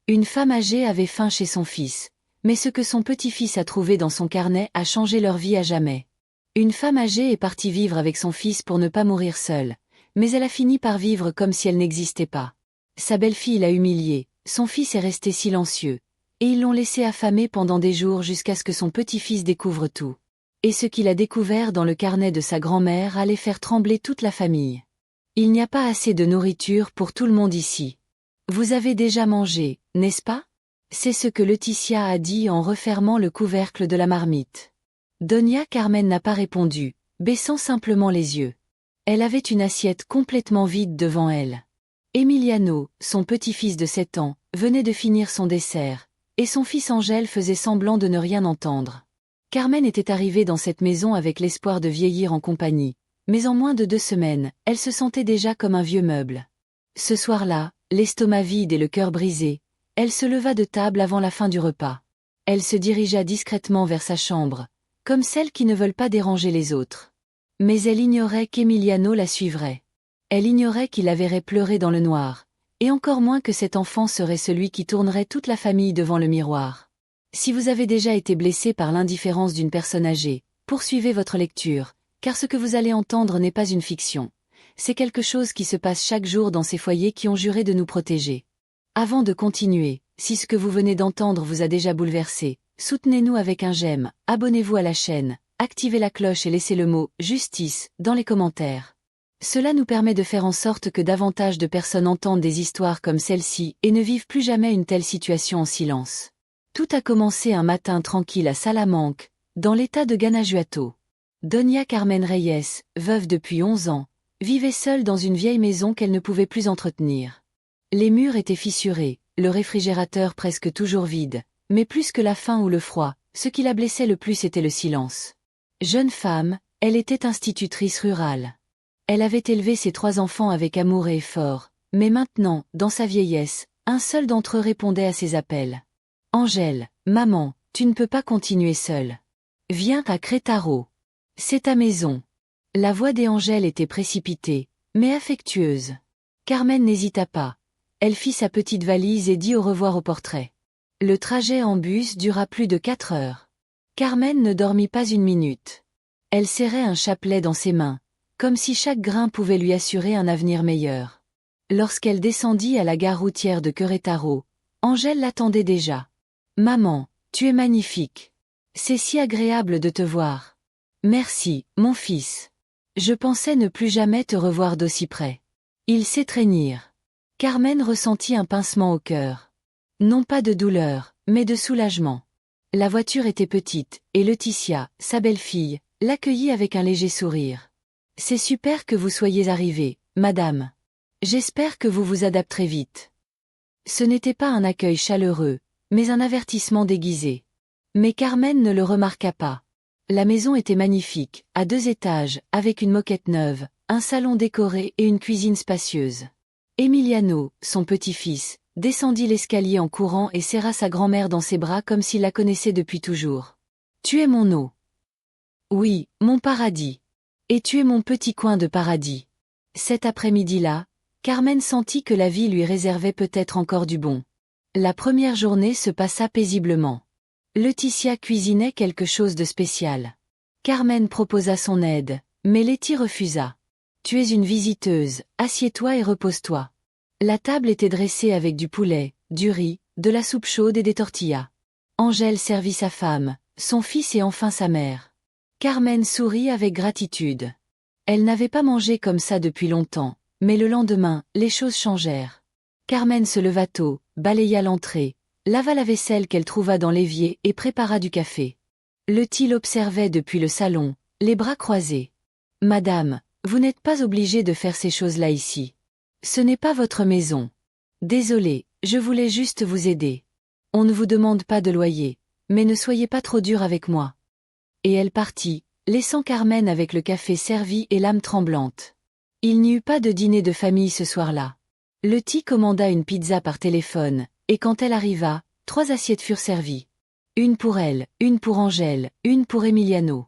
Une femme âgée avait faim chez son fils, mais ce que son petit-fils a trouvé dans son carnet a changé leur vie à jamais. Une femme âgée est partie vivre avec son fils pour ne pas mourir seule, mais elle a fini par vivre comme si elle n'existait pas. Sa belle-fille l'a humiliée, son fils est resté silencieux, et ils l'ont laissé affamé pendant des jours jusqu'à ce que son petit-fils découvre tout. Et ce qu'il a découvert dans le carnet de sa grand-mère allait faire trembler toute la famille. Il n'y a pas assez de nourriture pour tout le monde ici. Vous avez déjà mangé, n'est-ce pas? C'est ce que Laetitia a dit en refermant le couvercle de la marmite. Doña Carmen n'a pas répondu, baissant simplement les yeux. Elle avait une assiette complètement vide devant elle. Emiliano, son petit-fils de 7 ans, venait de finir son dessert, et son fils Angèle faisait semblant de ne rien entendre. Carmen était arrivée dans cette maison avec l'espoir de vieillir en compagnie, mais en moins de 2 semaines, elle se sentait déjà comme un vieux meuble. Ce soir-là, l'estomac vide et le cœur brisé, elle se leva de table avant la fin du repas. Elle se dirigea discrètement vers sa chambre, comme celles qui ne veulent pas déranger les autres. Mais elle ignorait qu'Emiliano la suivrait. Elle ignorait qu'il la verrait pleurer dans le noir, et encore moins que cet enfant serait celui qui tournerait toute la famille devant le miroir. Si vous avez déjà été blessé par l'indifférence d'une personne âgée, poursuivez votre lecture, car ce que vous allez entendre n'est pas une fiction. C'est quelque chose qui se passe chaque jour dans ces foyers qui ont juré de nous protéger. Avant de continuer, si ce que vous venez d'entendre vous a déjà bouleversé, soutenez-nous avec un j'aime, abonnez-vous à la chaîne, activez la cloche et laissez le mot « justice » dans les commentaires. Cela nous permet de faire en sorte que davantage de personnes entendent des histoires comme celle-ci et ne vivent plus jamais une telle situation en silence. Tout a commencé un matin tranquille à Salamanque, dans l'état de Guanajuato. Doña Carmen Reyes, veuve depuis 11 ans, vivait seule dans une vieille maison qu'elle ne pouvait plus entretenir. Les murs étaient fissurés, le réfrigérateur presque toujours vide, mais plus que la faim ou le froid, ce qui la blessait le plus était le silence. Jeune femme, elle était institutrice rurale. Elle avait élevé ses 3 enfants avec amour et effort, mais maintenant, dans sa vieillesse, un seul d'entre eux répondait à ses appels. « Angèle, maman, tu ne peux pas continuer seule. Viens à Crétaro. C'est ta maison. » La voix d'Angèle était précipitée, mais affectueuse. Carmen n'hésita pas. Elle fit sa petite valise et dit au revoir au portrait. Le trajet en bus dura plus de 4 heures. Carmen ne dormit pas une minute. Elle serrait un chapelet dans ses mains, comme si chaque grain pouvait lui assurer un avenir meilleur. Lorsqu'elle descendit à la gare routière de Querétaro, Angèle l'attendait déjà. « Maman, tu es magnifique. C'est si agréable de te voir. Merci, mon fils. Je pensais ne plus jamais te revoir d'aussi près. » Ils s'étreignirent. Carmen ressentit un pincement au cœur. Non pas de douleur, mais de soulagement. La voiture était petite, et Laetitia, sa belle-fille, l'accueillit avec un léger sourire. « C'est super que vous soyez arrivée, madame. J'espère que vous vous adapterez vite. » Ce n'était pas un accueil chaleureux, mais un avertissement déguisé. Mais Carmen ne le remarqua pas. La maison était magnifique, à 2 étages, avec une moquette neuve, un salon décoré et une cuisine spacieuse. Emiliano, son petit-fils, descendit l'escalier en courant et serra sa grand-mère dans ses bras comme s'il la connaissait depuis toujours. « Tu es mon eau. »« Oui, mon paradis. Et tu es mon petit coin de paradis. » Cet après-midi-là, Carmen sentit que la vie lui réservait peut-être encore du bon. La première journée se passa paisiblement. Laetitia cuisinait quelque chose de spécial. Carmen proposa son aide, mais Letty refusa. « Tu es une visiteuse, assieds-toi et repose-toi. » La table était dressée avec du poulet, du riz, de la soupe chaude et des tortillas. Angèle servit sa femme, son fils et enfin sa mère. Carmen sourit avec gratitude. Elle n'avait pas mangé comme ça depuis longtemps, mais le lendemain, les choses changèrent. Carmen se leva tôt, balaya l'entrée, lava la vaisselle qu'elle trouva dans l'évier et prépara du café. Letty l'observait depuis le salon, les bras croisés. « Madame, vous n'êtes pas obligée de faire ces choses-là ici. Ce n'est pas votre maison. Désolée, je voulais juste vous aider. On ne vous demande pas de loyer, mais ne soyez pas trop dur avec moi. » Et elle partit, laissant Carmen avec le café servi et l'âme tremblante. Il n'y eut pas de dîner de famille ce soir-là. Letty commanda une pizza par téléphone, et quand elle arriva, 3 assiettes furent servies. Une pour elle, une pour Angèle, une pour Emiliano.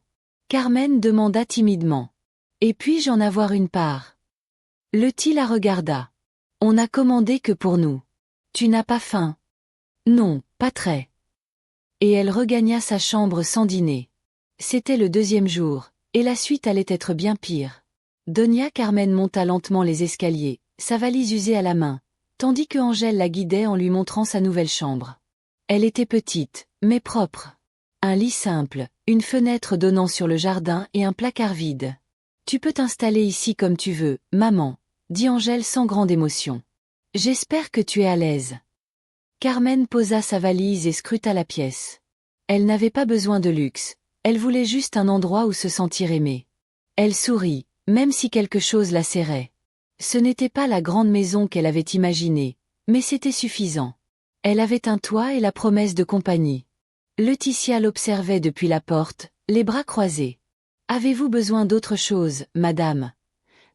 Carmen demanda timidement. « Et puis-je en avoir une part ?» Letty la regarda. « On n'a commandé que pour nous. Tu n'as pas faim. » Non, pas très. Et elle regagna sa chambre sans dîner. C'était le deuxième jour, et la suite allait être bien pire. Doña Carmen monta lentement les escaliers, sa valise usée à la main, tandis que Angèle la guidait en lui montrant sa nouvelle chambre. Elle était petite, mais propre. Un lit simple, une fenêtre donnant sur le jardin et un placard vide. « Tu peux t'installer ici comme tu veux, maman », dit Angèle sans grande émotion. « J'espère que tu es à l'aise. » Carmen posa sa valise et scruta la pièce. Elle n'avait pas besoin de luxe, elle voulait juste un endroit où se sentir aimée. Elle sourit, même si quelque chose la serrait. Ce n'était pas la grande maison qu'elle avait imaginée, mais c'était suffisant. Elle avait un toit et la promesse de compagnie. Laetitia l'observait depuis la porte, les bras croisés. « Avez-vous besoin d'autre chose, madame ?»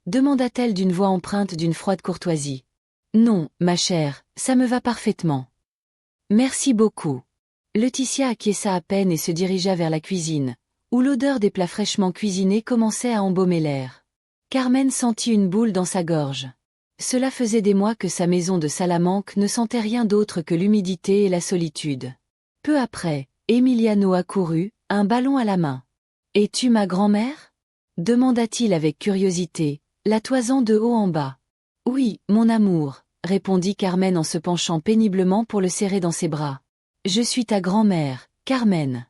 demanda-t-elle d'une voix empreinte d'une froide courtoisie. « Non, ma chère, ça me va parfaitement. » « Merci beaucoup. » Laetitia acquiesça à peine et se dirigea vers la cuisine, où l'odeur des plats fraîchement cuisinés commençait à embaumer l'air. Carmen sentit une boule dans sa gorge. Cela faisait des mois que sa maison de Salamanque ne sentait rien d'autre que l'humidité et la solitude. Peu après, Emiliano accourut, un ballon à la main. « Es-tu ma grand-mère » demanda-t-il avec curiosité, la toisant de haut en bas. « Oui, mon amour », répondit Carmen en se penchant péniblement pour le serrer dans ses bras. « Je suis ta grand-mère, Carmen. »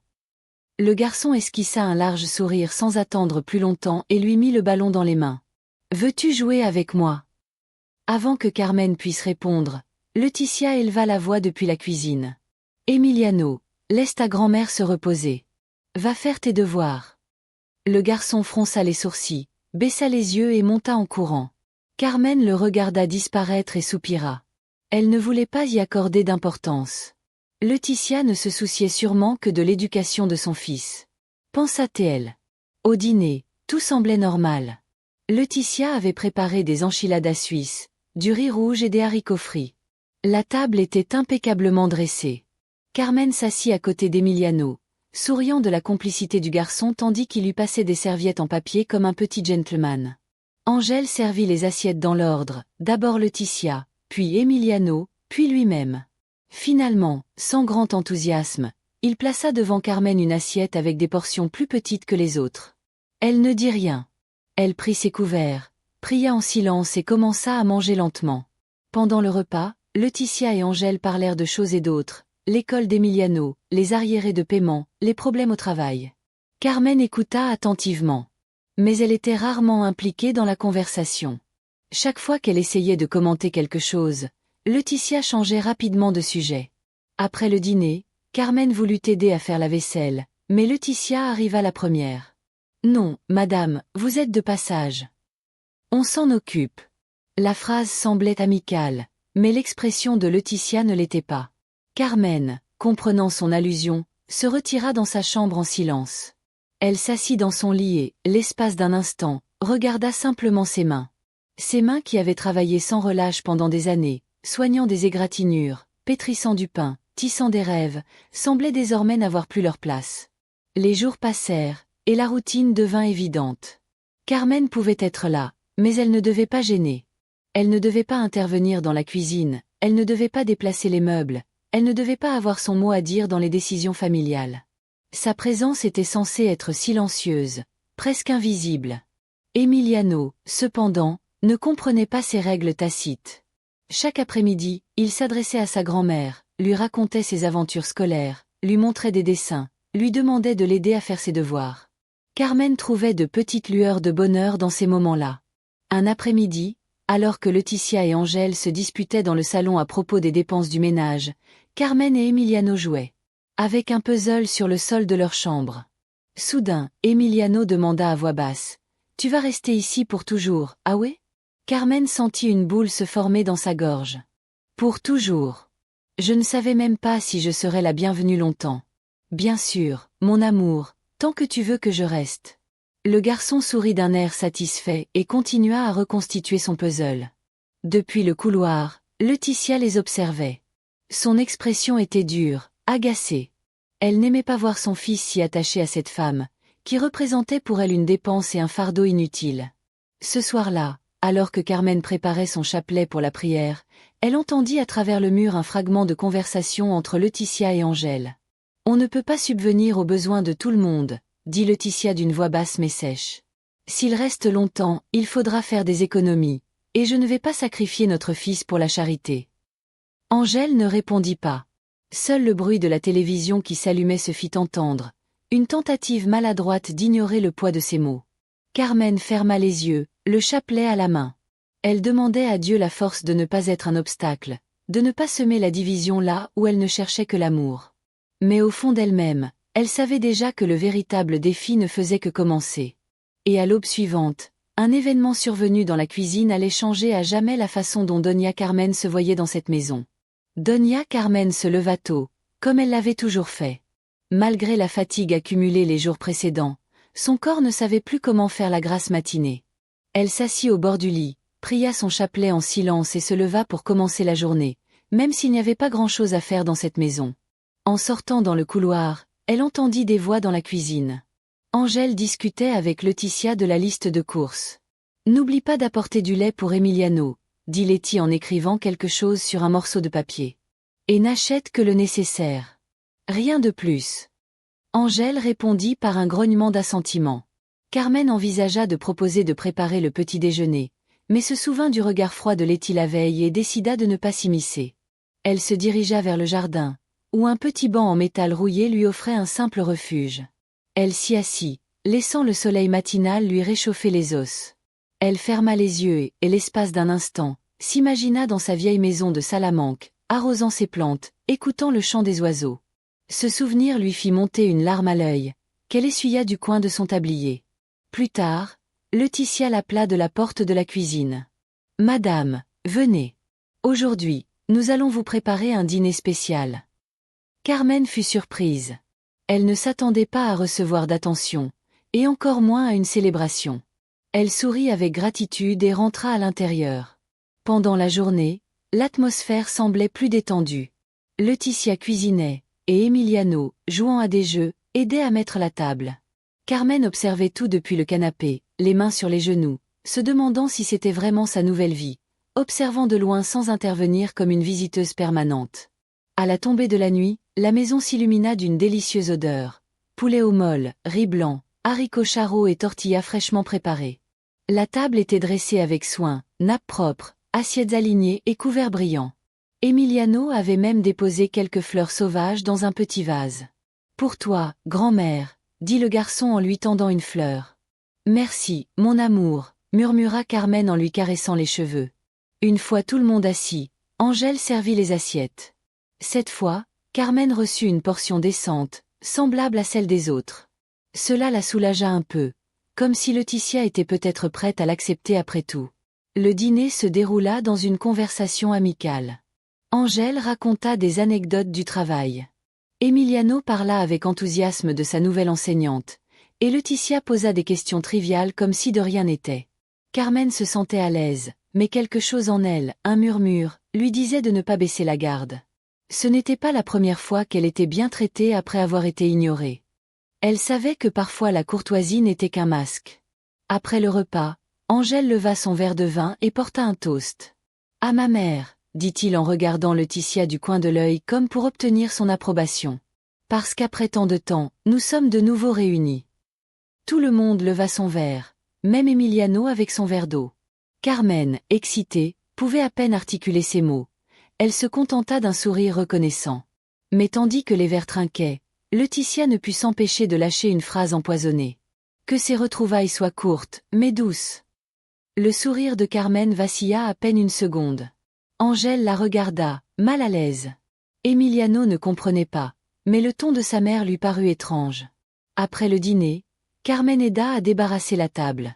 Le garçon esquissa un large sourire sans attendre plus longtemps et lui mit le ballon dans les mains. « Veux-tu jouer avec moi ?» Avant que Carmen puisse répondre, Laetitia éleva la voix depuis la cuisine. « Emiliano, laisse ta grand-mère se reposer. Va faire tes devoirs. » Le garçon fronça les sourcils, baissa les yeux et monta en courant. Carmen le regarda disparaître et soupira. Elle ne voulait pas y accorder d'importance. Laetitia ne se souciait sûrement que de l'éducation de son fils. Pensa-t-elle. Au dîner, tout semblait normal. Laetitia avait préparé des enchiladas suisses, du riz rouge et des haricots frits. La table était impeccablement dressée. Carmen s'assit à côté d'Emiliano, souriant de la complicité du garçon tandis qu'il lui passait des serviettes en papier comme un petit gentleman. Angèle servit les assiettes dans l'ordre, d'abord Laetitia, puis Emiliano, puis lui-même. Finalement, sans grand enthousiasme, il plaça devant Carmen une assiette avec des portions plus petites que les autres. Elle ne dit rien. Elle prit ses couverts, pria en silence et commença à manger lentement. Pendant le repas, Laetitia et Angèle parlèrent de choses et d'autres, l'école d'Emiliano, les arriérés de paiement, les problèmes au travail. Carmen écouta attentivement. Mais elle était rarement impliquée dans la conversation. Chaque fois qu'elle essayait de commenter quelque chose, Laetitia changeait rapidement de sujet. Après le dîner, Carmen voulut aider à faire la vaisselle, mais Laetitia arriva la première. « Non, madame, vous êtes de passage. »« On s'en occupe. » La phrase semblait amicale, mais l'expression de Laetitia ne l'était pas. Carmen, comprenant son allusion, se retira dans sa chambre en silence. Elle s'assit dans son lit et, l'espace d'un instant, regarda simplement ses mains. Ses mains qui avaient travaillé sans relâche pendant des années, soignant des égratignures, pétrissant du pain, tissant des rêves, semblaient désormais n'avoir plus leur place. Les jours passèrent, et la routine devint évidente. Carmen pouvait être là, mais elle ne devait pas gêner. Elle ne devait pas intervenir dans la cuisine, elle ne devait pas déplacer les meubles, elle ne devait pas avoir son mot à dire dans les décisions familiales. Sa présence était censée être silencieuse, presque invisible. Emiliano, cependant, ne comprenait pas ces règles tacites. Chaque après-midi, il s'adressait à sa grand-mère, lui racontait ses aventures scolaires, lui montrait des dessins, lui demandait de l'aider à faire ses devoirs. Carmen trouvait de petites lueurs de bonheur dans ces moments-là. Un après-midi, alors que Laetitia et Angèle se disputaient dans le salon à propos des dépenses du ménage, Carmen et Emiliano jouaient. Avec un puzzle sur le sol de leur chambre. Soudain, Emiliano demanda à voix basse. « Tu vas rester ici pour toujours, ah ouais ?» Carmen sentit une boule se former dans sa gorge. « Pour toujours. Je ne savais même pas si je serais la bienvenue longtemps. Bien sûr, mon amour, tant que tu veux que je reste. » Le garçon sourit d'un air satisfait et continua à reconstituer son puzzle. Depuis le couloir, Laetitia les observait. Son expression était dure, agacée. Elle n'aimait pas voir son fils si attaché à cette femme, qui représentait pour elle une dépense et un fardeau inutile. Ce soir-là, alors que Carmen préparait son chapelet pour la prière, elle entendit à travers le mur un fragment de conversation entre Laetitia et Angèle. « On ne peut pas subvenir aux besoins de tout le monde, » dit Laetitia d'une voix basse mais sèche. « S'il reste longtemps, il faudra faire des économies, et je ne vais pas sacrifier notre fils pour la charité. » Angèle ne répondit pas. Seul le bruit de la télévision qui s'allumait se fit entendre, une tentative maladroite d'ignorer le poids de ses mots. Carmen ferma les yeux, le chapelet à la main. Elle demandait à Dieu la force de ne pas être un obstacle, de ne pas semer la division là où elle ne cherchait que l'amour. Mais au fond d'elle-même, elle savait déjà que le véritable défi ne faisait que commencer. Et à l'aube suivante, un événement survenu dans la cuisine allait changer à jamais la façon dont Doña Carmen se voyait dans cette maison. Doña Carmen se leva tôt, comme elle l'avait toujours fait. Malgré la fatigue accumulée les jours précédents, son corps ne savait plus comment faire la grasse matinée. Elle s'assit au bord du lit, pria son chapelet en silence et se leva pour commencer la journée, même s'il n'y avait pas grand-chose à faire dans cette maison. En sortant dans le couloir, elle entendit des voix dans la cuisine. Angèle discutait avec Laetitia de la liste de courses. « N'oublie pas d'apporter du lait pour Emiliano, » dit Letty en écrivant quelque chose sur un morceau de papier. « Et n'achète que le nécessaire. Rien de plus. » Angèle répondit par un grognement d'assentiment. Carmen envisagea de proposer de préparer le petit déjeuner, mais se souvint du regard froid de Letty la veille et décida de ne pas s'immiscer. Elle se dirigea vers le jardin, où un petit banc en métal rouillé lui offrait un simple refuge. Elle s'y assit, laissant le soleil matinal lui réchauffer les os. Elle ferma les yeux et l'espace d'un instant, s'imagina dans sa vieille maison de Salamanque, arrosant ses plantes, écoutant le chant des oiseaux. Ce souvenir lui fit monter une larme à l'œil, qu'elle essuya du coin de son tablier. Plus tard, Laetitia l'appela de la porte de la cuisine. « Madame, venez. Aujourd'hui, nous allons vous préparer un dîner spécial. » Carmen fut surprise. Elle ne s'attendait pas à recevoir d'attention, et encore moins à une célébration. Elle sourit avec gratitude et rentra à l'intérieur. Pendant la journée, l'atmosphère semblait plus détendue. Laetitia cuisinait, et Emiliano, jouant à des jeux, aidait à mettre la table. Carmen observait tout depuis le canapé, les mains sur les genoux, se demandant si c'était vraiment sa nouvelle vie, observant de loin sans intervenir comme une visiteuse permanente. À la tombée de la nuit, la maison s'illumina d'une délicieuse odeur. Poulet au molle, riz blanc, haricots charauds et tortillas fraîchement préparés. La table était dressée avec soin, nappes propres, assiettes alignées et couverts brillants. Emiliano avait même déposé quelques fleurs sauvages dans un petit vase. « Pour toi, grand-mère, » dit le garçon en lui tendant une fleur. « Merci, mon amour, » murmura Carmen en lui caressant les cheveux. Une fois tout le monde assis, Angèle servit les assiettes. Cette fois, Carmen reçut une portion décente, semblable à celle des autres. Cela la soulagea un peu, comme si Laetitia était peut-être prête à l'accepter après tout. Le dîner se déroula dans une conversation amicale. Angèle raconta des anecdotes du travail. Emiliano parla avec enthousiasme de sa nouvelle enseignante, et Laetitia posa des questions triviales comme si de rien n'était. Carmen se sentait à l'aise, mais quelque chose en elle, un murmure, lui disait de ne pas baisser la garde. Ce n'était pas la première fois qu'elle était bien traitée après avoir été ignorée. Elle savait que parfois la courtoisie n'était qu'un masque. Après le repas, Angèle leva son verre de vin et porta un toast. « À ma mère », dit-il en regardant Laetitia du coin de l'œil comme pour obtenir son approbation. « Parce qu'après tant de temps, nous sommes de nouveau réunis. » Tout le monde leva son verre, même Emiliano avec son verre d'eau. Carmen, excitée, pouvait à peine articuler ses mots. Elle se contenta d'un sourire reconnaissant. Mais tandis que les verres trinquaient, Laetitia ne put s'empêcher de lâcher une phrase empoisonnée. « Que ces retrouvailles soient courtes, mais douces. » Le sourire de Carmen vacilla à peine une seconde. Angèle la regarda, mal à l'aise. Emiliano ne comprenait pas, mais le ton de sa mère lui parut étrange. Après le dîner, Carmen aida à débarrasser la table.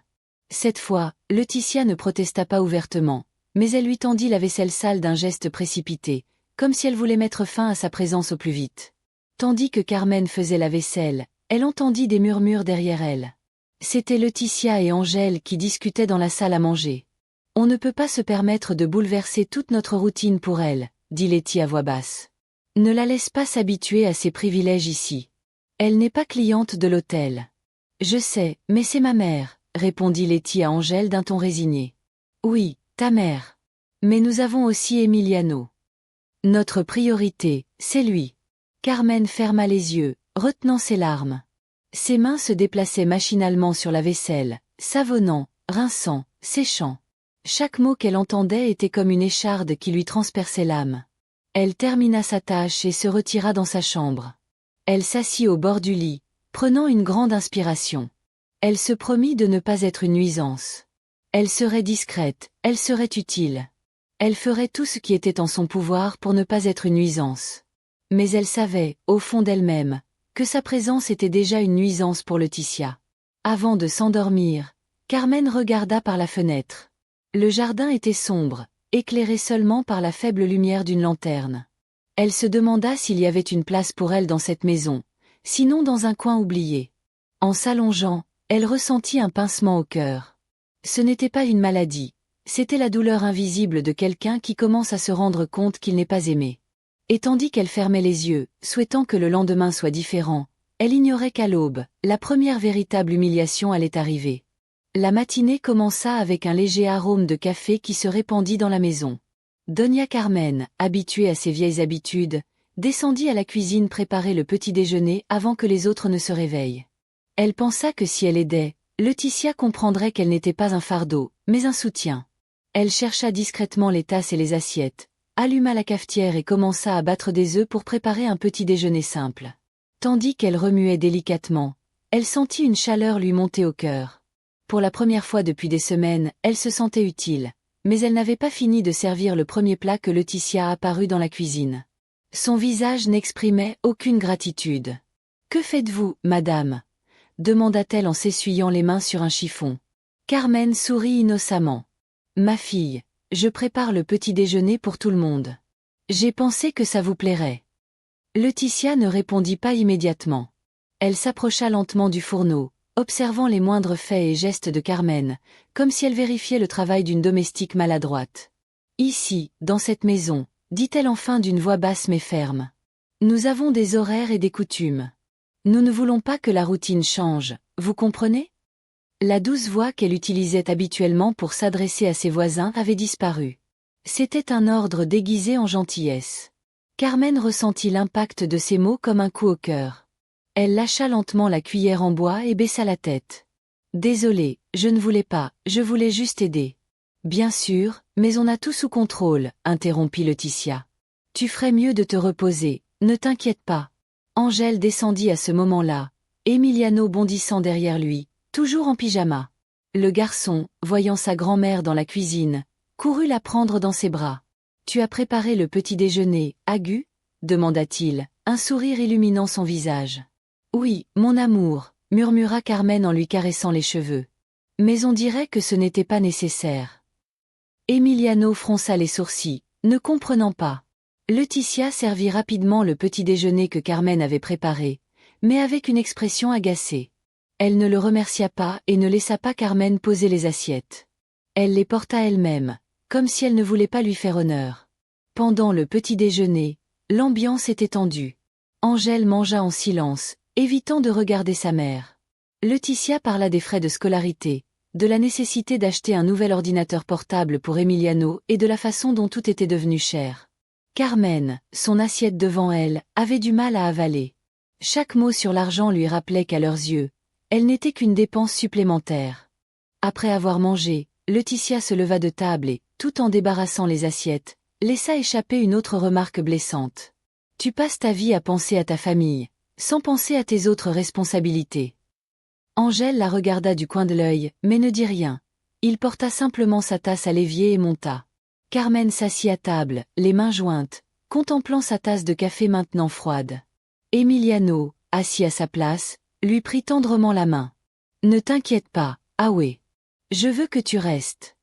Cette fois, Laetitia ne protesta pas ouvertement, mais elle lui tendit la vaisselle sale d'un geste précipité, comme si elle voulait mettre fin à sa présence au plus vite. Tandis que Carmen faisait la vaisselle, elle entendit des murmures derrière elle. C'étaient Laetitia et Angèle qui discutaient dans la salle à manger. « On ne peut pas se permettre de bouleverser toute notre routine pour elle, » dit Letty à voix basse. « Ne la laisse pas s'habituer à ses privilèges ici. Elle n'est pas cliente de l'hôtel. »« Je sais, mais c'est ma mère, » répondit Letty à Angèle d'un ton résigné. « Oui, ta mère. Mais nous avons aussi Emiliano. Notre priorité, c'est lui. Carmen ferma les yeux, retenant ses larmes. Ses mains se déplaçaient machinalement sur la vaisselle, savonnant, rinçant, séchant. Chaque mot qu'elle entendait était comme une écharde qui lui transperçait l'âme. Elle termina sa tâche et se retira dans sa chambre. Elle s'assit au bord du lit, prenant une grande inspiration. Elle se promit de ne pas être une nuisance. Elle serait discrète, elle serait utile. Elle ferait tout ce qui était en son pouvoir pour ne pas être une nuisance. Mais elle savait, au fond d'elle-même, que sa présence était déjà une nuisance pour Laetitia. Avant de s'endormir, Carmen regarda par la fenêtre. Le jardin était sombre, éclairé seulement par la faible lumière d'une lanterne. Elle se demanda s'il y avait une place pour elle dans cette maison, sinon dans un coin oublié. En s'allongeant, elle ressentit un pincement au cœur. Ce n'était pas une maladie, c'était la douleur invisible de quelqu'un qui commence à se rendre compte qu'il n'est pas aimé. Et tandis qu'elle fermait les yeux, souhaitant que le lendemain soit différent, elle ignorait qu'à l'aube, la première véritable humiliation allait arriver. La matinée commença avec un léger arôme de café qui se répandit dans la maison. Doña Carmen, habituée à ses vieilles habitudes, descendit à la cuisine préparer le petit déjeuner avant que les autres ne se réveillent. Elle pensa que si elle aidait, Laetitia comprendrait qu'elle n'était pas un fardeau, mais un soutien. Elle chercha discrètement les tasses et les assiettes, alluma la cafetière et commença à battre des œufs pour préparer un petit déjeuner simple. Tandis qu'elle remuait délicatement, elle sentit une chaleur lui monter au cœur. Pour la première fois depuis des semaines, elle se sentait utile, mais elle n'avait pas fini de servir le premier plat que Laetitia apparut dans la cuisine. Son visage n'exprimait aucune gratitude. « Que faites-vous, madame ?» demanda-t-elle en s'essuyant les mains sur un chiffon. Carmen sourit innocemment. « Ma fille, je prépare le petit déjeuner pour tout le monde. J'ai pensé que ça vous plairait. » Laetitia ne répondit pas immédiatement. Elle s'approcha lentement du fourneau, observant les moindres faits et gestes de Carmen, comme si elle vérifiait le travail d'une domestique maladroite. « Ici, dans cette maison, » dit-elle enfin d'une voix basse mais ferme. « Nous avons des horaires et des coutumes. Nous ne voulons pas que la routine change, vous comprenez ? » La douce voix qu'elle utilisait habituellement pour s'adresser à ses voisins avait disparu. C'était un ordre déguisé en gentillesse. Carmen ressentit l'impact de ces mots comme un coup au cœur. Elle lâcha lentement la cuillère en bois et baissa la tête. « Désolée, je ne voulais pas, je voulais juste aider. »« Bien sûr, mais on a tout sous contrôle, » interrompit Laetitia. « Tu ferais mieux de te reposer, ne t'inquiète pas. » Angèle descendit à ce moment-là, Emiliano bondissant derrière lui, toujours en pyjama. Le garçon, voyant sa grand-mère dans la cuisine, courut la prendre dans ses bras. « Tu as préparé le petit déjeuner, Agu ?» demanda-t-il, un sourire illuminant son visage. « Oui, mon amour » murmura Carmen en lui caressant les cheveux. Mais on dirait que ce n'était pas nécessaire. Emiliano fronça les sourcils, ne comprenant pas. Laetitia servit rapidement le petit déjeuner que Carmen avait préparé, mais avec une expression agacée. Elle ne le remercia pas et ne laissa pas Carmen poser les assiettes. Elle les porta elle-même, comme si elle ne voulait pas lui faire honneur. Pendant le petit déjeuner, l'ambiance était tendue. Angèle mangea en silence, évitant de regarder sa mère. Laetitia parla des frais de scolarité, de la nécessité d'acheter un nouvel ordinateur portable pour Emiliano et de la façon dont tout était devenu cher. Carmen, son assiette devant elle, avait du mal à avaler. Chaque mot sur l'argent lui rappelait qu'à leurs yeux, elle n'était qu'une dépense supplémentaire. Après avoir mangé, Laetitia se leva de table et, tout en débarrassant les assiettes, laissa échapper une autre remarque blessante. « Tu passes ta vie à penser à ta famille, sans penser à tes autres responsabilités. » Angèle la regarda du coin de l'œil, mais ne dit rien. Il porta simplement sa tasse à l'évier et monta. Carmen s'assit à table, les mains jointes, contemplant sa tasse de café maintenant froide. Emiliano, assis à sa place, lui prit tendrement la main. « Ne t'inquiète pas, Aoué. Je veux que tu restes. »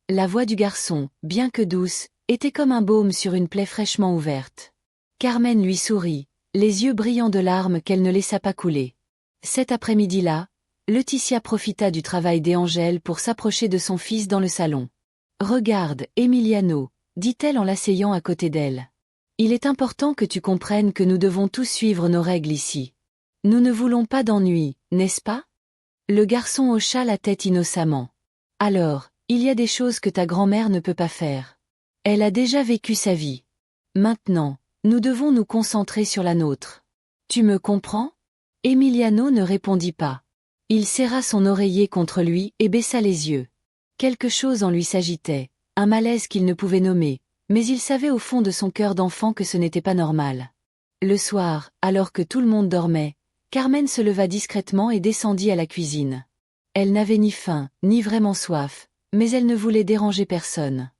La voix du garçon, bien que douce, était comme un baume sur une plaie fraîchement ouverte. Carmen lui sourit, les yeux brillants de larmes qu'elle ne laissa pas couler. Cet après-midi-là, Laetitia profita du travail d'Angèle pour s'approcher de son fils dans le salon. « Regarde, Emiliano, » dit-elle en l'asseyant à côté d'elle. « Il est important que tu comprennes que nous devons tous suivre nos règles ici. Nous ne voulons pas d'ennui, n'est-ce pas ?» Le garçon hocha la tête innocemment. « Alors, il y a des choses que ta grand-mère ne peut pas faire. Elle a déjà vécu sa vie. Maintenant, nous devons nous concentrer sur la nôtre. Tu me comprends? Emiliano ne répondit pas. Il serra son oreiller contre lui et baissa les yeux. Quelque chose en lui s'agitait, un malaise qu'il ne pouvait nommer, mais il savait au fond de son cœur d'enfant que ce n'était pas normal. Le soir, alors que tout le monde dormait, Carmen se leva discrètement et descendit à la cuisine. Elle n'avait ni faim, ni vraiment soif, mais elle ne voulait déranger personne.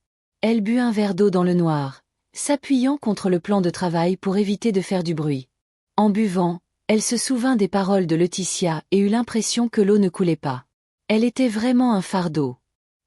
Elle but un verre d'eau dans le noir, s'appuyant contre le plan de travail pour éviter de faire du bruit. En buvant, elle se souvint des paroles de Laetitia et eut l'impression que l'eau ne coulait pas. Elle était vraiment un fardeau.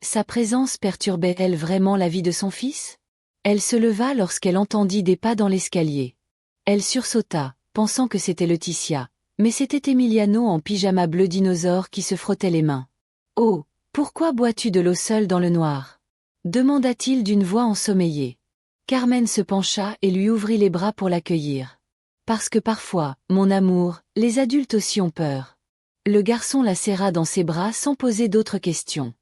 Sa présence perturbait-elle vraiment la vie de son fils? Elle se leva lorsqu'elle entendit des pas dans l'escalier. Elle sursauta, pensant que c'était Laetitia, mais c'était Emiliano en pyjama bleu dinosaure qui se frottait les mains. « Oh, pourquoi bois-tu de l'eau seule dans le noir ?» demanda-t-il d'une voix ensommeillée. Carmen se pencha et lui ouvrit les bras pour l'accueillir. « Parce que parfois, mon amour, les adultes aussi ont peur. » Le garçon la serra dans ses bras sans poser d'autres questions.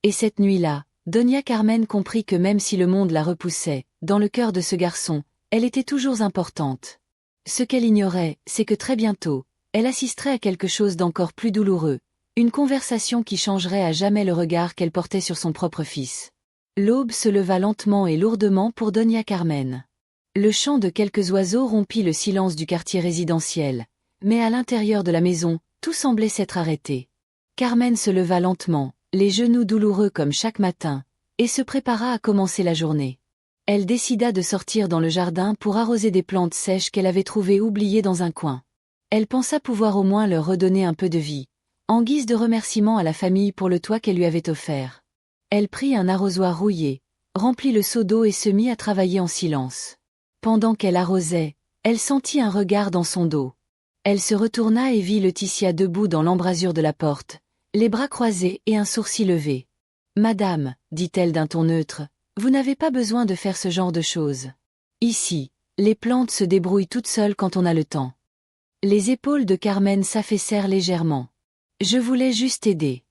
Et cette nuit-là, Doña Carmen comprit que même si le monde la repoussait, dans le cœur de ce garçon, elle était toujours importante. Ce qu'elle ignorait, c'est que très bientôt, elle assisterait à quelque chose d'encore plus douloureux, une conversation qui changerait à jamais le regard qu'elle portait sur son propre fils. L'aube se leva lentement et lourdement pour Doña Carmen. Le chant de quelques oiseaux rompit le silence du quartier résidentiel, mais à l'intérieur de la maison, tout semblait s'être arrêté. Carmen se leva lentement, les genoux douloureux comme chaque matin, et se prépara à commencer la journée. Elle décida de sortir dans le jardin pour arroser des plantes sèches qu'elle avait trouvées oubliées dans un coin. Elle pensa pouvoir au moins leur redonner un peu de vie, en guise de remerciement à la famille pour le toit qu'elle lui avait offert. Elle prit un arrosoir rouillé, remplit le seau d'eau et se mit à travailler en silence. Pendant qu'elle arrosait, elle sentit un regard dans son dos. Elle se retourna et vit Laetitia debout dans l'embrasure de la porte, les bras croisés et un sourcil levé. « Madame, dit-elle d'un ton neutre, vous n'avez pas besoin de faire ce genre de choses. Ici, les plantes se débrouillent toutes seules quand on a le temps. » Les épaules de Carmen s'affaissèrent légèrement. « Je voulais juste aider. »«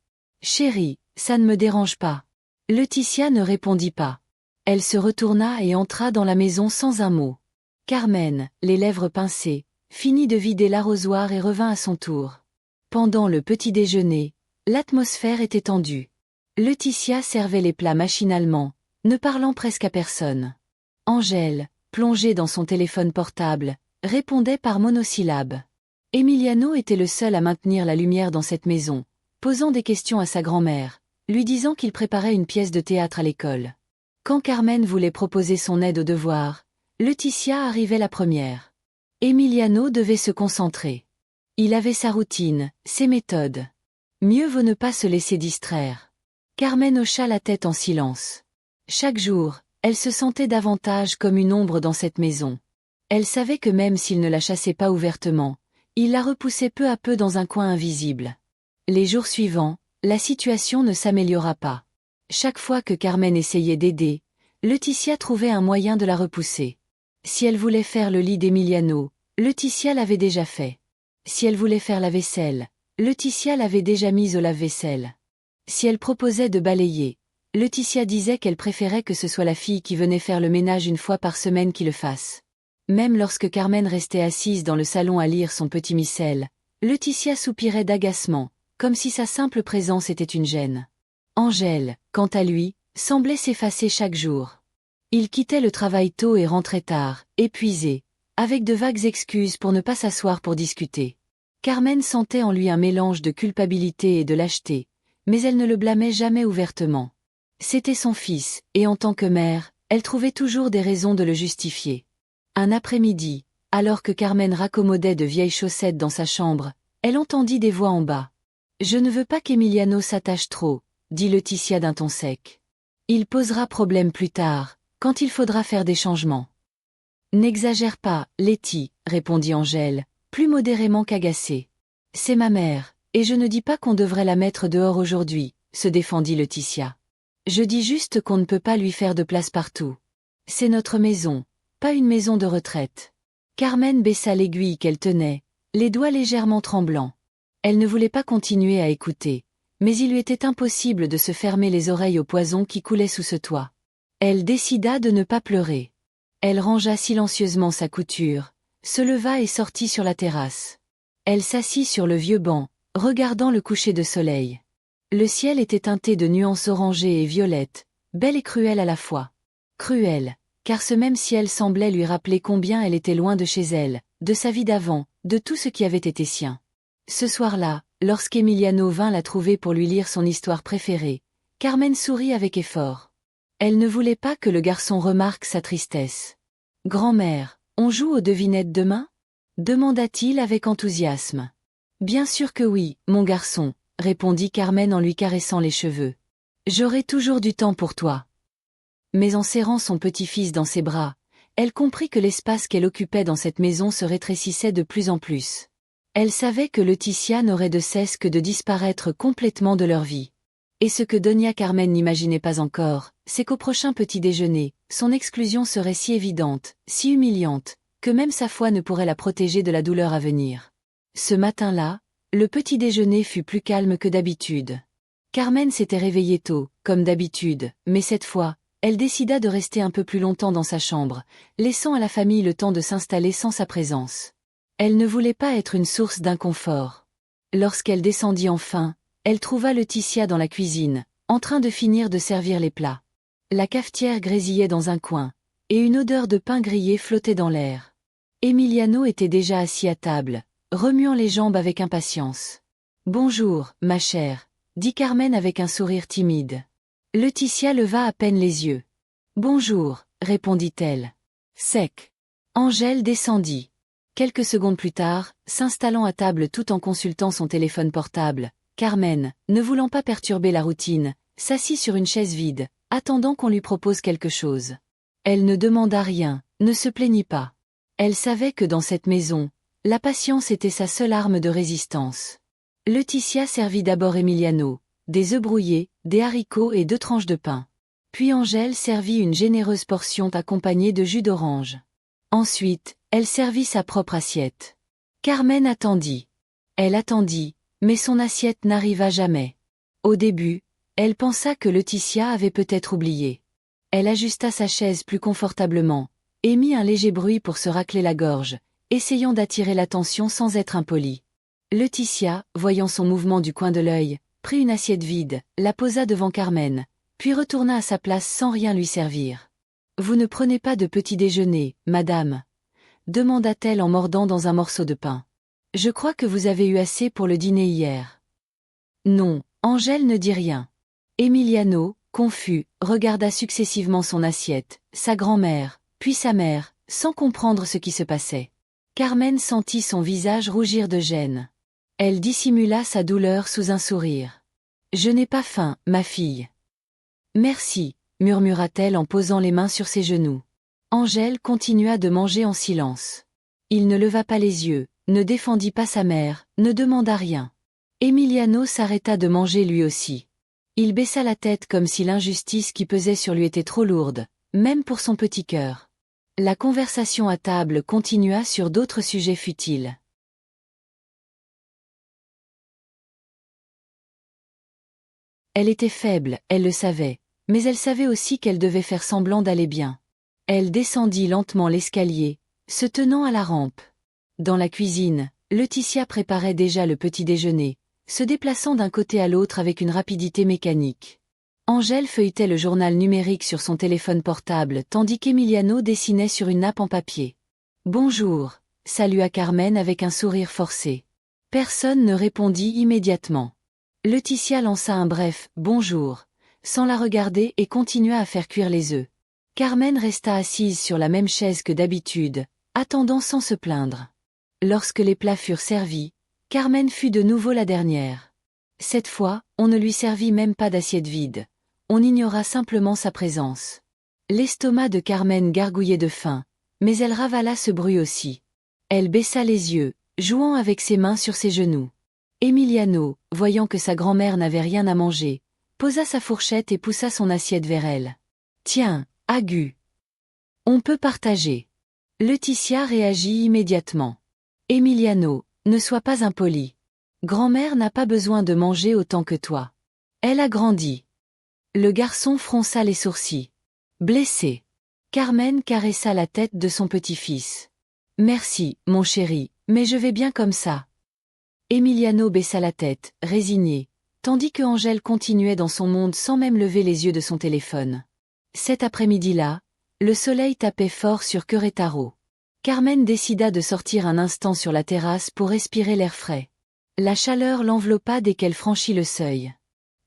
Chérie, ça ne me dérange pas. » Laetitia ne répondit pas. Elle se retourna et entra dans la maison sans un mot. Carmen, les lèvres pincées, finit de vider l'arrosoir et revint à son tour. Pendant le petit déjeuner, l'atmosphère était tendue. Laetitia servait les plats machinalement, ne parlant presque à personne. Angèle, plongée dans son téléphone portable, répondait par monosyllabes. Emiliano était le seul à maintenir la lumière dans cette maison, posant des questions à sa grand-mère, lui disant qu'il préparait une pièce de théâtre à l'école. Quand Carmen voulait proposer son aide aux devoirs, Laetitia arrivait la première. Emiliano devait se concentrer. Il avait sa routine, ses méthodes. Mieux vaut ne pas se laisser distraire. Carmen hocha la tête en silence. Chaque jour, elle se sentait davantage comme une ombre dans cette maison. Elle savait que même s'il ne la chassait pas ouvertement, il la repoussait peu à peu dans un coin invisible. Les jours suivants, la situation ne s'améliora pas. Chaque fois que Carmen essayait d'aider, Laetitia trouvait un moyen de la repousser. Si elle voulait faire le lit d'Emiliano, Laetitia l'avait déjà fait. Si elle voulait faire la vaisselle, Laetitia l'avait déjà mise au lave-vaisselle. Si elle proposait de balayer, Laetitia disait qu'elle préférait que ce soit la fille qui venait faire le ménage une fois par semaine qui le fasse. Même lorsque Carmen restait assise dans le salon à lire son petit missel, Laetitia soupirait d'agacement, comme si sa simple présence était une gêne. Angèle, quant à lui, semblait s'effacer chaque jour. Il quittait le travail tôt et rentrait tard, épuisé, avec de vagues excuses pour ne pas s'asseoir pour discuter. Carmen sentait en lui un mélange de culpabilité et de lâcheté, mais elle ne le blâmait jamais ouvertement. C'était son fils, et en tant que mère, elle trouvait toujours des raisons de le justifier. Un après-midi, alors que Carmen raccommodait de vieilles chaussettes dans sa chambre, elle entendit des voix en bas. « Je ne veux pas qu'Emiliano s'attache trop, » dit Laetitia d'un ton sec. « Il posera problème plus tard, quand il faudra faire des changements. »« N'exagère pas, Letty, » répondit Angèle, plus modérément qu'agacée. « C'est ma mère, et je ne dis pas qu'on devrait la mettre dehors aujourd'hui, » se défendit Laetitia. « Je dis juste qu'on ne peut pas lui faire de place partout. C'est notre maison, pas une maison de retraite. » Carmen baissa l'aiguille qu'elle tenait, les doigts légèrement tremblants. Elle ne voulait pas continuer à écouter, mais il lui était impossible de se fermer les oreilles au poison qui coulait sous ce toit. Elle décida de ne pas pleurer. Elle rangea silencieusement sa couture, se leva et sortit sur la terrasse. Elle s'assit sur le vieux banc, regardant le coucher de soleil. Le ciel était teinté de nuances orangées et violettes, belle et cruelle à la fois. Cruelle, car ce même ciel semblait lui rappeler combien elle était loin de chez elle, de sa vie d'avant, de tout ce qui avait été sien. Ce soir-là, lorsqu'Emiliano vint la trouver pour lui lire son histoire préférée, Carmen sourit avec effort. Elle ne voulait pas que le garçon remarque sa tristesse. « Grand-mère, on joue aux devinettes demain ?» demanda-t-il avec enthousiasme. « Bien sûr que oui, mon garçon, » répondit Carmen en lui caressant les cheveux. « J'aurai toujours du temps pour toi. » Mais en serrant son petit-fils dans ses bras, elle comprit que l'espace qu'elle occupait dans cette maison se rétrécissait de plus en plus. Elle savait que Laetitia n'aurait de cesse que de disparaître complètement de leur vie. Et ce que Doña Carmen n'imaginait pas encore, c'est qu'au prochain petit déjeuner, son exclusion serait si évidente, si humiliante, que même sa foi ne pourrait la protéger de la douleur à venir. Ce matin-là, le petit déjeuner fut plus calme que d'habitude. Carmen s'était réveillée tôt, comme d'habitude, mais cette fois, elle décida de rester un peu plus longtemps dans sa chambre, laissant à la famille le temps de s'installer sans sa présence. Elle ne voulait pas être une source d'inconfort. Lorsqu'elle descendit enfin, elle trouva Laetitia dans la cuisine, en train de finir de servir les plats. La cafetière grésillait dans un coin, et une odeur de pain grillé flottait dans l'air. Emiliano était déjà assis à table, remuant les jambes avec impatience. « Bonjour, ma chère », dit Carmen avec un sourire timide. Laetitia leva à peine les yeux. « Bonjour », répondit-elle. Sec. Angèle descendit. Quelques secondes plus tard, s'installant à table tout en consultant son téléphone portable, Carmen, ne voulant pas perturber la routine, s'assit sur une chaise vide, attendant qu'on lui propose quelque chose. Elle ne demanda rien, ne se plaignit pas. Elle savait que dans cette maison, la patience était sa seule arme de résistance. Laetitia servit d'abord Emiliano, des œufs brouillés, des haricots et 2 tranches de pain. Puis Angèle servit une généreuse portion accompagnée de jus d'orange. Ensuite, elle servit sa propre assiette. Carmen attendit. Elle attendit, mais son assiette n'arriva jamais. Au début, elle pensa que Laetitia avait peut-être oublié. Elle ajusta sa chaise plus confortablement, émit un léger bruit pour se racler la gorge, essayant d'attirer l'attention sans être impolie. Laetitia, voyant son mouvement du coin de l'œil, prit une assiette vide, la posa devant Carmen, puis retourna à sa place sans rien lui servir. « Vous ne prenez pas de petit déjeuner, madame ?» demanda-t-elle en mordant dans un morceau de pain. « Je crois que vous avez eu assez pour le dîner hier. » Non, Angèle ne dit rien. Emiliano, confus, regarda successivement son assiette, sa grand-mère, puis sa mère, sans comprendre ce qui se passait. Carmen sentit son visage rougir de gêne. Elle dissimula sa douleur sous un sourire. « Je n'ai pas faim, ma fille. »« Merci », murmura-t-elle en posant les mains sur ses genoux. Angèle continua de manger en silence. Il ne leva pas les yeux, ne défendit pas sa mère, ne demanda rien. Emiliano s'arrêta de manger lui aussi. Il baissa la tête comme si l'injustice qui pesait sur lui était trop lourde, même pour son petit cœur. La conversation à table continua sur d'autres sujets futiles. Elle était faible, elle le savait, mais elle savait aussi qu'elle devait faire semblant d'aller bien. Elle descendit lentement l'escalier, se tenant à la rampe. Dans la cuisine, Laetitia préparait déjà le petit déjeuner, se déplaçant d'un côté à l'autre avec une rapidité mécanique. Angèle feuilletait le journal numérique sur son téléphone portable tandis qu'Emiliano dessinait sur une nappe en papier. « Bonjour », salua Carmen avec un sourire forcé. Personne ne répondit immédiatement. Laetitia lança un bref « bonjour », sans la regarder et continua à faire cuire les œufs. Carmen resta assise sur la même chaise que d'habitude, attendant sans se plaindre. Lorsque les plats furent servis, Carmen fut de nouveau la dernière. Cette fois, on ne lui servit même pas d'assiette vide. On ignora simplement sa présence. L'estomac de Carmen gargouillait de faim, mais elle ravala ce bruit aussi. Elle baissa les yeux, jouant avec ses mains sur ses genoux. Emiliano, voyant que sa grand-mère n'avait rien à manger, posa sa fourchette et poussa son assiette vers elle. « Tiens, Agu. On peut partager. » Laetitia réagit immédiatement. « Emiliano, ne sois pas impoli. Grand-mère n'a pas besoin de manger autant que toi. Elle a grandi. » Le garçon fronça les sourcils. Blessé. Carmen caressa la tête de son petit-fils. Merci, mon chéri, mais je vais bien comme ça. Emiliano baissa la tête, résigné, tandis que Angèle continuait dans son monde sans même lever les yeux de son téléphone. Cet après-midi-là, le soleil tapait fort sur Querétaro. Carmen décida de sortir un instant sur la terrasse pour respirer l'air frais. La chaleur l'enveloppa dès qu'elle franchit le seuil.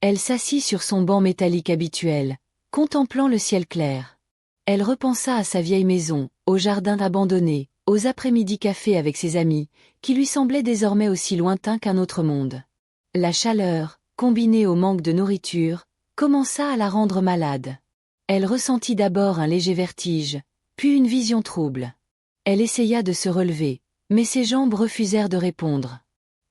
Elle s'assit sur son banc métallique habituel, contemplant le ciel clair. Elle repensa à sa vieille maison, au jardin abandonné, aux après-midi cafés avec ses amis, qui lui semblaient désormais aussi lointains qu'un autre monde. La chaleur, combinée au manque de nourriture, commença à la rendre malade. Elle ressentit d'abord un léger vertige, puis une vision trouble. Elle essaya de se relever, mais ses jambes refusèrent de répondre.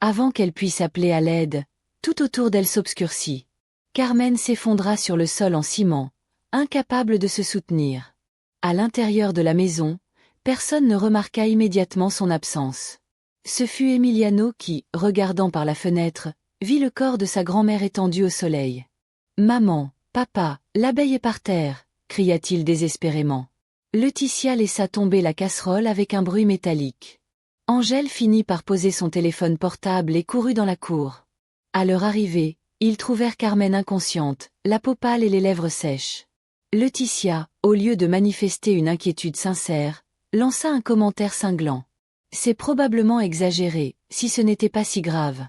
Avant qu'elle puisse appeler à l'aide, tout autour d'elle s'obscurcit. Carmen s'effondra sur le sol en ciment, incapable de se soutenir. À l'intérieur de la maison, personne ne remarqua immédiatement son absence. Ce fut Emiliano qui, regardant par la fenêtre, vit le corps de sa grand-mère étendu au soleil. « Maman, papa, l'abeille est par terre !» cria-t-il désespérément. Laetitia laissa tomber la casserole avec un bruit métallique. Angèle finit par poser son téléphone portable et courut dans la cour. À leur arrivée, ils trouvèrent Carmen inconsciente, la peau pâle et les lèvres sèches. Laetitia, au lieu de manifester une inquiétude sincère, lança un commentaire cinglant. « C'est probablement exagéré, si ce n'était pas si grave. »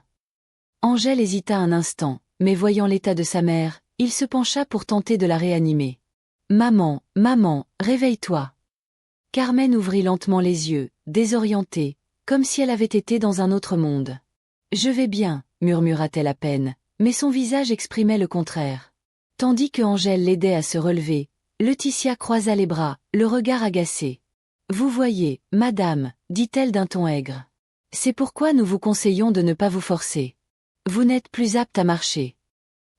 Angèle hésita un instant, mais voyant l'état de sa mère, il se pencha pour tenter de la réanimer. « Maman, maman, réveille-toi !» Carmen ouvrit lentement les yeux, désorientée, comme si elle avait été dans un autre monde. « Je vais bien », murmura-t-elle à peine, mais son visage exprimait le contraire. Tandis que Angèle l'aidait à se relever, Laetitia croisa les bras, le regard agacé. « Vous voyez, madame, dit-elle d'un ton aigre. C'est pourquoi nous vous conseillons de ne pas vous forcer. Vous n'êtes plus apte à marcher. »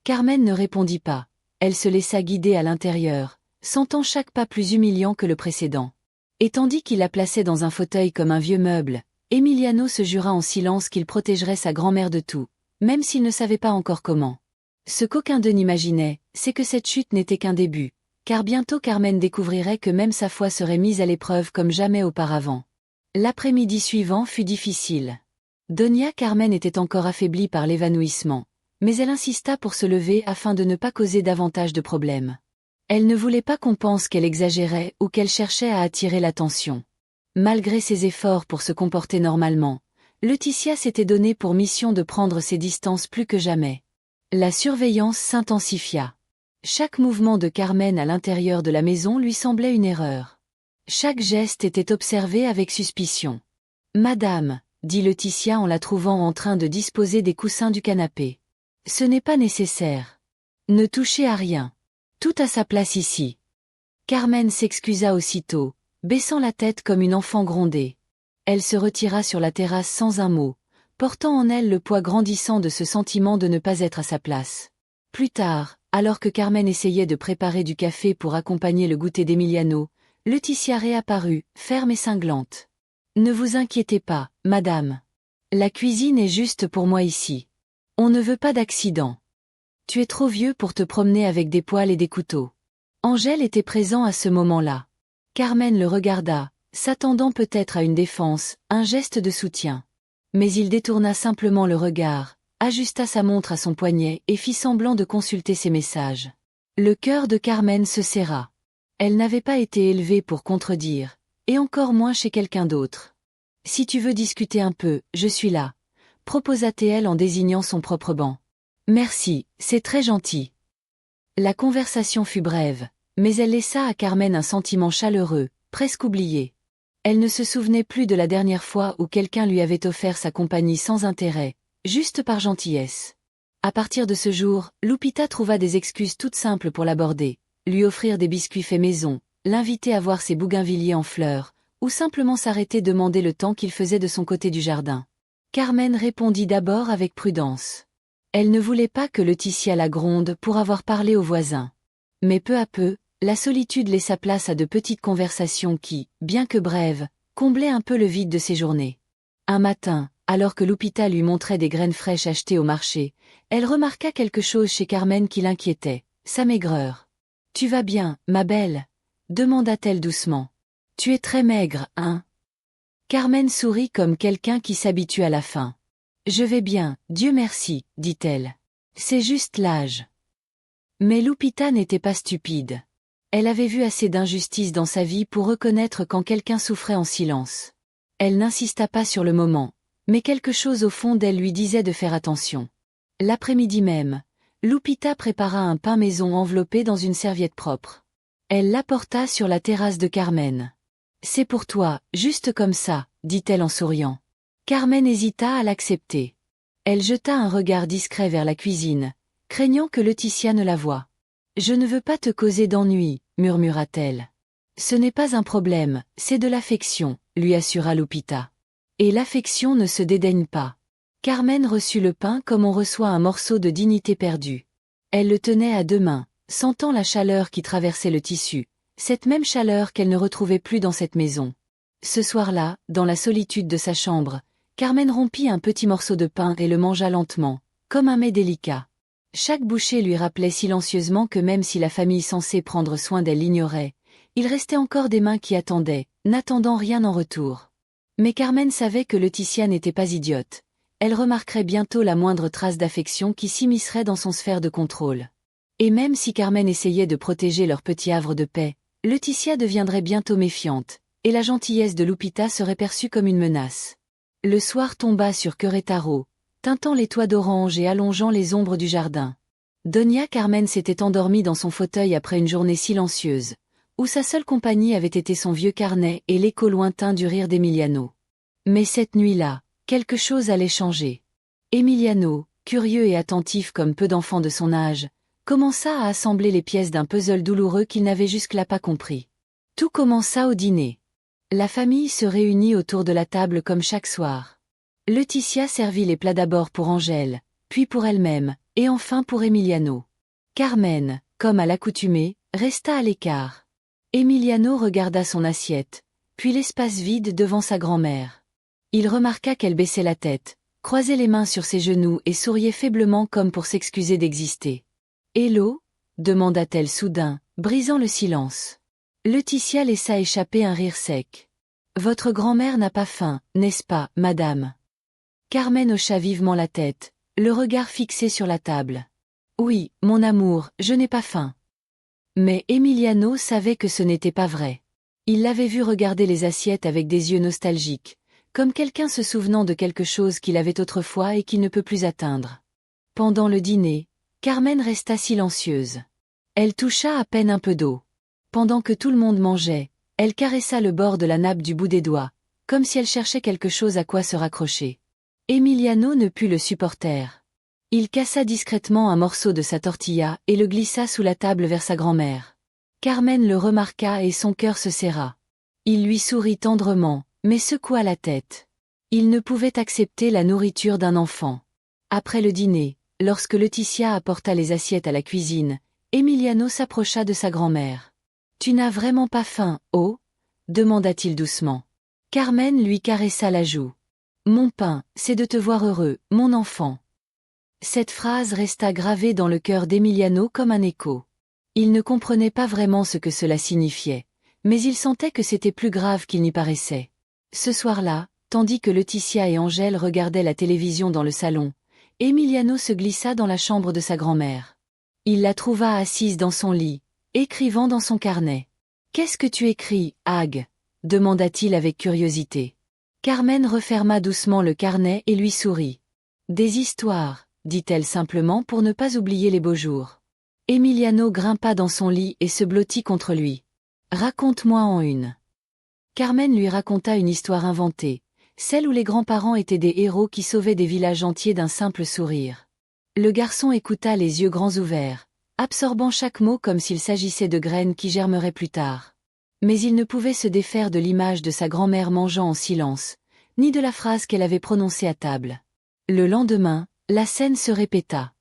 Carmen ne répondit pas. Elle se laissa guider à l'intérieur, sentant chaque pas plus humiliant que le précédent. Et tandis qu'il la plaçait dans un fauteuil comme un vieux meuble, Emiliano se jura en silence qu'il protégerait sa grand-mère de tout, même s'il ne savait pas encore comment. Ce qu'aucun d'eux n'imaginait, c'est que cette chute n'était qu'un début, car bientôt Carmen découvrirait que même sa foi serait mise à l'épreuve comme jamais auparavant. L'après-midi suivant fut difficile. Doña Carmen était encore affaiblie par l'évanouissement, mais elle insista pour se lever afin de ne pas causer davantage de problèmes. Elle ne voulait pas qu'on pense qu'elle exagérait ou qu'elle cherchait à attirer l'attention. Malgré ses efforts pour se comporter normalement, Laetitia s'était donné pour mission de prendre ses distances plus que jamais. La surveillance s'intensifia. Chaque mouvement de Carmen à l'intérieur de la maison lui semblait une erreur. Chaque geste était observé avec suspicion. « Madame », dit Laetitia en la trouvant en train de disposer des coussins du canapé. « Ce n'est pas nécessaire. Ne touchez à rien. Tout à sa place ici. » Carmen s'excusa aussitôt, baissant la tête comme une enfant grondée. Elle se retira sur la terrasse sans un mot, portant en elle le poids grandissant de ce sentiment de ne pas être à sa place. Plus tard, alors que Carmen essayait de préparer du café pour accompagner le goûter d'Emiliano, Laetitia réapparut, ferme et cinglante. « Ne vous inquiétez pas, madame. La cuisine est juste pour moi ici. On ne veut pas d'accident. Tu es trop vieux pour te promener avec des poêles et des couteaux. » Angèle était présent à ce moment-là. Carmen le regarda, s'attendant peut-être à une défense, un geste de soutien. Mais il détourna simplement le regard, ajusta sa montre à son poignet et fit semblant de consulter ses messages. Le cœur de Carmen se serra. Elle n'avait pas été élevée pour contredire, et encore moins chez quelqu'un d'autre. « Si tu veux discuter un peu, je suis là », proposa-t-elle en désignant son propre banc. « Merci, c'est très gentil. » La conversation fut brève, mais elle laissa à Carmen un sentiment chaleureux, presque oublié. Elle ne se souvenait plus de la dernière fois où quelqu'un lui avait offert sa compagnie sans intérêt, juste par gentillesse. À partir de ce jour, Lupita trouva des excuses toutes simples pour l'aborder, lui offrir des biscuits faits maison, l'inviter à voir ses bougainvilliers en fleurs, ou simplement s'arrêter demander le temps qu'il faisait de son côté du jardin. Carmen répondit d'abord avec prudence. Elle ne voulait pas que Laetitia la gronde pour avoir parlé aux voisins. Mais peu à peu, la solitude laissa place à de petites conversations qui, bien que brèves, comblaient un peu le vide de ses journées. Un matin, alors que Lupita lui montrait des graines fraîches achetées au marché, elle remarqua quelque chose chez Carmen qui l'inquiétait, sa maigreur. Tu vas bien, ma belle? Demanda-t-elle doucement. Tu es très maigre, hein? Carmen sourit comme quelqu'un qui s'habitue à la faim. Je vais bien, Dieu merci, dit-elle. C'est juste l'âge. Mais Lupita n'était pas stupide. Elle avait vu assez d'injustice dans sa vie pour reconnaître quand quelqu'un souffrait en silence. Elle n'insista pas sur le moment, mais quelque chose au fond d'elle lui disait de faire attention. L'après-midi même, Lupita prépara un pain maison enveloppé dans une serviette propre. Elle l'apporta sur la terrasse de Carmen. « C'est pour toi, juste comme ça, » dit-elle en souriant. Carmen hésita à l'accepter. Elle jeta un regard discret vers la cuisine, craignant que Laetitia ne la voie. « Je ne veux pas te causer d'ennui, » murmura-t-elle. « Ce n'est pas un problème, c'est de l'affection, » lui assura Lupita. Et l'affection ne se dédaigne pas. Carmen reçut le pain comme on reçoit un morceau de dignité perdue. Elle le tenait à deux mains, sentant la chaleur qui traversait le tissu, cette même chaleur qu'elle ne retrouvait plus dans cette maison. Ce soir-là, dans la solitude de sa chambre, Carmen rompit un petit morceau de pain et le mangea lentement, comme un mets délicat. Chaque bouchée lui rappelait silencieusement que même si la famille censée prendre soin d'elle l'ignorait, il restait encore des mains qui attendaient, n'attendant rien en retour. Mais Carmen savait que Laetitia n'était pas idiote. Elle remarquerait bientôt la moindre trace d'affection qui s'immiscerait dans son sphère de contrôle. Et même si Carmen essayait de protéger leur petit havre de paix, Laetitia deviendrait bientôt méfiante, et la gentillesse de Lupita serait perçue comme une menace. Le soir tomba sur Querétaro, teintant les toits d'orange et allongeant les ombres du jardin. Doña Carmen s'était endormie dans son fauteuil après une journée silencieuse, où sa seule compagnie avait été son vieux carnet et l'écho lointain du rire d'Emiliano. Mais cette nuit-là, quelque chose allait changer. Emiliano, curieux et attentif comme peu d'enfants de son âge, commença à assembler les pièces d'un puzzle douloureux qu'il n'avait jusque-là pas compris. Tout commença au dîner. La famille se réunit autour de la table comme chaque soir. Laetitia servit les plats d'abord pour Angèle, puis pour elle-même, et enfin pour Emiliano. Carmen, comme à l'accoutumée, resta à l'écart. Emiliano regarda son assiette, puis l'espace vide devant sa grand-mère. Il remarqua qu'elle baissait la tête, croisait les mains sur ses genoux et souriait faiblement comme pour s'excuser d'exister. « Hello » demanda-t-elle soudain, brisant le silence. Laetitia laissa échapper un rire sec. « Votre grand-mère n'a pas faim, n'est-ce pas, madame ?» Carmen hocha vivement la tête, le regard fixé sur la table. « Oui, mon amour, je n'ai pas faim. » Mais Emiliano savait que ce n'était pas vrai. Il l'avait vu regarder les assiettes avec des yeux nostalgiques, comme quelqu'un se souvenant de quelque chose qu'il avait autrefois et qu'il ne peut plus atteindre. Pendant le dîner, Carmen resta silencieuse. Elle toucha à peine un peu d'eau. Pendant que tout le monde mangeait, elle caressa le bord de la nappe du bout des doigts, comme si elle cherchait quelque chose à quoi se raccrocher. Emiliano ne put le supporter. Il cassa discrètement un morceau de sa tortilla et le glissa sous la table vers sa grand-mère. Carmen le remarqua et son cœur se serra. Il lui sourit tendrement, mais secoua la tête. Il ne pouvait accepter la nourriture d'un enfant. Après le dîner, lorsque Laetitia apporta les assiettes à la cuisine, Emiliano s'approcha de sa grand-mère. « Tu n'as vraiment pas faim, oh ?» demanda-t-il doucement. Carmen lui caressa la joue. « Mon pain, c'est de te voir heureux, mon enfant. » Cette phrase resta gravée dans le cœur d'Emiliano comme un écho. Il ne comprenait pas vraiment ce que cela signifiait, mais il sentait que c'était plus grave qu'il n'y paraissait. Ce soir-là, tandis que Laetitia et Angèle regardaient la télévision dans le salon, Emiliano se glissa dans la chambre de sa grand-mère. Il la trouva assise dans son lit, écrivant dans son carnet. « Qu'est-ce que tu écris, Ag ?» demanda-t-il avec curiosité. Carmen referma doucement le carnet et lui sourit. « Des histoires », dit-elle simplement pour ne pas oublier les beaux jours. Emiliano grimpa dans son lit et se blottit contre lui. « Raconte-moi en une. » Carmen lui raconta une histoire inventée, celle où les grands-parents étaient des héros qui sauvaient des villages entiers d'un simple sourire. Le garçon écouta les yeux grands ouverts, absorbant chaque mot comme s'il s'agissait de graines qui germeraient plus tard. Mais il ne pouvait se défaire de l'image de sa grand-mère mangeant en silence, ni de la phrase qu'elle avait prononcée à table. Le lendemain, la scène se répéta.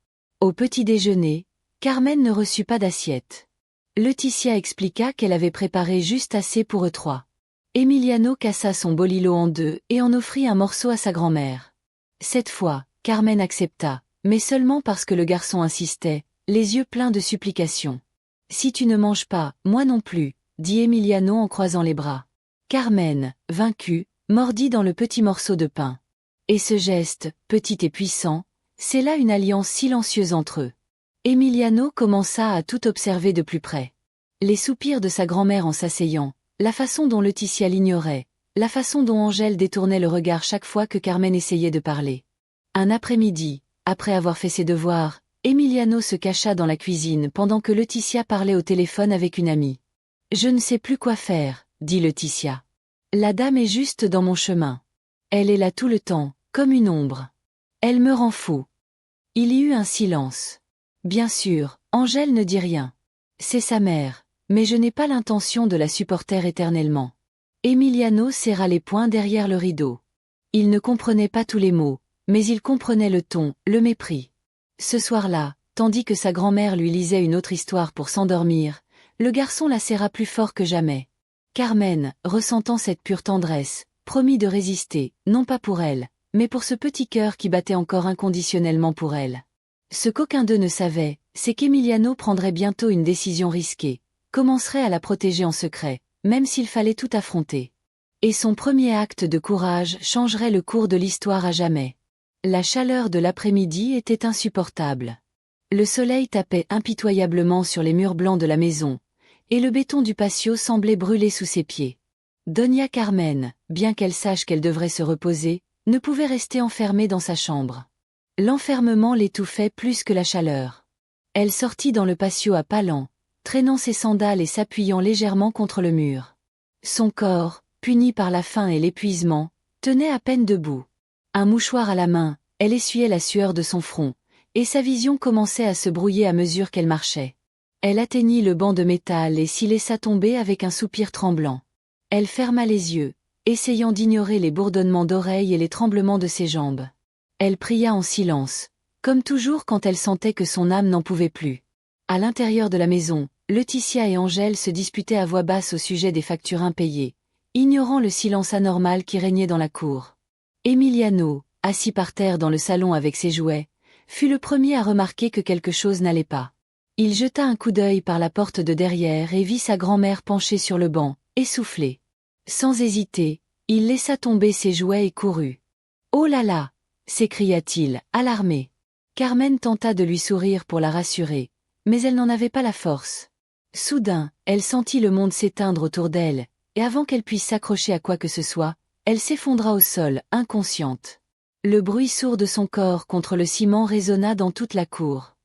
Au petit déjeuner, Carmen ne reçut pas d'assiette. Laetitia expliqua qu'elle avait préparé juste assez pour eux trois. Emiliano cassa son bolilo en deux et en offrit un morceau à sa grand-mère. Cette fois, Carmen accepta, mais seulement parce que le garçon insistait, les yeux pleins de supplication. Si tu ne manges pas, moi non plus, dit Emiliano en croisant les bras. Carmen, vaincue, mordit dans le petit morceau de pain. Et ce geste, petit et puissant, c'est là une alliance silencieuse entre eux. Emiliano commença à tout observer de plus près. Les soupirs de sa grand-mère en s'asseyant, la façon dont Laetitia l'ignorait, la façon dont Angèle détournait le regard chaque fois que Carmen essayait de parler. Un après-midi, après avoir fait ses devoirs, Emiliano se cacha dans la cuisine pendant que Laetitia parlait au téléphone avec une amie. « Je ne sais plus quoi faire, » dit Laetitia. « La dame est juste dans mon chemin. Elle est là tout le temps, comme une ombre. Elle me rend fou. » Il y eut un silence. Bien sûr, Angèle ne dit rien. C'est sa mère, mais je n'ai pas l'intention de la supporter éternellement. Emiliano serra les poings derrière le rideau. Il ne comprenait pas tous les mots, mais il comprenait le ton, le mépris. Ce soir-là, tandis que sa grand-mère lui lisait une autre histoire pour s'endormir, le garçon la serra plus fort que jamais. Carmen, ressentant cette pure tendresse, promit de résister, non pas pour elle, mais pour ce petit cœur qui battait encore inconditionnellement pour elle. Ce qu'aucun d'eux ne savait, c'est qu'Emiliano prendrait bientôt une décision risquée, commencerait à la protéger en secret, même s'il fallait tout affronter. Et son premier acte de courage changerait le cours de l'histoire à jamais. La chaleur de l'après-midi était insupportable. Le soleil tapait impitoyablement sur les murs blancs de la maison, et le béton du patio semblait brûler sous ses pieds. Doña Carmen, bien qu'elle sache qu'elle devrait se reposer, ne pouvait rester enfermée dans sa chambre. L'enfermement l'étouffait plus que la chaleur. Elle sortit dans le patio à pas lents, traînant ses sandales et s'appuyant légèrement contre le mur. Son corps, puni par la faim et l'épuisement, tenait à peine debout. Un mouchoir à la main, elle essuyait la sueur de son front, et sa vision commençait à se brouiller à mesure qu'elle marchait. Elle atteignit le banc de métal et s'y laissa tomber avec un soupir tremblant. Elle ferma les yeux, essayant d'ignorer les bourdonnements d'oreilles et les tremblements de ses jambes. Elle pria en silence, comme toujours quand elle sentait que son âme n'en pouvait plus. À l'intérieur de la maison, Laetitia et Angèle se disputaient à voix basse au sujet des factures impayées, ignorant le silence anormal qui régnait dans la cour. Emiliano, assis par terre dans le salon avec ses jouets, fut le premier à remarquer que quelque chose n'allait pas. Il jeta un coup d'œil par la porte de derrière et vit sa grand-mère penchée sur le banc, essoufflée. Sans hésiter, il laissa tomber ses jouets et courut. « Oh là là !» s'écria-t-il, alarmé. Carmen tenta de lui sourire pour la rassurer, mais elle n'en avait pas la force. Soudain, elle sentit le monde s'éteindre autour d'elle, et avant qu'elle puisse s'accrocher à quoi que ce soit, elle s'effondra au sol, inconsciente. Le bruit sourd de son corps contre le ciment résonna dans toute la cour.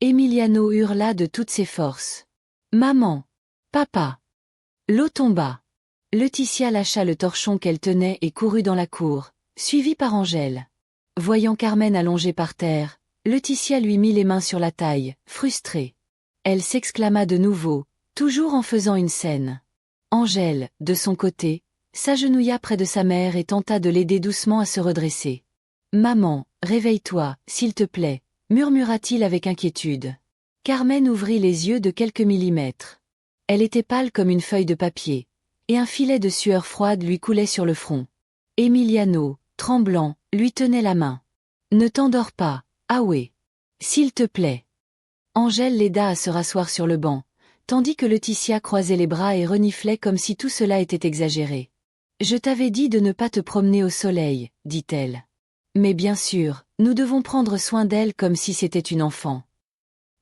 Emiliano hurla de toutes ses forces. « Maman! Papa !» L'eau tomba. Laetitia lâcha le torchon qu'elle tenait et courut dans la cour, suivie par Angèle. Voyant Carmen allongée par terre, Laetitia lui mit les mains sur la taille, frustrée. Elle s'exclama de nouveau, toujours en faisant une scène. Angèle, de son côté, s'agenouilla près de sa mère et tenta de l'aider doucement à se redresser. « Maman, réveille-toi, s'il te plaît », murmura-t-il avec inquiétude. Carmen ouvrit les yeux de quelques millimètres. Elle était pâle comme une feuille de papier, et un filet de sueur froide lui coulait sur le front. Emiliano, tremblant, lui tenait la main. « Ne t'endors pas, Aoué. S'il te plaît. » Angèle l'aida à se rasseoir sur le banc, tandis que Laetitia croisait les bras et reniflait comme si tout cela était exagéré. « Je t'avais dit de ne pas te promener au soleil, » dit-elle. « Mais bien sûr, nous devons prendre soin d'elle comme si c'était une enfant. »«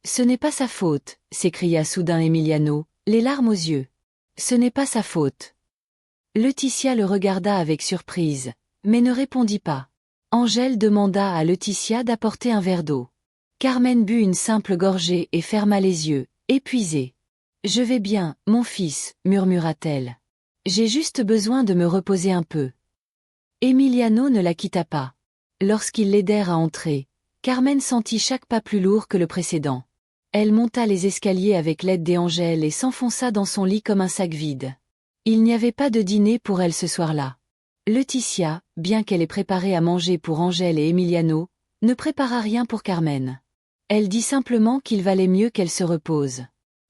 Ce n'est pas sa faute, » s'écria soudain Emiliano, les larmes aux yeux. « Ce n'est pas sa faute. » Laetitia le regarda avec surprise, mais ne répondit pas. Angèle demanda à Laetitia d'apporter un verre d'eau. Carmen but une simple gorgée et ferma les yeux, épuisée. « Je vais bien, mon fils, » murmura-t-elle. « J'ai juste besoin de me reposer un peu. » Emiliano ne la quitta pas. Lorsqu'ils l'aidèrent à entrer, Carmen sentit chaque pas plus lourd que le précédent. Elle monta les escaliers avec l'aide des Angèle et s'enfonça dans son lit comme un sac vide. Il n'y avait pas de dîner pour elle ce soir-là. Laetitia, bien qu'elle ait préparé à manger pour Angèle et Emiliano, ne prépara rien pour Carmen. Elle dit simplement qu'il valait mieux qu'elle se repose.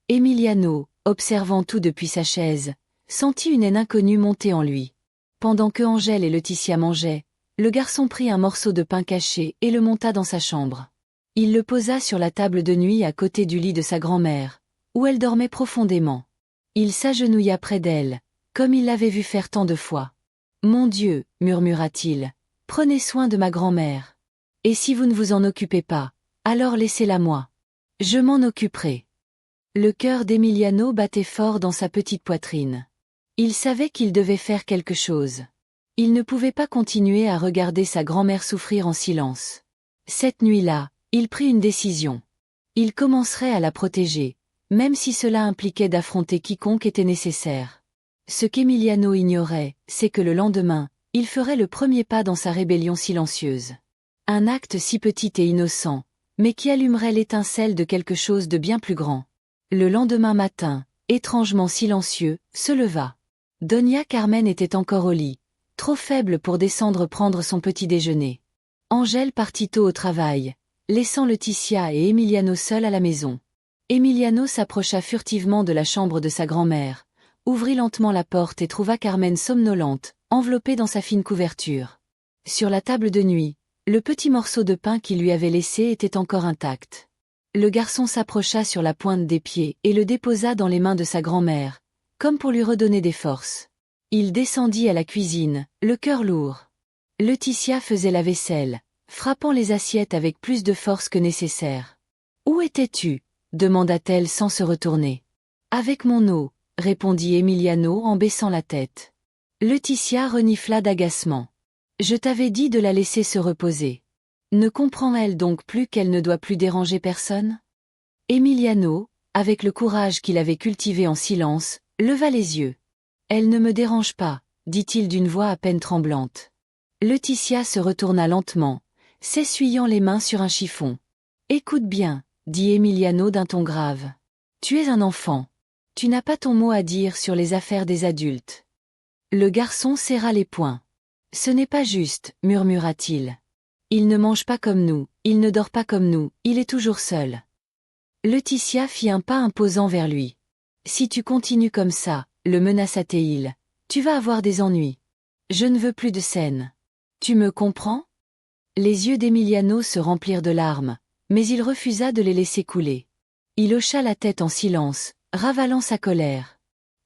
Emiliano, observant tout depuis sa chaise, sentit une haine inconnue monter en lui. Pendant que Angèle et Laetitia mangeaient, le garçon prit un morceau de pain caché et le monta dans sa chambre. Il le posa sur la table de nuit à côté du lit de sa grand-mère, où elle dormait profondément. Il s'agenouilla près d'elle, comme il l'avait vu faire tant de fois. « Mon Dieu, murmura-t-il, prenez soin de ma grand-mère. Et si vous ne vous en occupez pas, alors laissez-la moi. Je m'en occuperai. » Le cœur d'Emiliano battait fort dans sa petite poitrine. Il savait qu'il devait faire quelque chose. Il ne pouvait pas continuer à regarder sa grand-mère souffrir en silence. Cette nuit-là, il prit une décision. Il commencerait à la protéger, même si cela impliquait d'affronter quiconque était nécessaire. Ce qu'Emiliano ignorait, c'est que le lendemain, il ferait le premier pas dans sa rébellion silencieuse. Un acte si petit et innocent, mais qui allumerait l'étincelle de quelque chose de bien plus grand. Le lendemain matin, étrangement silencieux, se leva. Doña Carmen était encore au lit, trop faible pour descendre prendre son petit déjeuner. Angèle partit tôt au travail, laissant Laetitia et Emiliano seuls à la maison. Emiliano s'approcha furtivement de la chambre de sa grand-mère, ouvrit lentement la porte et trouva Carmen somnolente, enveloppée dans sa fine couverture. Sur la table de nuit, le petit morceau de pain qu'il lui avait laissé était encore intact. Le garçon s'approcha sur la pointe des pieds et le déposa dans les mains de sa grand-mère, comme pour lui redonner des forces. Il descendit à la cuisine, le cœur lourd. Laetitia faisait la vaisselle, frappant les assiettes avec plus de force que nécessaire. « Où étais-tu » demanda-t-elle sans se retourner. « Avec mon eau » répondit Emiliano en baissant la tête. Laetitia renifla d'agacement. « Je t'avais dit de la laisser se reposer. Ne comprend-elle donc plus qu'elle ne doit plus déranger personne ?» Emiliano, avec le courage qu'il avait cultivé en silence, leva les yeux. « Elle ne me dérange pas » dit-il d'une voix à peine tremblante. Laetitia se retourna lentement, s'essuyant les mains sur un chiffon. « Écoute bien, » dit Emiliano d'un ton grave. « Tu es un enfant. Tu n'as pas ton mot à dire sur les affaires des adultes. » Le garçon serra les poings. « Ce n'est pas juste, » murmura-t-il. « Il ne mange pas comme nous, il ne dort pas comme nous, il est toujours seul. » Laetitia fit un pas imposant vers lui. « Si tu continues comme ça, » le menaça-t-il, « tu vas avoir des ennuis. Je ne veux plus de scène. Tu me comprends ?» Les yeux d'Emiliano se remplirent de larmes, mais il refusa de les laisser couler. Il hocha la tête en silence, ravalant sa colère.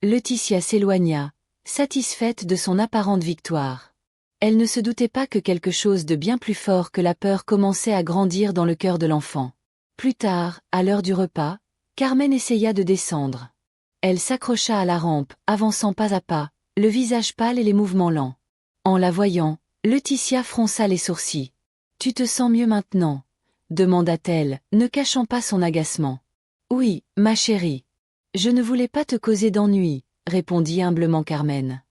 Laetitia s'éloigna, satisfaite de son apparente victoire. Elle ne se doutait pas que quelque chose de bien plus fort que la peur commençait à grandir dans le cœur de l'enfant. Plus tard, à l'heure du repas, Carmen essaya de descendre. Elle s'accrocha à la rampe, avançant pas à pas, le visage pâle et les mouvements lents. En la voyant, Laetitia fronça les sourcils. « Tu te sens mieux maintenant ?» demanda-t-elle, ne cachant pas son agacement. « Oui, ma chérie. Je ne voulais pas te causer d'ennui, » répondit humblement Carmen.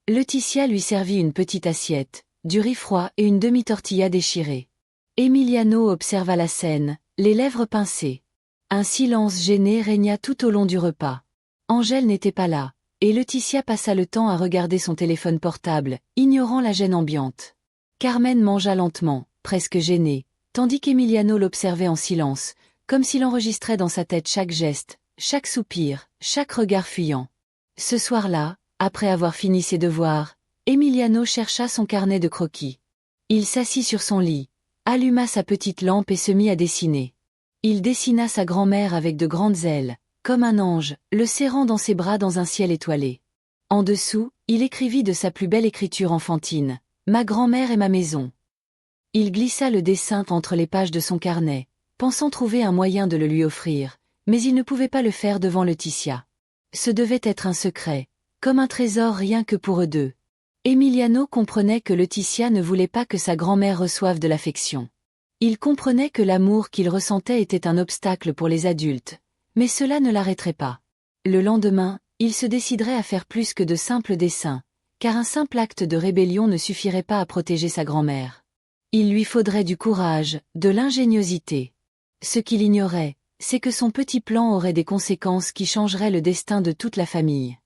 Laetitia lui servit une petite assiette, du riz froid et une demi-tortilla déchirée. Emiliano observa la scène, les lèvres pincées. Un silence gêné régna tout au long du repas. Angèle n'était pas là, et Laetitia passa le temps à regarder son téléphone portable, ignorant la gêne ambiante. Carmen mangea lentement, presque gênée, tandis qu'Emiliano l'observait en silence, comme s'il enregistrait dans sa tête chaque geste, chaque soupir, chaque regard fuyant. Ce soir-là, après avoir fini ses devoirs, Emiliano chercha son carnet de croquis. Il s'assit sur son lit, alluma sa petite lampe et se mit à dessiner. Il dessina sa grand-mère avec de grandes ailes, comme un ange, le serrant dans ses bras dans un ciel étoilé. En dessous, il écrivit de sa plus belle écriture enfantine, « Ma grand-mère et ma maison ». Il glissa le dessin entre les pages de son carnet, pensant trouver un moyen de le lui offrir, mais il ne pouvait pas le faire devant Laetitia. Ce devait être un secret, comme un trésor rien que pour eux deux. Emiliano comprenait que Laetitia ne voulait pas que sa grand-mère reçoive de l'affection. Il comprenait que l'amour qu'il ressentait était un obstacle pour les adultes, mais cela ne l'arrêterait pas. Le lendemain, il se déciderait à faire plus que de simples dessins, car un simple acte de rébellion ne suffirait pas à protéger sa grand-mère. Il lui faudrait du courage, de l'ingéniosité. Ce qu'il ignorait, c'est que son petit plan aurait des conséquences qui changeraient le destin de toute la famille.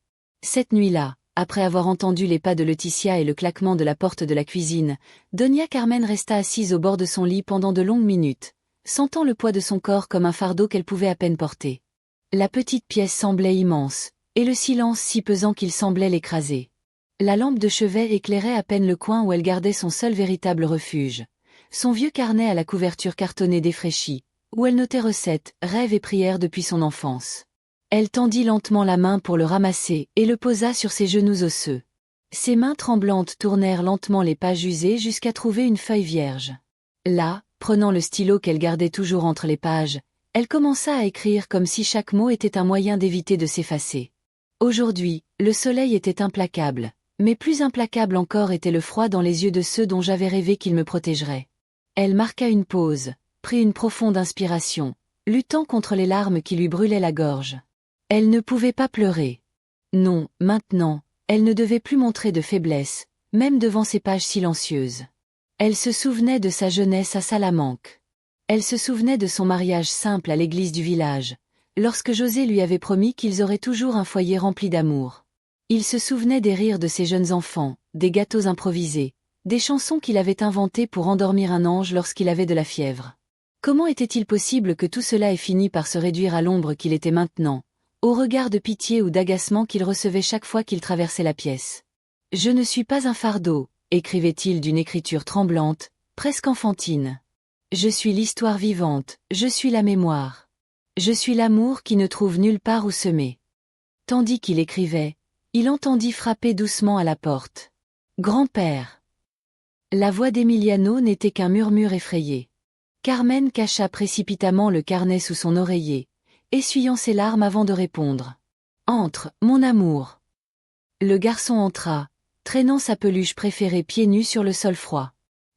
Cette nuit-là, après avoir entendu les pas de Laetitia et le claquement de la porte de la cuisine, Doña Carmen resta assise au bord de son lit pendant de longues minutes, sentant le poids de son corps comme un fardeau qu'elle pouvait à peine porter. La petite pièce semblait immense, et le silence si pesant qu'il semblait l'écraser. La lampe de chevet éclairait à peine le coin où elle gardait son seul véritable refuge, son vieux carnet à la couverture cartonnée défraîchie, où elle notait recettes, rêves et prières depuis son enfance. Elle tendit lentement la main pour le ramasser et le posa sur ses genoux osseux. Ses mains tremblantes tournèrent lentement les pages usées jusqu'à trouver une feuille vierge. Là, prenant le stylo qu'elle gardait toujours entre les pages, elle commença à écrire comme si chaque mot était un moyen d'éviter de s'effacer. Aujourd'hui, le soleil était implacable, mais plus implacable encore était le froid dans les yeux de ceux dont j'avais rêvé qu'ils me protégeraient. Elle marqua une pause, prit une profonde inspiration, luttant contre les larmes qui lui brûlaient la gorge. Elle ne pouvait pas pleurer. Non, maintenant, elle ne devait plus montrer de faiblesse, même devant ces pages silencieuses. Elle se souvenait de sa jeunesse à Salamanque. Elle se souvenait de son mariage simple à l'église du village, lorsque José lui avait promis qu'ils auraient toujours un foyer rempli d'amour. Il se souvenait des rires de ses jeunes enfants, des gâteaux improvisés, des chansons qu'il avait inventées pour endormir un ange lorsqu'il avait de la fièvre. Comment était-il possible que tout cela ait fini par se réduire à l'ombre qu'il était maintenant, au regard de pitié ou d'agacement qu'il recevait chaque fois qu'il traversait la pièce? « Je ne suis pas un fardeau », écrivait-il d'une écriture tremblante, presque enfantine. « Je suis l'histoire vivante, je suis la mémoire. Je suis l'amour qui ne trouve nulle part où semer. » Tandis qu'il écrivait, il entendit frapper doucement à la porte. « Grand-père !» La voix d'Emiliano n'était qu'un murmure effrayé. Carmen cacha précipitamment le carnet sous son oreiller, essuyant ses larmes avant de répondre. « Entre, mon amour !» Le garçon entra, traînant sa peluche préférée pieds nus sur le sol froid.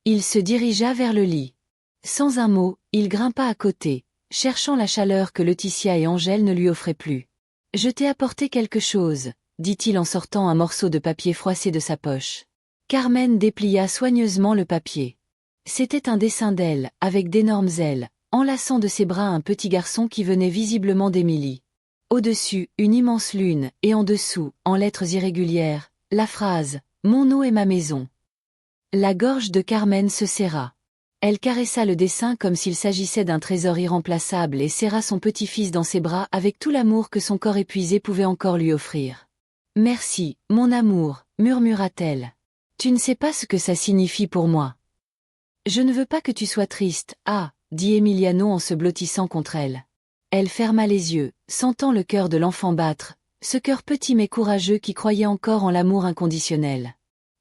Il se dirigea vers le lit. Sans un mot, il grimpa à côté, cherchant la chaleur que Laetitia et Angèle ne lui offraient plus. « Je t'ai apporté quelque chose », dit-il en sortant un morceau de papier froissé de sa poche. Carmen déplia soigneusement le papier. C'était un dessin d'elle, avec d'énormes ailes, enlaçant de ses bras un petit garçon qui venait visiblement d'Émilie. Au-dessus, une immense lune, et en dessous, en lettres irrégulières, la phrase « Mon eau et ma maison ». La gorge de Carmen se serra. Elle caressa le dessin comme s'il s'agissait d'un trésor irremplaçable et serra son petit-fils dans ses bras avec tout l'amour que son corps épuisé pouvait encore lui offrir. « Merci, mon amour », murmura-t-elle. « Tu ne sais pas ce que ça signifie pour moi. »« Je ne veux pas que tu sois triste, ah », dit Emiliano en se blottissant contre elle. Elle ferma les yeux, sentant le cœur de l'enfant battre, ce cœur petit mais courageux qui croyait encore en l'amour inconditionnel.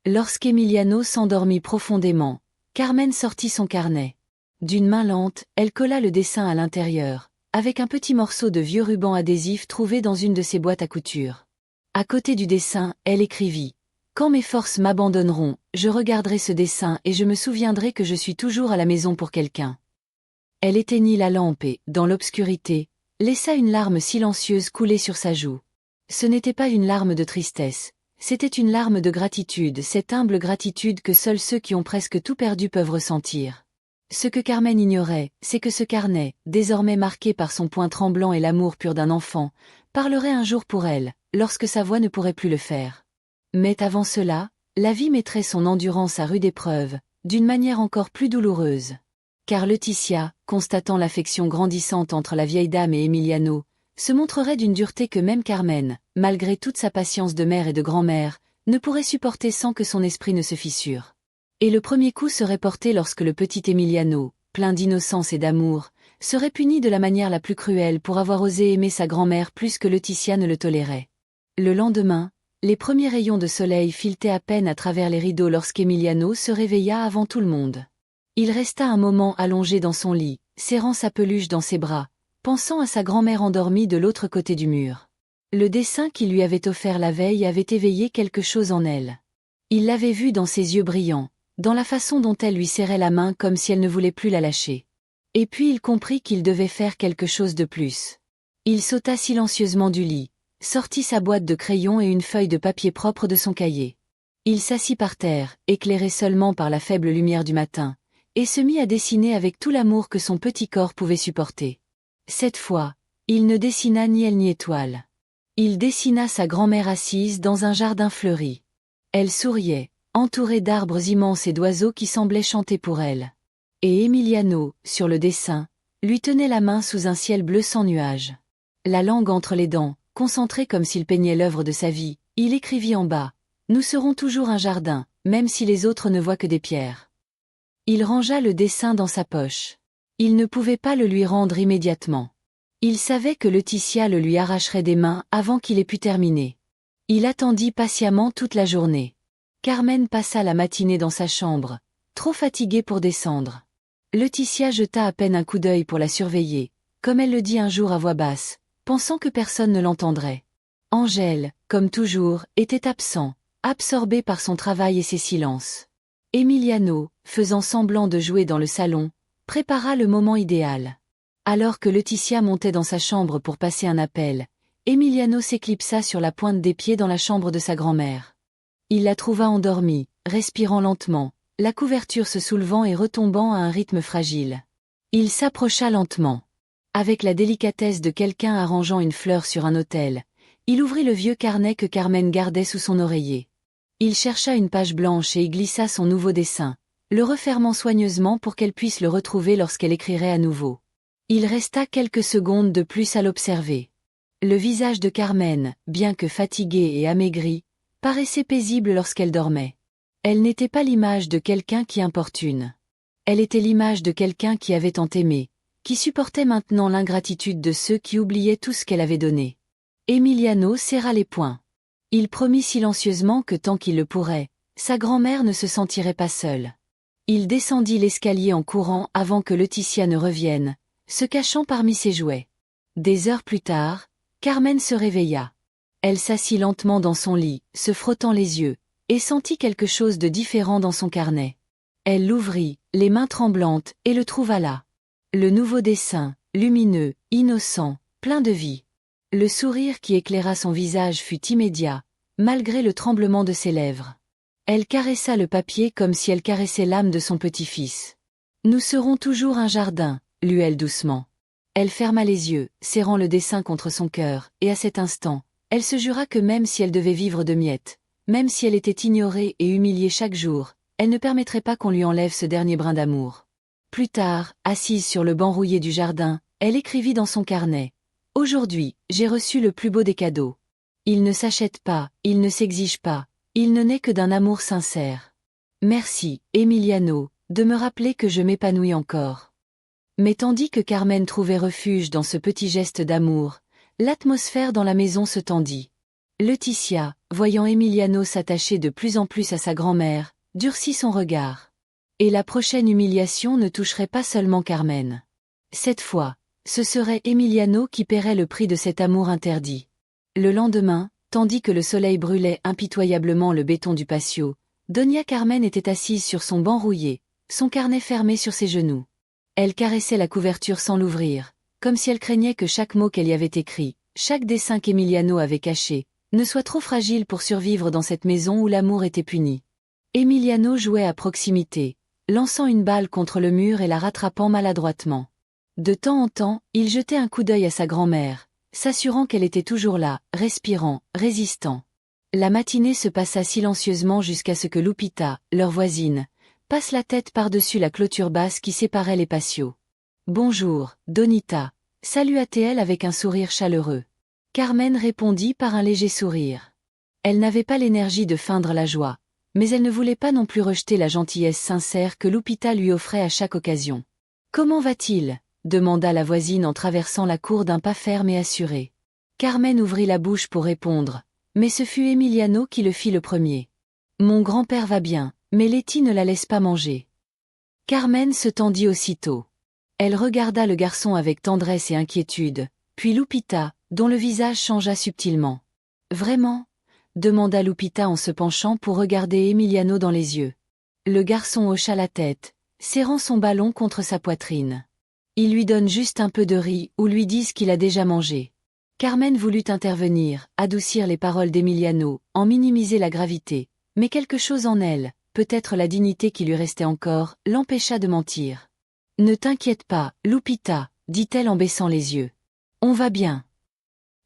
Lorsqu'Emiliano s'endormit profondément, Carmen sortit son carnet. D'une main lente, elle colla le dessin à l'intérieur, avec un petit morceau de vieux ruban adhésif trouvé dans une de ses boîtes à couture. À côté du dessin, elle écrivit « Quand mes forces m'abandonneront, je regarderai ce dessin et je me souviendrai que je suis toujours à la maison pour quelqu'un. » Elle éteignit la lampe et, dans l'obscurité, laissa une larme silencieuse couler sur sa joue. Ce n'était pas une larme de tristesse, c'était une larme de gratitude, cette humble gratitude que seuls ceux qui ont presque tout perdu peuvent ressentir. Ce que Carmen ignorait, c'est que ce carnet, désormais marqué par son poing tremblant et l'amour pur d'un enfant, parlerait un jour pour elle, lorsque sa voix ne pourrait plus le faire. Mais avant cela, la vie mettrait son endurance à rude épreuve, d'une manière encore plus douloureuse. Car Laetitia, constatant l'affection grandissante entre la vieille dame et Emiliano, se montrerait d'une dureté que même Carmen, malgré toute sa patience de mère et de grand-mère, ne pourrait supporter sans que son esprit ne se fissure. Et le premier coup serait porté lorsque le petit Emiliano, plein d'innocence et d'amour, serait puni de la manière la plus cruelle pour avoir osé aimer sa grand-mère plus que Laetitia ne le tolérait. Le lendemain, les premiers rayons de soleil filetaient à peine à travers les rideaux lorsqu'Emiliano se réveilla avant tout le monde. Il resta un moment allongé dans son lit, serrant sa peluche dans ses bras, pensant à sa grand-mère endormie de l'autre côté du mur. Le dessin qu'il lui avait offert la veille avait éveillé quelque chose en elle. Il l'avait vu dans ses yeux brillants, dans la façon dont elle lui serrait la main comme si elle ne voulait plus la lâcher. Et puis il comprit qu'il devait faire quelque chose de plus. Il sauta silencieusement du lit, sortit sa boîte de crayons et une feuille de papier propre de son cahier. Il s'assit par terre, éclairé seulement par la faible lumière du matin, et se mit à dessiner avec tout l'amour que son petit corps pouvait supporter. Cette fois, il ne dessina ni aile ni étoile. Il dessina sa grand-mère assise dans un jardin fleuri. Elle souriait, entourée d'arbres immenses et d'oiseaux qui semblaient chanter pour elle. Et Emiliano, sur le dessin, lui tenait la main sous un ciel bleu sans nuages. La langue entre les dents, concentré comme s'il peignait l'œuvre de sa vie, il écrivit en bas « Nous serons toujours un jardin, même si les autres ne voient que des pierres. » Il rangea le dessin dans sa poche. Il ne pouvait pas le lui rendre immédiatement. Il savait que Laetitia le lui arracherait des mains avant qu'il ait pu terminer. Il attendit patiemment toute la journée. Carmen passa la matinée dans sa chambre, trop fatiguée pour descendre. Laetitia jeta à peine un coup d'œil pour la surveiller, comme elle le dit un jour à voix basse, pensant que personne ne l'entendrait. Angèle, comme toujours, était absent, absorbé par son travail et ses silences. Emiliano, faisant semblant de jouer dans le salon, prépara le moment idéal. Alors que Laetitia montait dans sa chambre pour passer un appel, Emiliano s'éclipsa sur la pointe des pieds dans la chambre de sa grand-mère. Il la trouva endormie, respirant lentement, la couverture se soulevant et retombant à un rythme fragile. Il s'approcha lentement. Avec la délicatesse de quelqu'un arrangeant une fleur sur un autel, il ouvrit le vieux carnet que Carmen gardait sous son oreiller. Il chercha une page blanche et y glissa son nouveau dessin, le refermant soigneusement pour qu'elle puisse le retrouver lorsqu'elle écrirait à nouveau. Il resta quelques secondes de plus à l'observer. Le visage de Carmen, bien que fatigué et amaigri, paraissait paisible lorsqu'elle dormait. Elle n'était pas l'image de quelqu'un qui importune. Elle était l'image de quelqu'un qui avait tant aimé, qui supportait maintenant l'ingratitude de ceux qui oubliaient tout ce qu'elle avait donné. Emiliano serra les poings. Il promit silencieusement que tant qu'il le pourrait, sa grand-mère ne se sentirait pas seule. Il descendit l'escalier en courant avant que Laetitia ne revienne, se cachant parmi ses jouets. Des heures plus tard, Carmen se réveilla. Elle s'assit lentement dans son lit, se frottant les yeux, et sentit quelque chose de différent dans son carnet. Elle l'ouvrit, les mains tremblantes, et le trouva là. Le nouveau dessin, lumineux, innocent, plein de vie. Le sourire qui éclaira son visage fut immédiat, malgré le tremblement de ses lèvres. Elle caressa le papier comme si elle caressait l'âme de son petit-fils. « Nous serons toujours un jardin », lut-elle doucement. Elle ferma les yeux, serrant le dessin contre son cœur, et à cet instant, elle se jura que même si elle devait vivre de miettes, même si elle était ignorée et humiliée chaque jour, elle ne permettrait pas qu'on lui enlève ce dernier brin d'amour. Plus tard, assise sur le banc rouillé du jardin, elle écrivit dans son carnet. « Aujourd'hui, j'ai reçu le plus beau des cadeaux. Il ne s'achète pas, il ne s'exige pas, il ne naît que d'un amour sincère. Merci, Emiliano, de me rappeler que je m'épanouis encore. » Mais tandis que Carmen trouvait refuge dans ce petit geste d'amour, l'atmosphère dans la maison se tendit. Laetitia, voyant Emiliano s'attacher de plus en plus à sa grand-mère, durcit son regard. Et la prochaine humiliation ne toucherait pas seulement Carmen. Cette fois, ce serait Emiliano qui paierait le prix de cet amour interdit. Le lendemain, tandis que le soleil brûlait impitoyablement le béton du patio, Doña Carmen était assise sur son banc rouillé, son carnet fermé sur ses genoux. Elle caressait la couverture sans l'ouvrir, comme si elle craignait que chaque mot qu'elle y avait écrit, chaque dessin qu'Emiliano avait caché, ne soit trop fragile pour survivre dans cette maison où l'amour était puni. Emiliano jouait à proximité, lançant une balle contre le mur et la rattrapant maladroitement. De temps en temps, il jetait un coup d'œil à sa grand-mère, s'assurant qu'elle était toujours là, respirant, résistant. La matinée se passa silencieusement jusqu'à ce que Lupita, leur voisine, passe la tête par-dessus la clôture basse qui séparait les patios. « Bonjour, Donita », salua-t-elle avec un sourire chaleureux. Carmen répondit par un léger sourire. Elle n'avait pas l'énergie de feindre la joie, mais elle ne voulait pas non plus rejeter la gentillesse sincère que Lupita lui offrait à chaque occasion. « Comment va-t-il » demanda la voisine en traversant la cour d'un pas ferme et assuré. Carmen ouvrit la bouche pour répondre, mais ce fut Emiliano qui le fit le premier. « Mon grand-père va bien, mais Letty ne la laisse pas manger. » Carmen se tendit aussitôt. Elle regarda le garçon avec tendresse et inquiétude, puis Lupita, dont le visage changea subtilement. « Vraiment ?» demanda Lupita en se penchant pour regarder Emiliano dans les yeux. Le garçon hocha la tête, serrant son ballon contre sa poitrine. Il lui donne juste un peu de riz ou lui disent qu'il a déjà mangé. Carmen voulut intervenir, adoucir les paroles d'Emiliano, en minimiser la gravité, mais quelque chose en elle, peut-être la dignité qui lui restait encore, l'empêcha de mentir. « Ne t'inquiète pas, Lupita, » dit-elle en baissant les yeux. « On va bien. »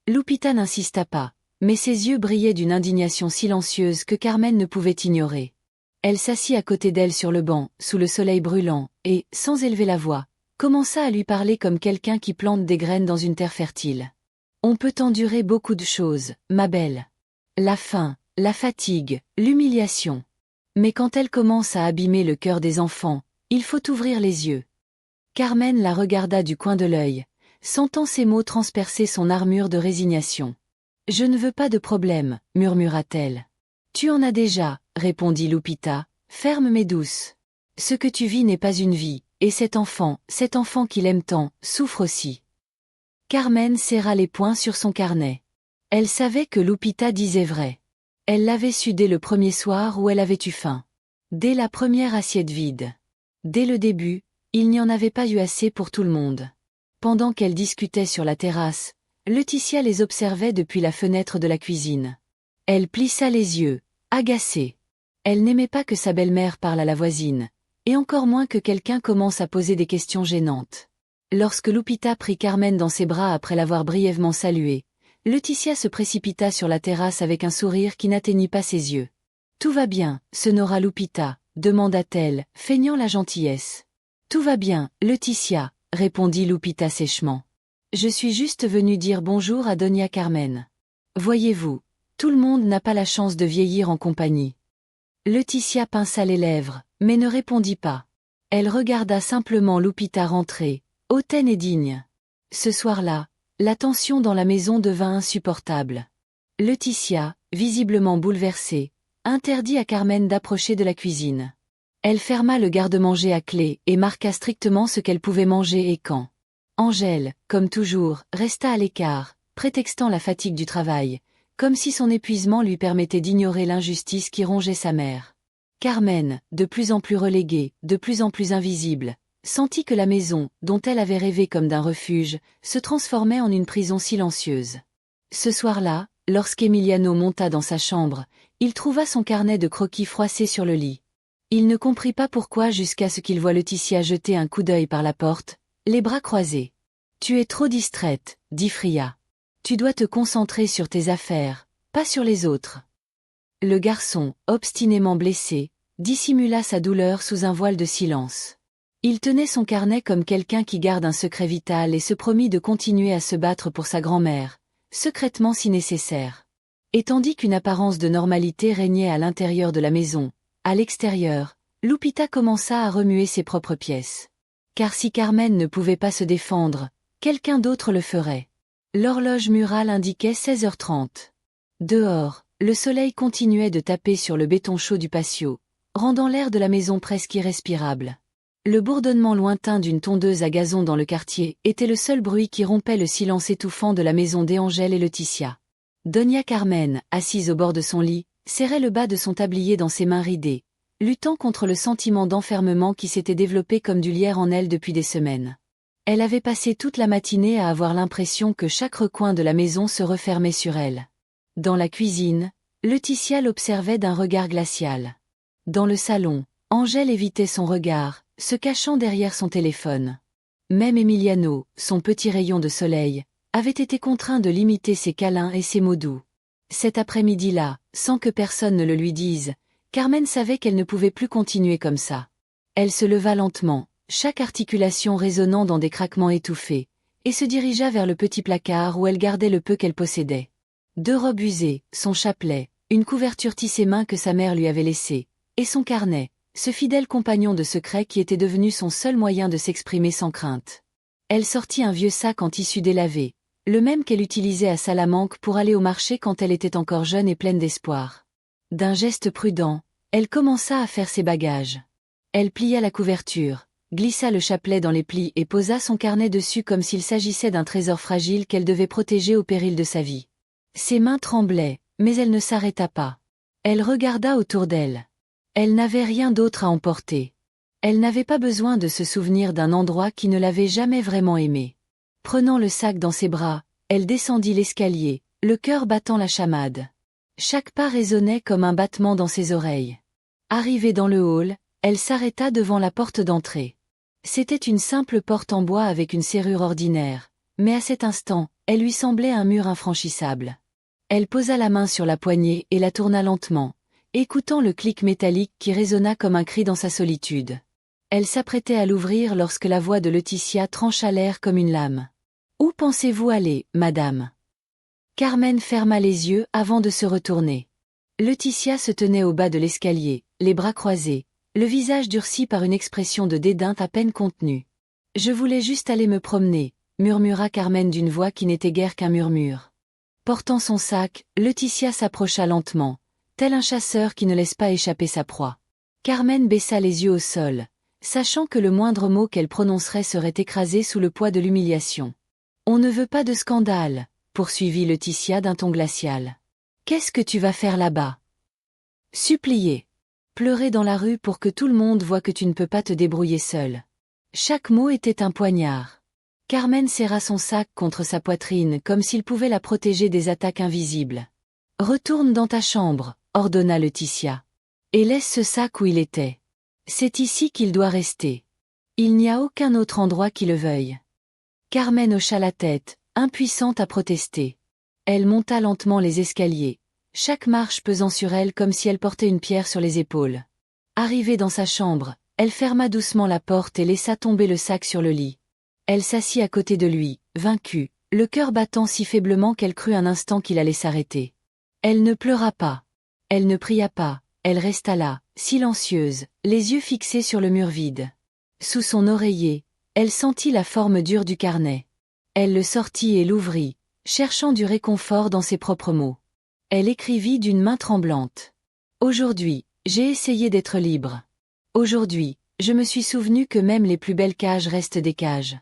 Lupita n'insista pas, mais ses yeux brillaient d'une indignation silencieuse que Carmen ne pouvait ignorer. Elle s'assit à côté d'elle sur le banc, sous le soleil brûlant, et, sans élever la voix, commença à lui parler comme quelqu'un qui plante des graines dans une terre fertile. « On peut endurer beaucoup de choses, ma belle. La faim, la fatigue, l'humiliation. Mais quand elle commence à abîmer le cœur des enfants, il faut ouvrir les yeux. » Carmen la regarda du coin de l'œil, sentant ces mots transpercer son armure de résignation. « Je ne veux pas de problème, murmura-t-elle. « Tu en as déjà, répondit Lupita, ferme mais douce. Ce que tu vis n'est pas une vie, et cet enfant qu'il aime tant, souffre aussi. » Carmen serra les poings sur son carnet. Elle savait que Lupita disait vrai. Elle l'avait su dès le premier soir où elle avait eu faim. Dès la première assiette vide. Dès le début, il n'y en avait pas eu assez pour tout le monde. Pendant qu'elles discutaient sur la terrasse, Laetitia les observait depuis la fenêtre de la cuisine. Elle plissa les yeux, agacée. Elle n'aimait pas que sa belle-mère parle à la voisine, et encore moins que quelqu'un commence à poser des questions gênantes. Lorsque Lupita prit Carmen dans ses bras après l'avoir brièvement saluée, Laetitia se précipita sur la terrasse avec un sourire qui n'atteignit pas ses yeux. « Tout va bien, sonora Lupita, demanda-t-elle, feignant la gentillesse. « Tout va bien, Laetitia, répondit Lupita sèchement. Je suis juste venue dire bonjour à Doña Carmen. Voyez-vous, tout le monde n'a pas la chance de vieillir en compagnie. » Laetitia pinça les lèvres, mais ne répondit pas. Elle regarda simplement Lupita rentrer, hautaine et digne. Ce soir-là, la tension dans la maison devint insupportable. Laetitia, visiblement bouleversée, interdit à Carmen d'approcher de la cuisine. Elle ferma le garde-manger à clé et marqua strictement ce qu'elle pouvait manger et quand. Angèle, comme toujours, resta à l'écart, prétextant la fatigue du travail, comme si son épuisement lui permettait d'ignorer l'injustice qui rongeait sa mère. Carmen, de plus en plus reléguée, de plus en plus invisible, sentit que la maison, dont elle avait rêvé comme d'un refuge, se transformait en une prison silencieuse. Ce soir-là, lorsqu'Emiliano monta dans sa chambre, il trouva son carnet de croquis froissé sur le lit. Il ne comprit pas pourquoi jusqu'à ce qu'il voie Laetitia jeter un coup d'œil par la porte, les bras croisés. « Tu es trop distraite, dit Fria. Tu dois te concentrer sur tes affaires, pas sur les autres. » Le garçon, obstinément blessé, dissimula sa douleur sous un voile de silence. Il tenait son carnet comme quelqu'un qui garde un secret vital et se promit de continuer à se battre pour sa grand-mère, secrètement si nécessaire. Et tandis qu'une apparence de normalité régnait à l'intérieur de la maison, à l'extérieur, Lupita commença à remuer ses propres pièces. Car si Carmen ne pouvait pas se défendre, quelqu'un d'autre le ferait. L'horloge murale indiquait 16h30. Dehors, le soleil continuait de taper sur le béton chaud du patio, rendant l'air de la maison presque irrespirable. Le bourdonnement lointain d'une tondeuse à gazon dans le quartier était le seul bruit qui rompait le silence étouffant de la maison d'Angèle et Laetitia. Doña Carmen, assise au bord de son lit, serrait le bas de son tablier dans ses mains ridées, luttant contre le sentiment d'enfermement qui s'était développé comme du lierre en elle depuis des semaines. Elle avait passé toute la matinée à avoir l'impression que chaque recoin de la maison se refermait sur elle. Dans la cuisine, Laetitia l'observait d'un regard glacial. Dans le salon, Angèle évitait son regard, se cachant derrière son téléphone. Même Emiliano, son petit rayon de soleil, avait été contraint de limiter ses câlins et ses mots doux. Cet après-midi-là, sans que personne ne le lui dise, Carmen savait qu'elle ne pouvait plus continuer comme ça. Elle se leva lentement, chaque articulation résonnant dans des craquements étouffés, et se dirigea vers le petit placard où elle gardait le peu qu'elle possédait. 2 robes usées, son chapelet, une couverture tissée main que sa mère lui avait laissée, et son carnet, ce fidèle compagnon de secret qui était devenu son seul moyen de s'exprimer sans crainte. Elle sortit un vieux sac en tissu délavé, le même qu'elle utilisait à Salamanque pour aller au marché quand elle était encore jeune et pleine d'espoir. D'un geste prudent, elle commença à faire ses bagages. Elle plia la couverture, glissa le chapelet dans les plis et posa son carnet dessus comme s'il s'agissait d'un trésor fragile qu'elle devait protéger au péril de sa vie. Ses mains tremblaient, mais elle ne s'arrêta pas. Elle regarda autour d'elle. Elle n'avait rien d'autre à emporter. Elle n'avait pas besoin de se souvenir d'un endroit qui ne l'avait jamais vraiment aimée. Prenant le sac dans ses bras, elle descendit l'escalier, le cœur battant la chamade. Chaque pas résonnait comme un battement dans ses oreilles. Arrivée dans le hall, elle s'arrêta devant la porte d'entrée. C'était une simple porte en bois avec une serrure ordinaire, mais à cet instant, elle lui semblait un mur infranchissable. Elle posa la main sur la poignée et la tourna lentement, écoutant le clic métallique qui résonna comme un cri dans sa solitude. Elle s'apprêtait à l'ouvrir lorsque la voix de Laetitia trancha l'air comme une lame. « Où pensez-vous aller, madame ?» Carmen ferma les yeux avant de se retourner. Laetitia se tenait au bas de l'escalier, les bras croisés, le visage durci par une expression de dédain à peine contenue. « Je voulais juste aller me promener, murmura Carmen d'une voix qui n'était guère qu'un murmure. Portant son sac, Laetitia s'approcha lentement, tel un chasseur qui ne laisse pas échapper sa proie. Carmen baissa les yeux au sol, sachant que le moindre mot qu'elle prononcerait serait écrasé sous le poids de l'humiliation. « On ne veut pas de scandale, » poursuivit Laetitia d'un ton glacial. « Qu'est-ce que tu vas faire là-bas ? Supplier. Pleurer dans la rue pour que tout le monde voie que tu ne peux pas te débrouiller seule. » Chaque mot était un poignard. Carmen serra son sac contre sa poitrine comme s'il pouvait la protéger des attaques invisibles. « Retourne dans ta chambre, » ordonna Laetitia. « Et laisse ce sac où il était. C'est ici qu'il doit rester. Il n'y a aucun autre endroit qui le veuille. » Carmen hocha la tête, impuissante à protester. Elle monta lentement les escaliers, chaque marche pesant sur elle comme si elle portait une pierre sur les épaules. Arrivée dans sa chambre, elle ferma doucement la porte et laissa tomber le sac sur le lit. Elle s'assit à côté de lui, vaincue, le cœur battant si faiblement qu'elle crut un instant qu'il allait s'arrêter. Elle ne pleura pas. Elle ne pria pas, elle resta là, silencieuse, les yeux fixés sur le mur vide. Sous son oreiller, elle sentit la forme dure du carnet. Elle le sortit et l'ouvrit, cherchant du réconfort dans ses propres mots. Elle écrivit d'une main tremblante. « Aujourd'hui, j'ai essayé d'être libre. Aujourd'hui, je me suis souvenu que même les plus belles cages restent des cages.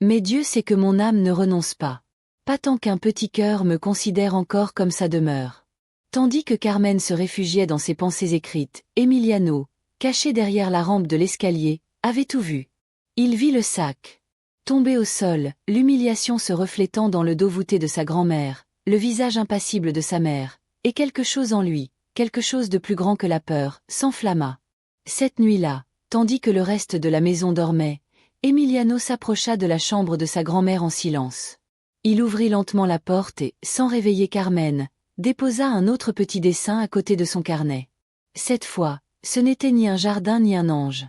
Mais Dieu sait que mon âme ne renonce pas. Pas tant qu'un petit cœur me considère encore comme sa demeure. » Tandis que Carmen se réfugiait dans ses pensées écrites, Emiliano, caché derrière la rampe de l'escalier, avait tout vu. Il vit le sac. Tombé au sol, l'humiliation se reflétant dans le dos voûté de sa grand-mère, le visage impassible de sa mère, et quelque chose en lui, quelque chose de plus grand que la peur, s'enflamma. Cette nuit-là, tandis que le reste de la maison dormait, Emiliano s'approcha de la chambre de sa grand-mère en silence. Il ouvrit lentement la porte et, sans réveiller Carmen, déposa un autre petit dessin à côté de son carnet. Cette fois, ce n'était ni un jardin ni un ange.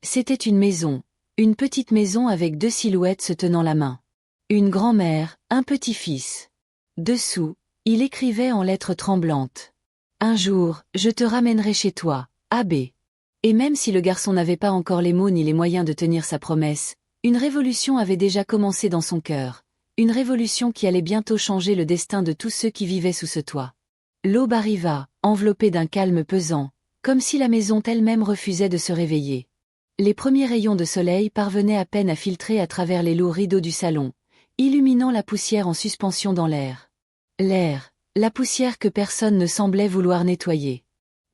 C'était une petite maison avec deux silhouettes se tenant la main. Une grand-mère, un petit-fils. Dessous, il écrivait en lettres tremblantes. « Un jour, je te ramènerai chez toi, Abbé. » Et même si le garçon n'avait pas encore les mots ni les moyens de tenir sa promesse, une révolution avait déjà commencé dans son cœur, une révolution qui allait bientôt changer le destin de tous ceux qui vivaient sous ce toit. L'aube arriva, enveloppée d'un calme pesant, comme si la maison elle-même refusait de se réveiller. Les premiers rayons de soleil parvenaient à peine à filtrer à travers les lourds rideaux du salon, illuminant la poussière en suspension dans l'air. L'air, la poussière que personne ne semblait vouloir nettoyer.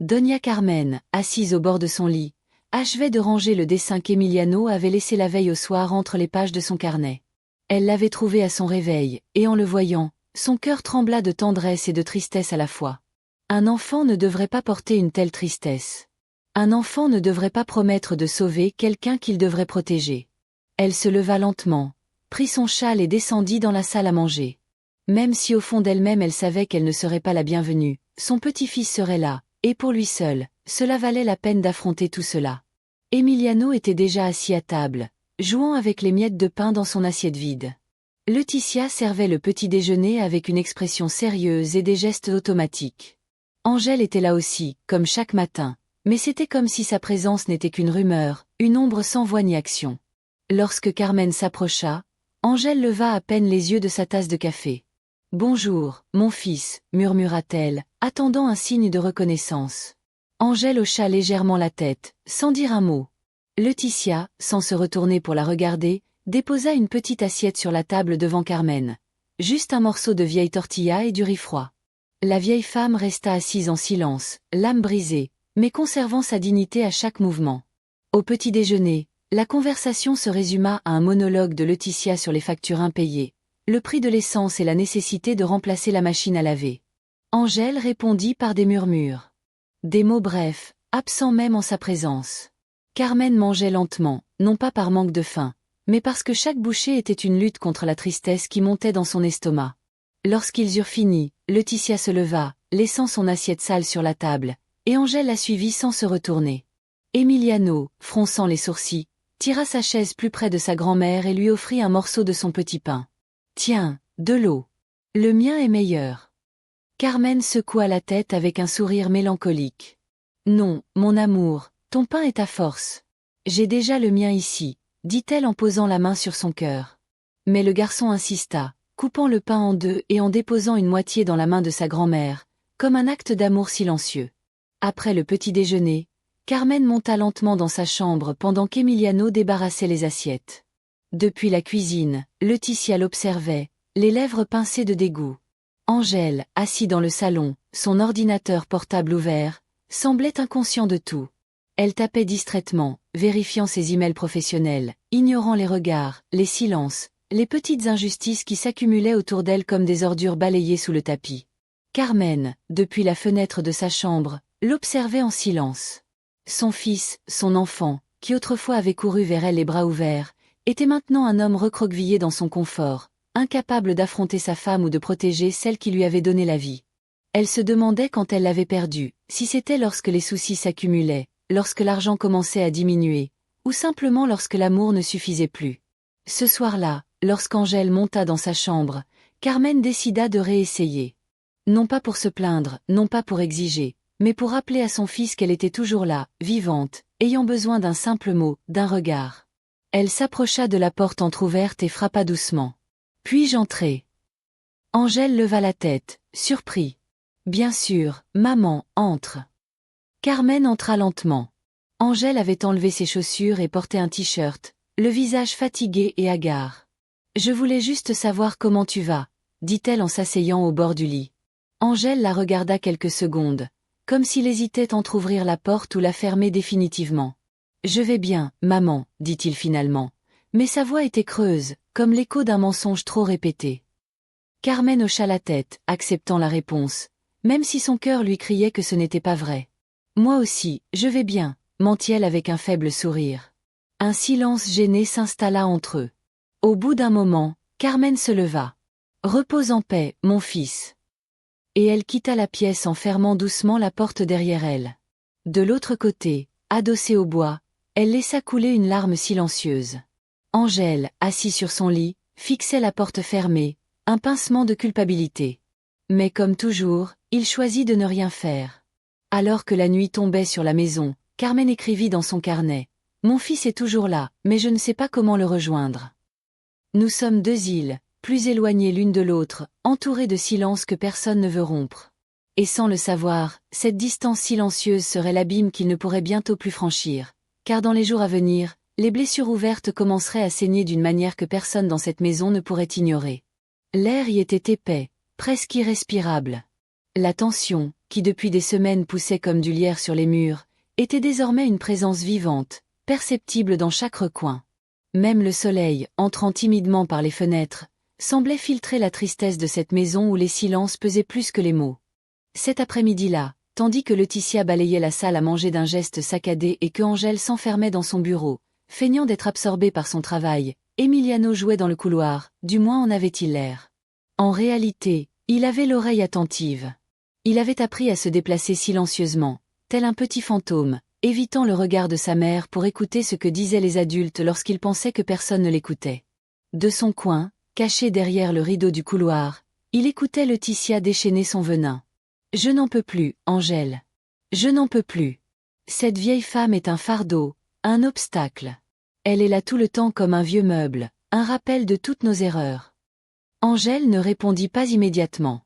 Doña Carmen, assise au bord de son lit, achevait de ranger le dessin qu'Emiliano avait laissé la veille au soir entre les pages de son carnet. Elle l'avait trouvé à son réveil, et en le voyant, son cœur trembla de tendresse et de tristesse à la fois. Un enfant ne devrait pas porter une telle tristesse. Un enfant ne devrait pas promettre de sauver quelqu'un qu'il devrait protéger. Elle se leva lentement, prit son châle et descendit dans la salle à manger. Même si au fond d'elle-même elle savait qu'elle ne serait pas la bienvenue, son petit-fils serait là, et pour lui seul, cela valait la peine d'affronter tout cela. Emiliano était déjà assis à table, jouant avec les miettes de pain dans son assiette vide. Laetitia servait le petit déjeuner avec une expression sérieuse et des gestes automatiques. Angèle était là aussi, comme chaque matin, mais c'était comme si sa présence n'était qu'une rumeur, une ombre sans voix ni action. Lorsque Carmen s'approcha, Angèle leva à peine les yeux de sa tasse de café. « Bonjour, mon fils, » murmura-t-elle, attendant un signe de reconnaissance. Angèle hocha légèrement la tête, sans dire un mot. Laetitia, sans se retourner pour la regarder, déposa une petite assiette sur la table devant Carmen. Juste un morceau de vieille tortilla et du riz froid. La vieille femme resta assise en silence, l'âme brisée, mais conservant sa dignité à chaque mouvement. Au petit déjeuner, la conversation se résuma à un monologue de Laetitia sur les factures impayées, le prix de l'essence et la nécessité de remplacer la machine à laver. Angèle répondit par des murmures. Des mots brefs, absents même en sa présence. Carmen mangeait lentement, non pas par manque de faim, mais parce que chaque bouchée était une lutte contre la tristesse qui montait dans son estomac. Lorsqu'ils eurent fini, Laetitia se leva, laissant son assiette sale sur la table, et Angèle la suivit sans se retourner. Emiliano, fronçant les sourcils, tira sa chaise plus près de sa grand-mère et lui offrit un morceau de son petit pain. « Tiens, de l'eau. Le mien est meilleur. » Carmen secoua la tête avec un sourire mélancolique. « Non, mon amour, ton pain est ta force. J'ai déjà le mien ici, dit-elle en posant la main sur son cœur. Mais le garçon insista, coupant le pain en deux et en déposant une moitié dans la main de sa grand-mère, comme un acte d'amour silencieux. Après le petit déjeuner, Carmen monta lentement dans sa chambre pendant qu'Emiliano débarrassait les assiettes. Depuis la cuisine, Laetitia l'observait, les lèvres pincées de dégoût. Angèle, assis dans le salon, son ordinateur portable ouvert, semblait inconscient de tout. Elle tapait distraitement, vérifiant ses emails professionnels, ignorant les regards, les silences, les petites injustices qui s'accumulaient autour d'elle comme des ordures balayées sous le tapis. Carmen, depuis la fenêtre de sa chambre, l'observait en silence. Son fils, son enfant, qui autrefois avait couru vers elle les bras ouverts, était maintenant un homme recroquevillé dans son confort, incapable d'affronter sa femme ou de protéger celle qui lui avait donné la vie. Elle se demandait quand elle l'avait perdu, si c'était lorsque les soucis s'accumulaient, lorsque l'argent commençait à diminuer, ou simplement lorsque l'amour ne suffisait plus. Ce soir-là, lorsqu'Angèle monta dans sa chambre, Carmen décida de réessayer. Non pas pour se plaindre, non pas pour exiger, mais pour rappeler à son fils qu'elle était toujours là, vivante, ayant besoin d'un simple mot, d'un regard. Elle s'approcha de la porte entr'ouverte et frappa doucement. « Puis-je entrer ?» Angèle leva la tête, surpris. « Bien sûr, maman, entre. » Carmen entra lentement. Angèle avait enlevé ses chaussures et portait un t-shirt, le visage fatigué et hagard. « Je voulais juste savoir comment tu vas, » dit-elle en s'asseyant au bord du lit. Angèle la regarda quelques secondes, comme s'il hésitait entr'ouvrir la porte ou la fermer définitivement. « Je vais bien, maman, » dit-il finalement, mais sa voix était creuse, comme l'écho d'un mensonge trop répété. Carmen hocha la tête, acceptant la réponse, même si son cœur lui criait que ce n'était pas vrai. « Moi aussi, je vais bien, » mentit-elle avec un faible sourire. Un silence gêné s'installa entre eux. Au bout d'un moment, Carmen se leva. « Repose en paix, mon fils. » Et elle quitta la pièce en fermant doucement la porte derrière elle. De l'autre côté, adossée au bois, elle laissa couler une larme silencieuse. Angèle, assise sur son lit, fixait la porte fermée, un pincement de culpabilité. Mais comme toujours, il choisit de ne rien faire. Alors que la nuit tombait sur la maison, Carmen écrivit dans son carnet. « Mon fils est toujours là, mais je ne sais pas comment le rejoindre. Nous sommes deux îles, plus éloignées l'une de l'autre, entourées de silence que personne ne veut rompre. Et sans le savoir, cette distance silencieuse serait l'abîme qu'il ne pourrait bientôt plus franchir, car dans les jours à venir, les blessures ouvertes commenceraient à saigner d'une manière que personne dans cette maison ne pourrait ignorer. L'air y était épais, presque irrespirable. La tension, qui depuis des semaines poussait comme du lierre sur les murs, était désormais une présence vivante, perceptible dans chaque recoin. Même le soleil, entrant timidement par les fenêtres, semblait filtrer la tristesse de cette maison où les silences pesaient plus que les mots. Cet après-midi-là, tandis que Laetitia balayait la salle à manger d'un geste saccadé et que Angèle s'enfermait dans son bureau, feignant d'être absorbée par son travail, Emiliano jouait dans le couloir, du moins en avait-il l'air. En réalité, il avait l'oreille attentive. Il avait appris à se déplacer silencieusement, tel un petit fantôme, évitant le regard de sa mère pour écouter ce que disaient les adultes lorsqu'il pensait que personne ne l'écoutait. De son coin, caché derrière le rideau du couloir, il écoutait Laetitia déchaîner son venin. « Je n'en peux plus, Angèle. Je n'en peux plus. Cette vieille femme est un fardeau, un obstacle. Elle est là tout le temps comme un vieux meuble, un rappel de toutes nos erreurs. » Angèle ne répondit pas immédiatement.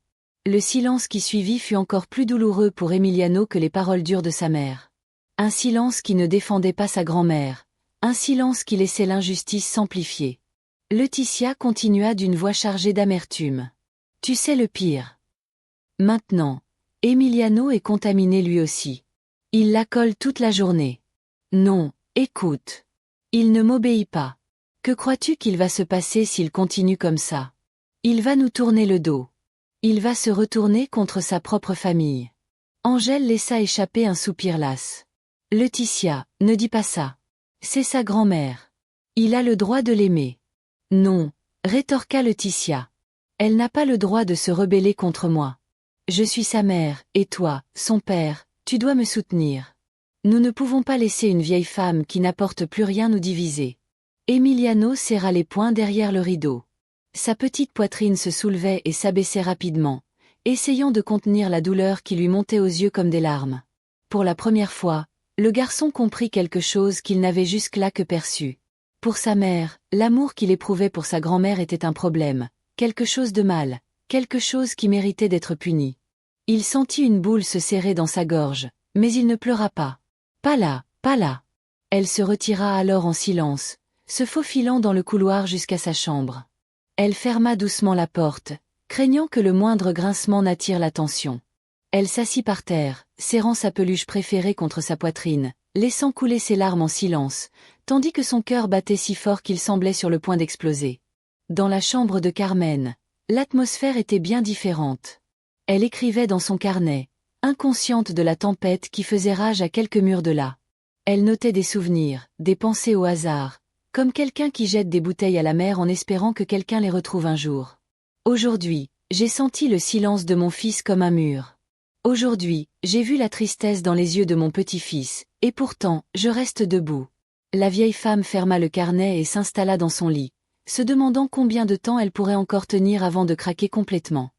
Le silence qui suivit fut encore plus douloureux pour Emiliano que les paroles dures de sa mère. Un silence qui ne défendait pas sa grand-mère, un silence qui laissait l'injustice s'amplifier. Laetitia continua d'une voix chargée d'amertume. « Tu sais le pire. Maintenant, Emiliano est contaminé lui aussi. Il la colle toute la journée. Non, écoute. Il ne m'obéit pas. Que crois-tu qu'il va se passer s'il continue comme ça? Il va nous tourner le dos. Il va se retourner contre sa propre famille. » Angèle laissa échapper un soupir las. « Laetitia, ne dis pas ça. C'est sa grand-mère. Il a le droit de l'aimer. » « Non, » rétorqua Laetitia. « Elle n'a pas le droit de se rebeller contre moi. Je suis sa mère, et toi, son père, tu dois me soutenir. Nous ne pouvons pas laisser une vieille femme qui n'apporte plus rien nous diviser. » Emiliano serra les poings derrière le rideau. Sa petite poitrine se soulevait et s'abaissait rapidement, essayant de contenir la douleur qui lui montait aux yeux comme des larmes. Pour la première fois, le garçon comprit quelque chose qu'il n'avait jusque-là que perçu. Pour sa mère, l'amour qu'il éprouvait pour sa grand-mère était un problème, quelque chose de mal, quelque chose qui méritait d'être puni. Il sentit une boule se serrer dans sa gorge, mais il ne pleura pas. Pas là, pas là. Elle se retira alors en silence, se faufilant dans le couloir jusqu'à sa chambre. Elle ferma doucement la porte, craignant que le moindre grincement n'attire l'attention. Elle s'assit par terre, serrant sa peluche préférée contre sa poitrine, laissant couler ses larmes en silence, tandis que son cœur battait si fort qu'il semblait sur le point d'exploser. Dans la chambre de Carmen, l'atmosphère était bien différente. Elle écrivait dans son carnet, inconsciente de la tempête qui faisait rage à quelques murs de là. Elle notait des souvenirs, des pensées au hasard, comme quelqu'un qui jette des bouteilles à la mer en espérant que quelqu'un les retrouve un jour. Aujourd'hui, j'ai senti le silence de mon fils comme un mur. Aujourd'hui, j'ai vu la tristesse dans les yeux de mon petit-fils, et pourtant, je reste debout. La vieille femme ferma le carnet et s'installa dans son lit, se demandant combien de temps elle pourrait encore tenir avant de craquer complètement.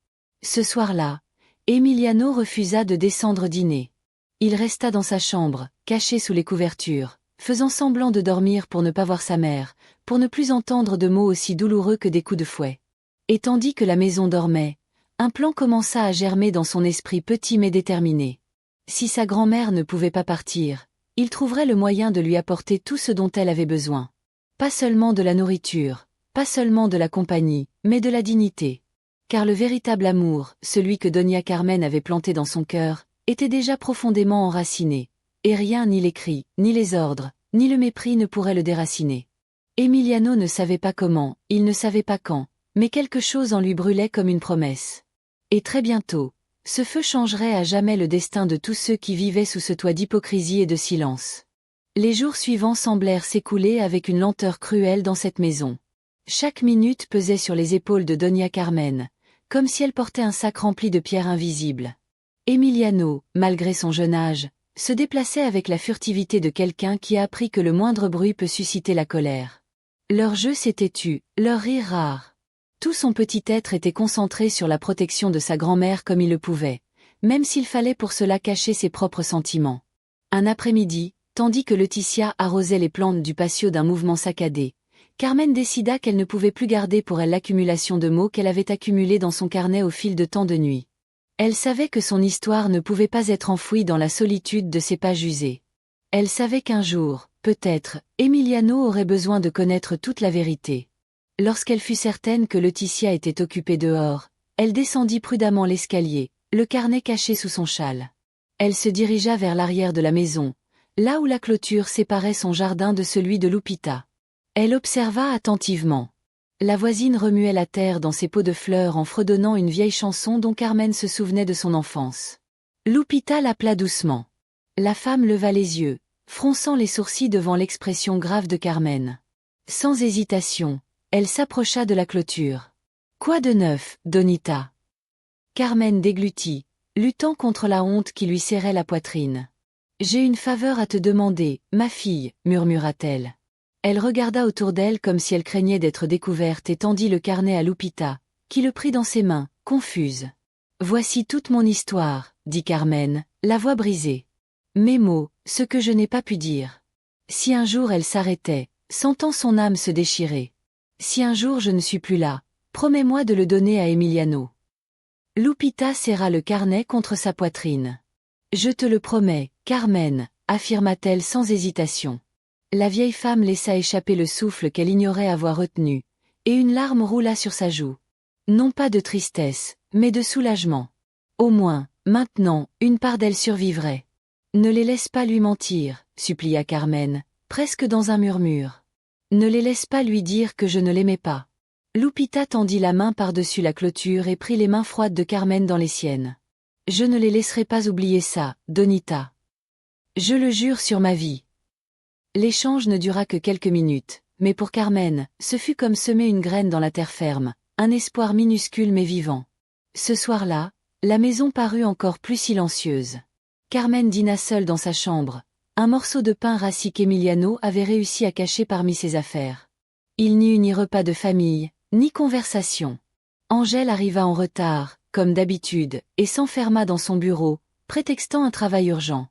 Ce soir-là, Emiliano refusa de descendre dîner. Il resta dans sa chambre, caché sous les couvertures, faisant semblant de dormir pour ne pas voir sa mère, pour ne plus entendre de mots aussi douloureux que des coups de fouet. Et tandis que la maison dormait, un plan commença à germer dans son esprit petit mais déterminé. Si sa grand-mère ne pouvait pas partir, il trouverait le moyen de lui apporter tout ce dont elle avait besoin. Pas seulement de la nourriture, pas seulement de la compagnie, mais de la dignité. Car le véritable amour, celui que Doña Carmen avait planté dans son cœur, était déjà profondément enraciné, et rien ni les cris, ni les ordres, ni le mépris ne pourrait le déraciner. Emiliano ne savait pas comment, il ne savait pas quand, mais quelque chose en lui brûlait comme une promesse. Et très bientôt, ce feu changerait à jamais le destin de tous ceux qui vivaient sous ce toit d'hypocrisie et de silence. Les jours suivants semblèrent s'écouler avec une lenteur cruelle dans cette maison. Chaque minute pesait sur les épaules de Doña Carmen, comme si elle portait un sac rempli de pierres invisibles. Emiliano, malgré son jeune âge, se déplaçait avec la furtivité de quelqu'un qui a appris que le moindre bruit peut susciter la colère. Leur jeu s'était tu, leur rire rare. Tout son petit être était concentré sur la protection de sa grand-mère comme il le pouvait, même s'il fallait pour cela cacher ses propres sentiments. Un après-midi, tandis que Laetitia arrosait les plantes du patio d'un mouvement saccadé, Carmen décida qu'elle ne pouvait plus garder pour elle l'accumulation de mots qu'elle avait accumulés dans son carnet au fil de tant de nuits. Elle savait que son histoire ne pouvait pas être enfouie dans la solitude de ses pages usées. Elle savait qu'un jour, peut-être, Emiliano aurait besoin de connaître toute la vérité. Lorsqu'elle fut certaine que Laetitia était occupée dehors, elle descendit prudemment l'escalier, le carnet caché sous son châle. Elle se dirigea vers l'arrière de la maison, là où la clôture séparait son jardin de celui de Lupita. Elle observa attentivement. La voisine remuait la terre dans ses pots de fleurs en fredonnant une vieille chanson dont Carmen se souvenait de son enfance. Lupita l'appela doucement. La femme leva les yeux, fronçant les sourcils devant l'expression grave de Carmen. Sans hésitation, elle s'approcha de la clôture. « Quoi de neuf, Donita ?» Carmen déglutit, luttant contre la honte qui lui serrait la poitrine. « J'ai une faveur à te demander, ma fille, » murmura-t-elle. Elle regarda autour d'elle comme si elle craignait d'être découverte et tendit le carnet à Lupita, qui le prit dans ses mains, confuse. « Voici toute mon histoire, » dit Carmen, la voix brisée. « Mes mots, ce que je n'ai pas pu dire. Si un jour elle s'arrêtait, sentant son âme se déchirer. Si un jour je ne suis plus là, promets-moi de le donner à Emiliano. » Lupita serra le carnet contre sa poitrine. « Je te le promets, Carmen, » affirma-t-elle sans hésitation. La vieille femme laissa échapper le souffle qu'elle ignorait avoir retenu, et une larme roula sur sa joue. Non pas de tristesse, mais de soulagement. Au moins, maintenant, une part d'elle survivrait. Ne les laisse pas lui mentir, supplia Carmen, presque dans un murmure. Ne les laisse pas lui dire que je ne l'aimais pas. Lupita tendit la main par-dessus la clôture et prit les mains froides de Carmen dans les siennes. Je ne les laisserai pas oublier ça, Donita. Je le jure sur ma vie. L'échange ne dura que quelques minutes, mais pour Carmen, ce fut comme semer une graine dans la terre ferme, un espoir minuscule mais vivant. Ce soir-là, la maison parut encore plus silencieuse. Carmen dîna seule dans sa chambre, un morceau de pain rassis qu'Emiliano avait réussi à cacher parmi ses affaires. Il n'y eut ni repas de famille, ni conversation. Angèle arriva en retard, comme d'habitude, et s'enferma dans son bureau, prétextant un travail urgent.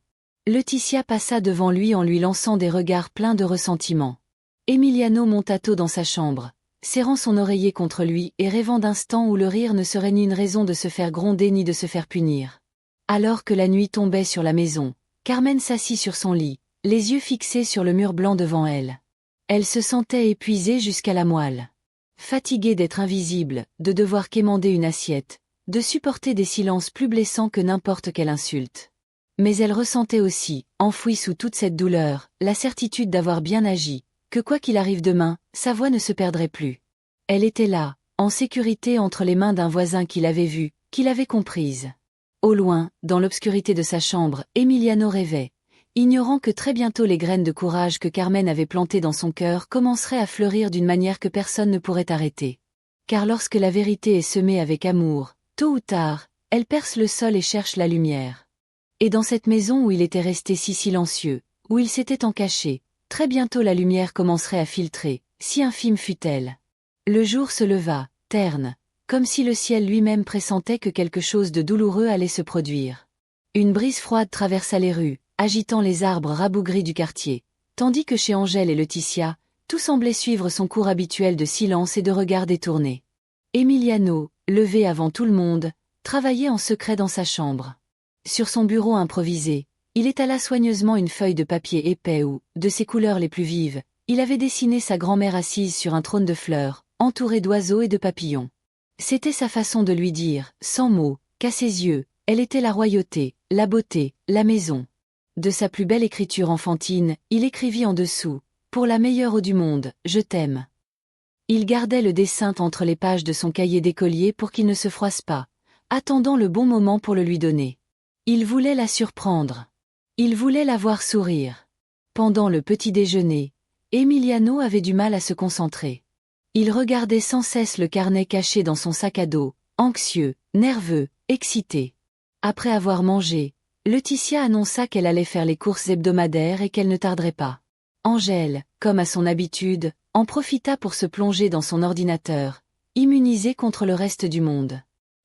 Laetitia passa devant lui en lui lançant des regards pleins de ressentiment. Emiliano monta tôt dans sa chambre, serrant son oreiller contre lui et rêvant d'instants où le rire ne serait ni une raison de se faire gronder ni de se faire punir. Alors que la nuit tombait sur la maison, Carmen s'assit sur son lit, les yeux fixés sur le mur blanc devant elle. Elle se sentait épuisée jusqu'à la moelle. Fatiguée d'être invisible, de devoir quémander une assiette, de supporter des silences plus blessants que n'importe quelle insulte. Mais elle ressentait aussi, enfouie sous toute cette douleur, la certitude d'avoir bien agi, que quoi qu'il arrive demain, sa voix ne se perdrait plus. Elle était là, en sécurité entre les mains d'un voisin qui l'avait vue, qui l'avait comprise. Au loin, dans l'obscurité de sa chambre, Emiliano rêvait, ignorant que très bientôt les graines de courage que Carmen avait plantées dans son cœur commenceraient à fleurir d'une manière que personne ne pourrait arrêter. Car lorsque la vérité est semée avec amour, tôt ou tard, elle perce le sol et cherche la lumière. Et dans cette maison où il était resté si silencieux, où il s'était tant caché, très bientôt la lumière commencerait à filtrer, si infime fût-elle. Le jour se leva, terne, comme si le ciel lui-même pressentait que quelque chose de douloureux allait se produire. Une brise froide traversa les rues, agitant les arbres rabougris du quartier, tandis que chez Angèle et Laetitia, tout semblait suivre son cours habituel de silence et de regards détournés. Emiliano, levé avant tout le monde, travaillait en secret dans sa chambre. Sur son bureau improvisé, il étala soigneusement une feuille de papier épais où, de ses couleurs les plus vives, il avait dessiné sa grand-mère assise sur un trône de fleurs, entourée d'oiseaux et de papillons. C'était sa façon de lui dire, sans mots, qu'à ses yeux, elle était la royauté, la beauté, la maison. De sa plus belle écriture enfantine, il écrivit en dessous, « Pour la meilleure eau du monde, je t'aime ». Il gardait le dessin entre les pages de son cahier d'écolier pour qu'il ne se froisse pas, attendant le bon moment pour le lui donner. Il voulait la surprendre. Il voulait la voir sourire. Pendant le petit déjeuner, Emiliano avait du mal à se concentrer. Il regardait sans cesse le carnet caché dans son sac à dos, anxieux, nerveux, excité. Après avoir mangé, Laetitia annonça qu'elle allait faire les courses hebdomadaires et qu'elle ne tarderait pas. Angèle, comme à son habitude, en profita pour se plonger dans son ordinateur, immunisée contre le reste du monde.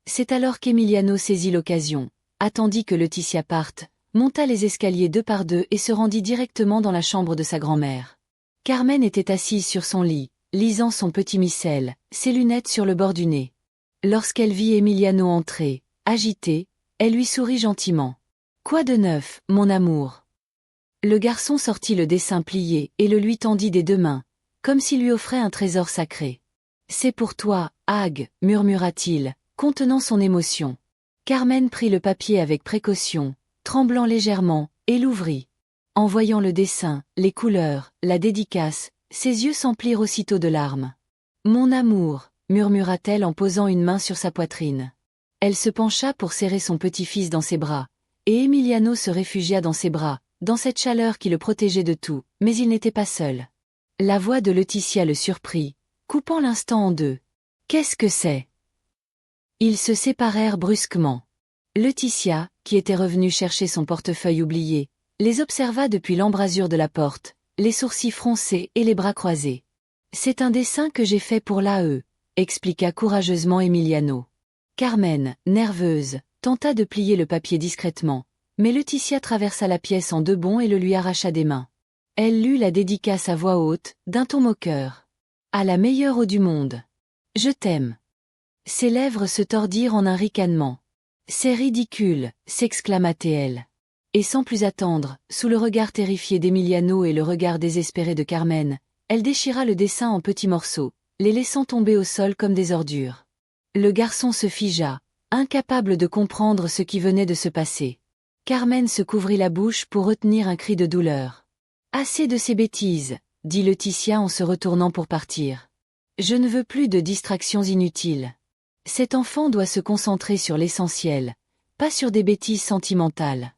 C'est alors qu'Emiliano saisit l'occasion, attendit que Laetitia parte, monta les escaliers deux par deux et se rendit directement dans la chambre de sa grand-mère. Carmen était assise sur son lit, lisant son petit missel, ses lunettes sur le bord du nez. Lorsqu'elle vit Emiliano entrer, agité, elle lui sourit gentiment. « Quoi de neuf, mon amour ?» Le garçon sortit le dessin plié et le lui tendit des deux mains, comme s'il lui offrait un trésor sacré. « C'est pour toi, Hag, murmura-t-il, contenant son émotion. Carmen prit le papier avec précaution, tremblant légèrement, et l'ouvrit. En voyant le dessin, les couleurs, la dédicace, ses yeux s'emplirent aussitôt de larmes. « Mon amour » murmura-t-elle en posant une main sur sa poitrine. Elle se pencha pour serrer son petit-fils dans ses bras, et Emiliano se réfugia dans ses bras, dans cette chaleur qui le protégeait de tout, mais il n'était pas seul. La voix de Laetitia le surprit, coupant l'instant en deux. « Qu'est-ce que c'est ?» Ils se séparèrent brusquement. Laetitia, qui était revenue chercher son portefeuille oublié, les observa depuis l'embrasure de la porte, les sourcils froncés et les bras croisés. « C'est un dessin que j'ai fait pour l'AE », expliqua courageusement Emiliano. Carmen, nerveuse, tenta de plier le papier discrètement, mais Laetitia traversa la pièce en deux bonds et le lui arracha des mains. Elle lut la dédicace à voix haute, d'un ton moqueur. « À la meilleure eau du monde. Je t'aime. » Ses lèvres se tordirent en un ricanement. « C'est ridicule !» s'exclama-t-elle. Et sans plus attendre, sous le regard terrifié d'Emiliano et le regard désespéré de Carmen, elle déchira le dessin en petits morceaux, les laissant tomber au sol comme des ordures. Le garçon se figea, incapable de comprendre ce qui venait de se passer. Carmen se couvrit la bouche pour retenir un cri de douleur. « Assez de ces bêtises !» dit Laetitia en se retournant pour partir. « Je ne veux plus de distractions inutiles. Cet enfant doit se concentrer sur l'essentiel, pas sur des bêtises sentimentales. »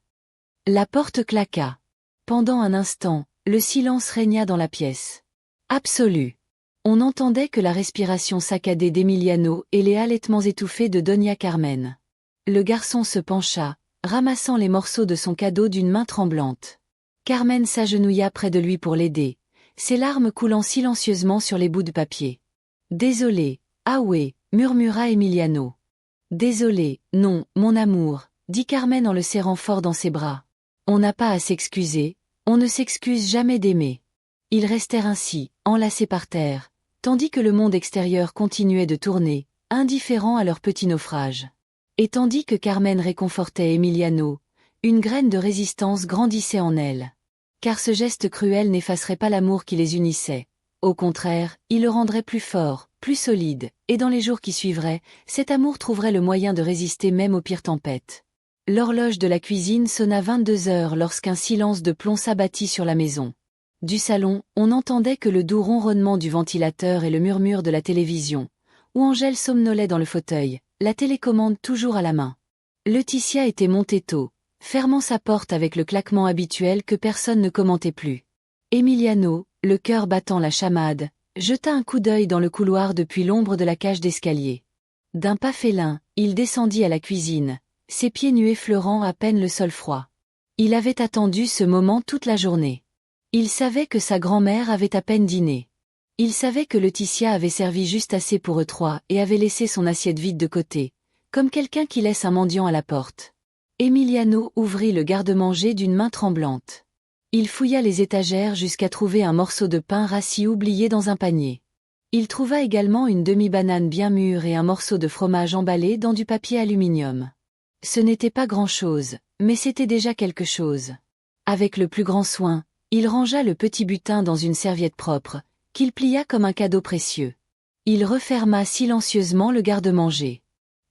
La porte claqua. Pendant un instant, le silence régna dans la pièce. Absolu. On n'entendait que la respiration saccadée d'Emiliano et les halètements étouffés de Doña Carmen. Le garçon se pencha, ramassant les morceaux de son cadeau d'une main tremblante. Carmen s'agenouilla près de lui pour l'aider, ses larmes coulant silencieusement sur les bouts de papier. « Désolé, ah oui, » murmura Emiliano. « Désolé, non, mon amour » dit Carmen en le serrant fort dans ses bras. « On n'a pas à s'excuser, on ne s'excuse jamais d'aimer. Ils restèrent ainsi, enlacés par terre, tandis que le monde extérieur continuait de tourner, indifférent à leur petit naufrage. Et tandis que Carmen réconfortait Emiliano, une graine de résistance grandissait en elle. Car ce geste cruel n'effacerait pas l'amour qui les unissait. Au contraire, il le rendrait plus fort, plus solide, et dans les jours qui suivraient, cet amour trouverait le moyen de résister même aux pires tempêtes. L'horloge de la cuisine sonna 22 heures lorsqu'un silence de plomb s'abattit sur la maison. Du salon, on n'entendait que le doux ronronnement du ventilateur et le murmure de la télévision, où Angèle somnolait dans le fauteuil, la télécommande toujours à la main. Laetitia était montée tôt, fermant sa porte avec le claquement habituel que personne ne commentait plus. Emiliano, le cœur battant la chamade, jeta un coup d'œil dans le couloir depuis l'ombre de la cage d'escalier. D'un pas félin, il descendit à la cuisine, ses pieds nus effleurant à peine le sol froid. Il avait attendu ce moment toute la journée. Il savait que sa grand-mère avait à peine dîné. Il savait que Laetitia avait servi juste assez pour eux trois et avait laissé son assiette vide de côté, comme quelqu'un qui laisse un mendiant à la porte. Emiliano ouvrit le garde-manger d'une main tremblante. Il fouilla les étagères jusqu'à trouver un morceau de pain rassis oublié dans un panier. Il trouva également une demi-banane bien mûre et un morceau de fromage emballé dans du papier aluminium. Ce n'était pas grand-chose, mais c'était déjà quelque chose. Avec le plus grand soin, il rangea le petit butin dans une serviette propre, qu'il plia comme un cadeau précieux. Il referma silencieusement le garde-manger.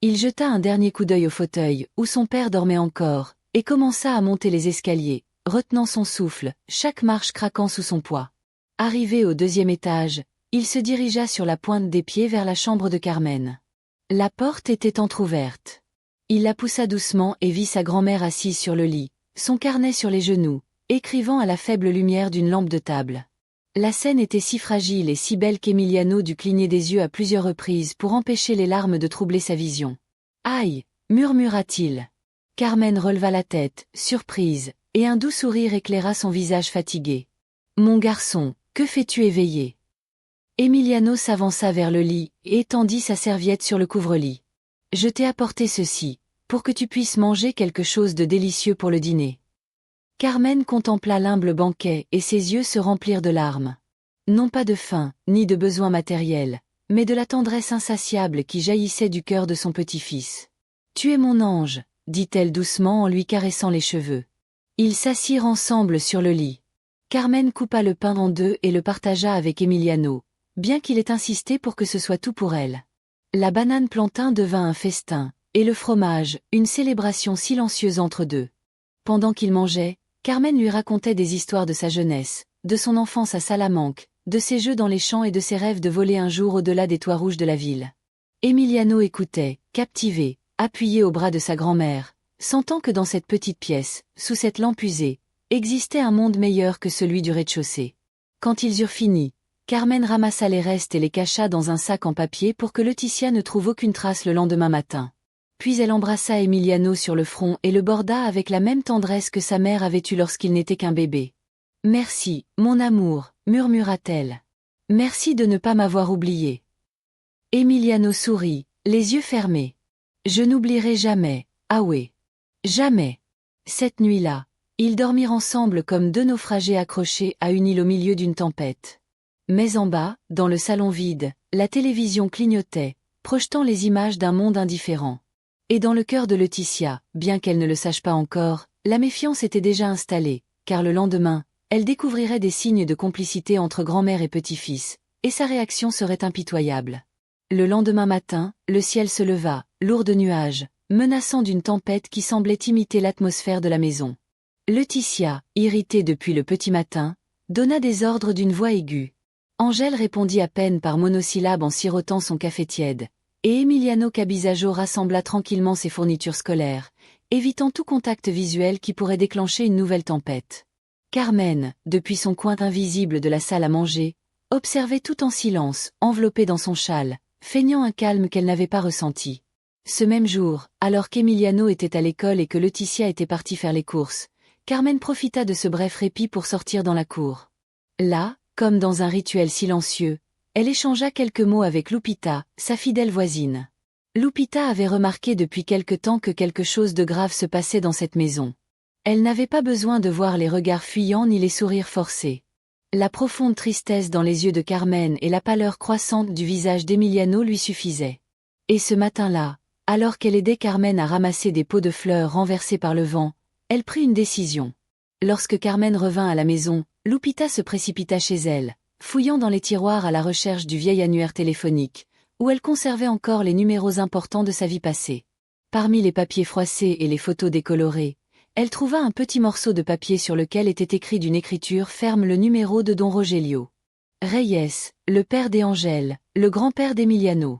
Il jeta un dernier coup d'œil au fauteuil, où son père dormait encore, et commença à monter les escaliers, retenant son souffle, chaque marche craquant sous son poids. Arrivé au 2e étage, il se dirigea sur la pointe des pieds vers la chambre de Carmen. La porte était entr'ouverte. Il la poussa doucement et vit sa grand-mère assise sur le lit, son carnet sur les genoux, écrivant à la faible lumière d'une lampe de table. La scène était si fragile et si belle qu'Emiliano dut cligner des yeux à plusieurs reprises pour empêcher les larmes de troubler sa vision. « Aïe !» murmura-t-il. Carmen releva la tête, surprise, et un doux sourire éclaira son visage fatigué. « Mon garçon, que fais-tu éveillé ?» Emiliano s'avança vers le lit et étendit sa serviette sur le couvre-lit. « Je t'ai apporté ceci, pour que tu puisses manger quelque chose de délicieux pour le dîner. » Carmen contempla l'humble banquet et ses yeux se remplirent de larmes. Non pas de faim, ni de besoin matériel, mais de la tendresse insatiable qui jaillissait du cœur de son petit-fils. « Tu es mon ange, » dit-elle doucement en lui caressant les cheveux. Ils s'assirent ensemble sur le lit. Carmen coupa le pain en deux et le partagea avec Emiliano, bien qu'il ait insisté pour que ce soit tout pour elle. La banane plantain devint un festin, et le fromage, une célébration silencieuse entre deux. Pendant qu'ils mangeaient, Carmen lui racontait des histoires de sa jeunesse, de son enfance à Salamanque, de ses jeux dans les champs et de ses rêves de voler un jour au-delà des toits rouges de la ville. Emiliano écoutait, captivé, appuyé au bras de sa grand-mère, sentant que dans cette petite pièce, sous cette lampe usée, existait un monde meilleur que celui du rez-de-chaussée. Quand ils eurent fini, Carmen ramassa les restes et les cacha dans un sac en papier pour que Laetitia ne trouve aucune trace le lendemain matin. Puis elle embrassa Emiliano sur le front et le borda avec la même tendresse que sa mère avait eue lorsqu'il n'était qu'un bébé. « Merci, mon amour, » murmura-t-elle. « Merci de ne pas m'avoir oublié. » Emiliano sourit, les yeux fermés. « Je n'oublierai jamais, ah oui. Jamais. » Cette nuit-là, ils dormirent ensemble comme deux naufragés accrochés à une île au milieu d'une tempête. Mais en bas, dans le salon vide, la télévision clignotait, projetant les images d'un monde indifférent. Et dans le cœur de Laetitia, bien qu'elle ne le sache pas encore, la méfiance était déjà installée, car le lendemain, elle découvrirait des signes de complicité entre grand-mère et petit-fils, et sa réaction serait impitoyable. Le lendemain matin, le ciel se leva, lourd de nuages, menaçant d'une tempête qui semblait imiter l'atmosphère de la maison. Laetitia, irritée depuis le petit matin, donna des ordres d'une voix aiguë. Angèle répondit à peine par monosyllabes en sirotant son café tiède. Et Emiliano Cabisaggio rassembla tranquillement ses fournitures scolaires, évitant tout contact visuel qui pourrait déclencher une nouvelle tempête. Carmen, depuis son coin invisible de la salle à manger, observait tout en silence, enveloppée dans son châle, feignant un calme qu'elle n'avait pas ressenti. Ce même jour, alors qu'Emiliano était à l'école et que Laetitia était partie faire les courses, Carmen profita de ce bref répit pour sortir dans la cour. Là, comme dans un rituel silencieux, elle échangea quelques mots avec Lupita, sa fidèle voisine. Lupita avait remarqué depuis quelque temps que quelque chose de grave se passait dans cette maison. Elle n'avait pas besoin de voir les regards fuyants ni les sourires forcés. La profonde tristesse dans les yeux de Carmen et la pâleur croissante du visage d'Emiliano lui suffisaient. Et ce matin-là, alors qu'elle aidait Carmen à ramasser des pots de fleurs renversés par le vent, elle prit une décision. Lorsque Carmen revint à la maison, Lupita se précipita chez elle, fouillant dans les tiroirs à la recherche du vieil annuaire téléphonique, où elle conservait encore les numéros importants de sa vie passée. Parmi les papiers froissés et les photos décolorées, elle trouva un petit morceau de papier sur lequel était écrit d'une écriture ferme le numéro de Don Rogelio. Reyes, le père d'Angel, le grand-père d'Emiliano.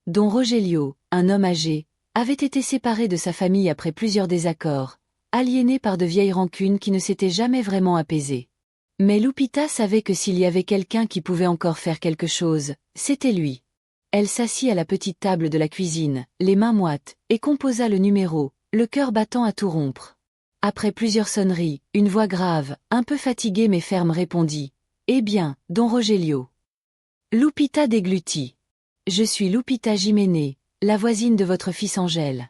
Don Rogelio, un homme âgé, avait été séparé de sa famille après plusieurs désaccords, aliéné par de vieilles rancunes qui ne s'étaient jamais vraiment apaisées. Mais Lupita savait que s'il y avait quelqu'un qui pouvait encore faire quelque chose, c'était lui. Elle s'assit à la petite table de la cuisine, les mains moites, et composa le numéro, le cœur battant à tout rompre. Après plusieurs sonneries, une voix grave, un peu fatiguée mais ferme répondit « Eh bien, Don Rogelio ?» Lupita déglutit. « Je suis Lupita Jiménez, la voisine de votre fils Angel. »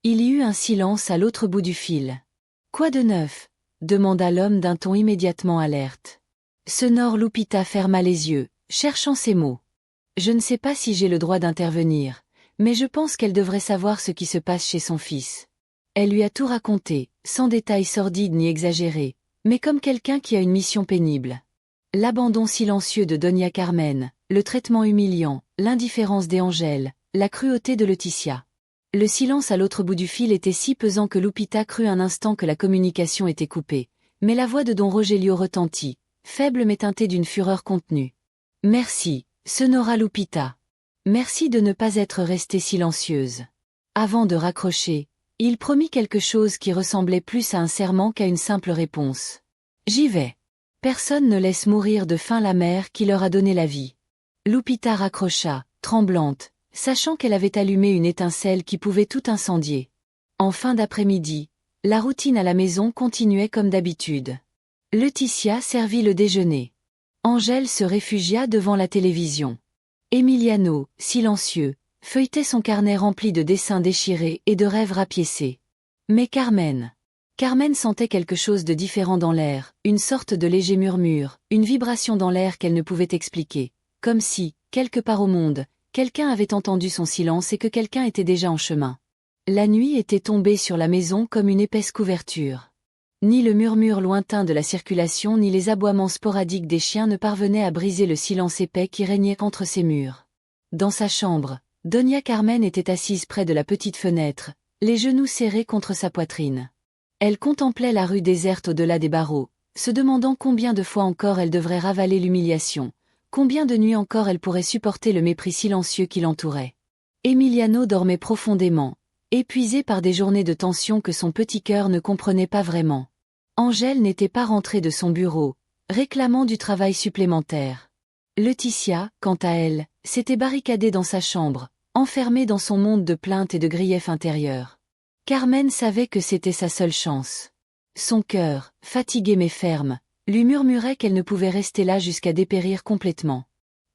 Il y eut un silence à l'autre bout du fil. « Quoi de neuf ?» demanda l'homme d'un ton immédiatement alerte. Sonore Lupita ferma les yeux, cherchant ses mots. « Je ne sais pas si j'ai le droit d'intervenir, mais je pense qu'elle devrait savoir ce qui se passe chez son fils. » Elle lui a tout raconté, sans détails sordides ni exagérés, mais comme quelqu'un qui a une mission pénible. L'abandon silencieux de Doña Carmen, le traitement humiliant, l'indifférence d'Angel, la cruauté de Leticia. Le silence à l'autre bout du fil était si pesant que Lupita crut un instant que la communication était coupée, mais la voix de Don Rogelio retentit, faible mais teintée d'une fureur contenue. « Merci, sonora Lupita. Merci de ne pas être restée silencieuse. » Avant de raccrocher, il promit quelque chose qui ressemblait plus à un serment qu'à une simple réponse. « J'y vais. Personne ne laisse mourir de faim la mère qui leur a donné la vie. » Lupita raccrocha, tremblante, sachant qu'elle avait allumé une étincelle qui pouvait tout incendier. En fin d'après-midi, la routine à la maison continuait comme d'habitude. Leticia servit le déjeuner. Angel se réfugia devant la télévision. Emiliano, silencieux, feuilletait son carnet rempli de dessins déchirés et de rêves rapiécés. Mais Carmen sentait quelque chose de différent dans l'air, une sorte de léger murmure, une vibration dans l'air qu'elle ne pouvait expliquer, comme si, quelque part au monde, quelqu'un avait entendu son silence et que quelqu'un était déjà en chemin. La nuit était tombée sur la maison comme une épaisse couverture. Ni le murmure lointain de la circulation ni les aboiements sporadiques des chiens ne parvenaient à briser le silence épais qui régnait entre ces murs. Dans sa chambre, Doña Carmen était assise près de la petite fenêtre, les genoux serrés contre sa poitrine. Elle contemplait la rue déserte au-delà des barreaux, se demandant combien de fois encore elle devrait ravaler l'humiliation, combien de nuits encore elle pourrait supporter le mépris silencieux qui l'entourait. Emiliano dormait profondément, épuisé par des journées de tension que son petit cœur ne comprenait pas vraiment. Angel n'était pas rentrée de son bureau, réclamant du travail supplémentaire. Leticia, quant à elle, s'était barricadée dans sa chambre, enfermée dans son monde de plaintes et de griefs intérieurs. Carmen savait que c'était sa seule chance. Son cœur, fatigué mais ferme, lui murmurait qu'elle ne pouvait rester là jusqu'à dépérir complètement.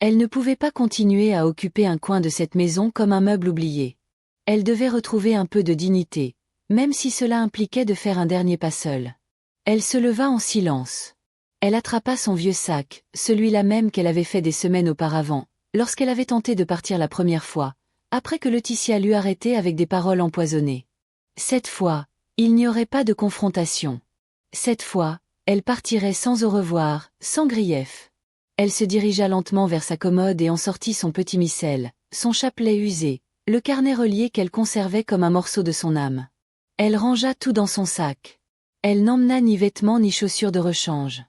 Elle ne pouvait pas continuer à occuper un coin de cette maison comme un meuble oublié. Elle devait retrouver un peu de dignité, même si cela impliquait de faire un dernier pas seule. Elle se leva en silence. Elle attrapa son vieux sac, celui-là même qu'elle avait fait des semaines auparavant, lorsqu'elle avait tenté de partir la première fois, après que Leticia l'eut arrêtée avec des paroles empoisonnées. Cette fois, il n'y aurait pas de confrontation. Cette fois, elle partirait sans au revoir, sans grief. Elle se dirigea lentement vers sa commode et en sortit son petit missel, son chapelet usé, le carnet relié qu'elle conservait comme un morceau de son âme. Elle rangea tout dans son sac. Elle n'emmena ni vêtements ni chaussures de rechange.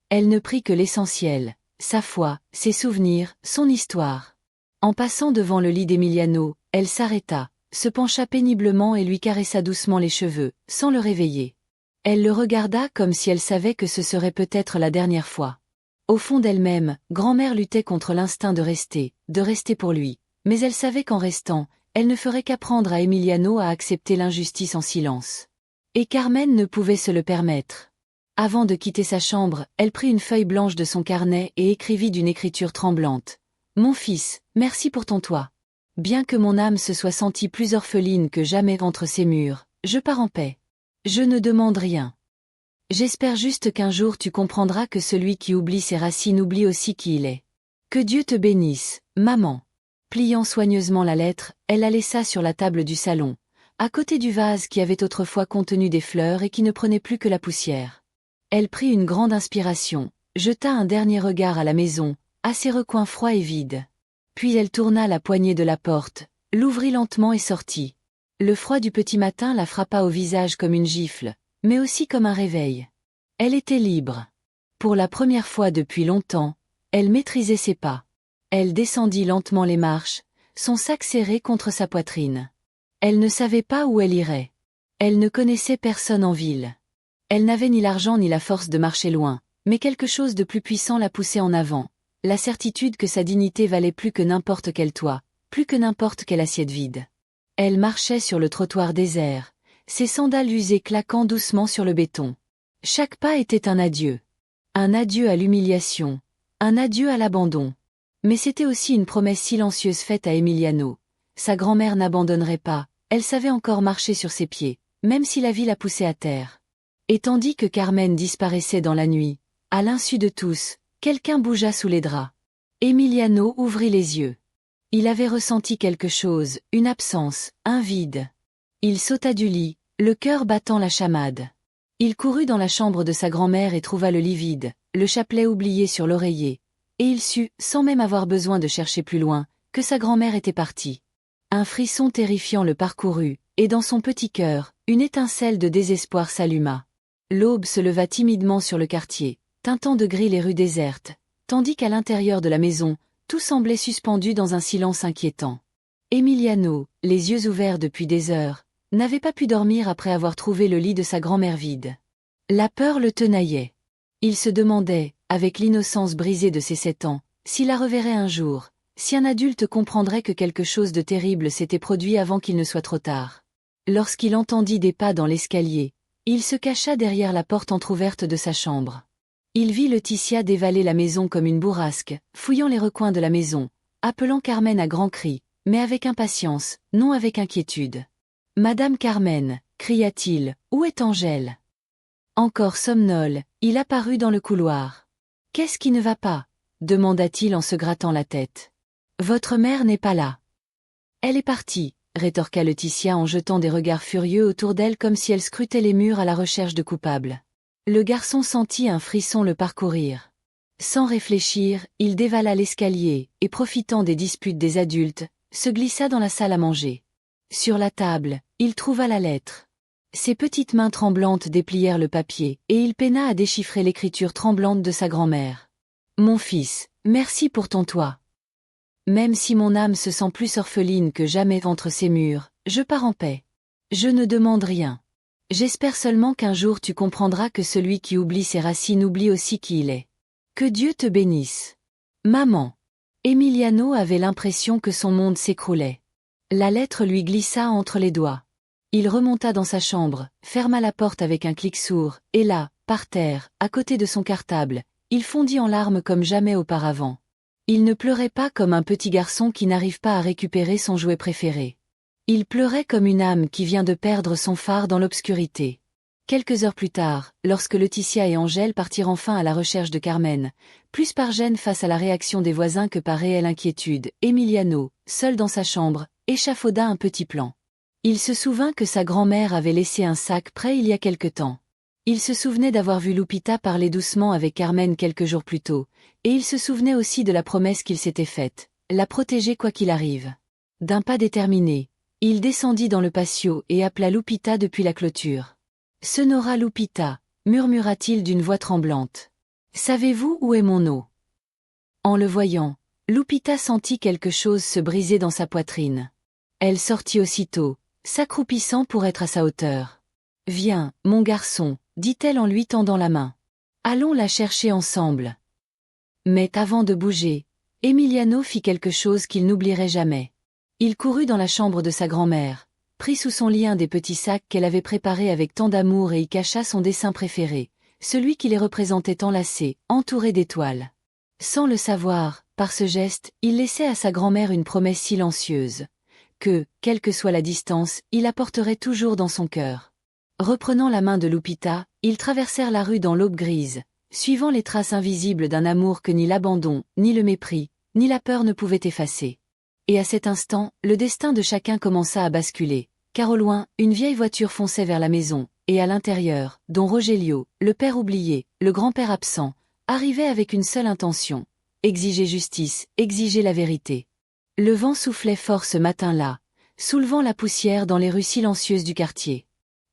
Elle ne prit que l'essentiel, sa foi, ses souvenirs, son histoire. En passant devant le lit d'Emiliano, elle s'arrêta, se pencha péniblement et lui caressa doucement les cheveux, sans le réveiller. Elle le regarda comme si elle savait que ce serait peut-être la dernière fois. Au fond d'elle-même, grand-mère luttait contre l'instinct de rester pour lui, mais elle savait qu'en restant, elle ne ferait qu'apprendre à Emiliano à accepter l'injustice en silence. Et Carmen ne pouvait se le permettre. Avant de quitter sa chambre, elle prit une feuille blanche de son carnet et écrivit d'une écriture tremblante. « Mon fils, merci pour ton toit. Bien que mon âme se soit sentie plus orpheline que jamais entre ces murs, je pars en paix. Je ne demande rien. J'espère juste qu'un jour tu comprendras que celui qui oublie ses racines oublie aussi qui il est. Que Dieu te bénisse, maman. Pliant soigneusement la lettre, elle la laissa sur la table du salon, à côté du vase qui avait autrefois contenu des fleurs et qui ne prenait plus que la poussière. Elle prit une grande inspiration, jeta un dernier regard à la maison, à ses recoins froids et vides. Puis elle tourna la poignée de la porte, l'ouvrit lentement et sortit. Le froid du petit matin la frappa au visage comme une gifle, mais aussi comme un réveil. Elle était libre. Pour la première fois depuis longtemps, elle maîtrisait ses pas. Elle descendit lentement les marches, son sac serré contre sa poitrine. Elle ne savait pas où elle irait. Elle ne connaissait personne en ville. Elle n'avait ni l'argent ni la force de marcher loin, mais quelque chose de plus puissant la poussait en avant, la certitude que sa dignité valait plus que n'importe quel toit, plus que n'importe quelle assiette vide. Elle marchait sur le trottoir désert, ses sandales usées claquant doucement sur le béton. Chaque pas était un adieu. Un adieu à l'humiliation, un adieu à l'abandon. Mais c'était aussi une promesse silencieuse faite à Emiliano. Sa grand-mère n'abandonnerait pas, elle savait encore marcher sur ses pieds, même si la vie la poussait à terre. Et tandis que Carmen disparaissait dans la nuit, à l'insu de tous, quelqu'un bougea sous les draps. Emiliano ouvrit les yeux. Il avait ressenti quelque chose, une absence, un vide. Il sauta du lit, le cœur battant la chamade. Il courut dans la chambre de sa grand-mère et trouva le lit vide, le chapelet oublié sur l'oreiller, et il sut, sans même avoir besoin de chercher plus loin, que sa grand-mère était partie. Un frisson terrifiant le parcourut, et dans son petit cœur, une étincelle de désespoir s'alluma. L'aube se leva timidement sur le quartier, teintant de gris les rues désertes, tandis qu'à l'intérieur de la maison, tout semblait suspendu dans un silence inquiétant. Emiliano, les yeux ouverts depuis des heures, n'avait pas pu dormir après avoir trouvé le lit de sa grand-mère vide. La peur le tenaillait. Il se demandait, avec l'innocence brisée de ses 7 ans, s'il la reverrait un jour, si un adulte comprendrait que quelque chose de terrible s'était produit avant qu'il ne soit trop tard. Lorsqu'il entendit des pas dans l'escalier, il se cacha derrière la porte entr'ouverte de sa chambre. Il vit Laetitia dévaler la maison comme une bourrasque, fouillant les recoins de la maison, appelant Carmen à grands cris, mais avec impatience, non avec inquiétude. « Madame Carmen » cria-t-il, « où est Angèle ?» Encore somnole, il apparut dans le couloir. « Qu'est-ce qui ne va pas ?» demanda-t-il en se grattant la tête. « Votre mère n'est pas là. »« Elle est partie » rétorqua Laetitia en jetant des regards furieux autour d'elle comme si elle scrutait les murs à la recherche de coupables. Le garçon sentit un frisson le parcourir. Sans réfléchir, il dévala l'escalier, et profitant des disputes des adultes, se glissa dans la salle à manger. Sur la table, il trouva la lettre. Ses petites mains tremblantes déplièrent le papier, et il peina à déchiffrer l'écriture tremblante de sa grand-mère. « Mon fils, merci pour ton toit. Même si mon âme se sent plus orpheline que jamais entre ces murs, je pars en paix. Je ne demande rien. J'espère seulement qu'un jour tu comprendras que celui qui oublie ses racines oublie aussi qui il est. Que Dieu te bénisse. Maman. » Emiliano avait l'impression que son monde s'écroulait. La lettre lui glissa entre les doigts. Il remonta dans sa chambre, ferma la porte avec un clic sourd, et là, par terre, à côté de son cartable, il fondit en larmes comme jamais auparavant. Il ne pleurait pas comme un petit garçon qui n'arrive pas à récupérer son jouet préféré. Il pleurait comme une âme qui vient de perdre son phare dans l'obscurité. Quelques heures plus tard, lorsque Laetitia et Angèle partirent enfin à la recherche de Carmen, plus par gêne face à la réaction des voisins que par réelle inquiétude, Emiliano, seul dans sa chambre, échafauda un petit plan. Il se souvint que sa grand-mère avait laissé un sac prêt il y a quelque temps. Il se souvenait d'avoir vu Lupita parler doucement avec Carmen quelques jours plus tôt, et il se souvenait aussi de la promesse qu'il s'était faite, la protéger quoi qu'il arrive. D'un pas déterminé, il descendit dans le patio et appela Lupita depuis la clôture. « Sonora Lupita » murmura-t-il d'une voix tremblante. « Savez-vous où est mon eau ?» En le voyant, Lupita sentit quelque chose se briser dans sa poitrine. Elle sortit aussitôt, s'accroupissant pour être à sa hauteur. « Viens, mon garçon » dit-elle en lui tendant la main. « Allons la chercher ensemble. » Mais avant de bouger, Emiliano fit quelque chose qu'il n'oublierait jamais. Il courut dans la chambre de sa grand-mère, prit sous son lit un des petits sacs qu'elle avait préparés avec tant d'amour et y cacha son dessin préféré, celui qui les représentait enlacés, entourés d'étoiles. Sans le savoir, par ce geste, il laissait à sa grand-mère une promesse silencieuse, que, quelle que soit la distance, il apporterait toujours dans son cœur. Reprenant la main de Lupita, ils traversèrent la rue dans l'aube grise, suivant les traces invisibles d'un amour que ni l'abandon, ni le mépris, ni la peur ne pouvaient effacer. Et à cet instant, le destin de chacun commença à basculer, car au loin, une vieille voiture fonçait vers la maison, et à l'intérieur, don Rogelio, le père oublié, le grand-père absent, arrivait avec une seule intention: exiger justice, exiger la vérité. Le vent soufflait fort ce matin-là, soulevant la poussière dans les rues silencieuses du quartier.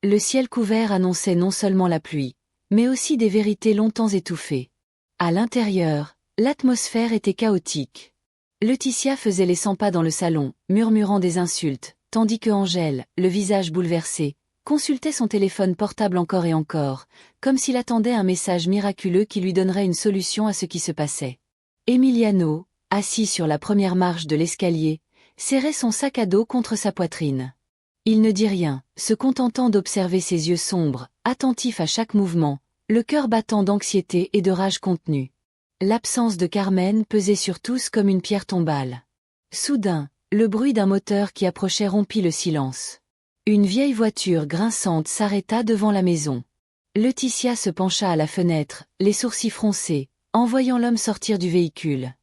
Le ciel couvert annonçait non seulement la pluie, mais aussi des vérités longtemps étouffées. À l'intérieur, l'atmosphère était chaotique. Laetitia faisait les 100 pas dans le salon, murmurant des insultes, tandis que Angèle, le visage bouleversé, consultait son téléphone portable encore et encore, comme s'il attendait un message miraculeux qui lui donnerait une solution à ce qui se passait. Emiliano, assis sur la première marche de l'escalier, serrait son sac à dos contre sa poitrine. Il ne dit rien, se contentant d'observer ses yeux sombres, attentifs à chaque mouvement, le cœur battant d'anxiété et de rage contenue. L'absence de Carmen pesait sur tous comme une pierre tombale. Soudain, le bruit d'un moteur qui approchait rompit le silence. Une vieille voiture grinçante s'arrêta devant la maison. Laetitia se pencha à la fenêtre, les sourcils froncés, en voyant l'homme sortir du véhicule.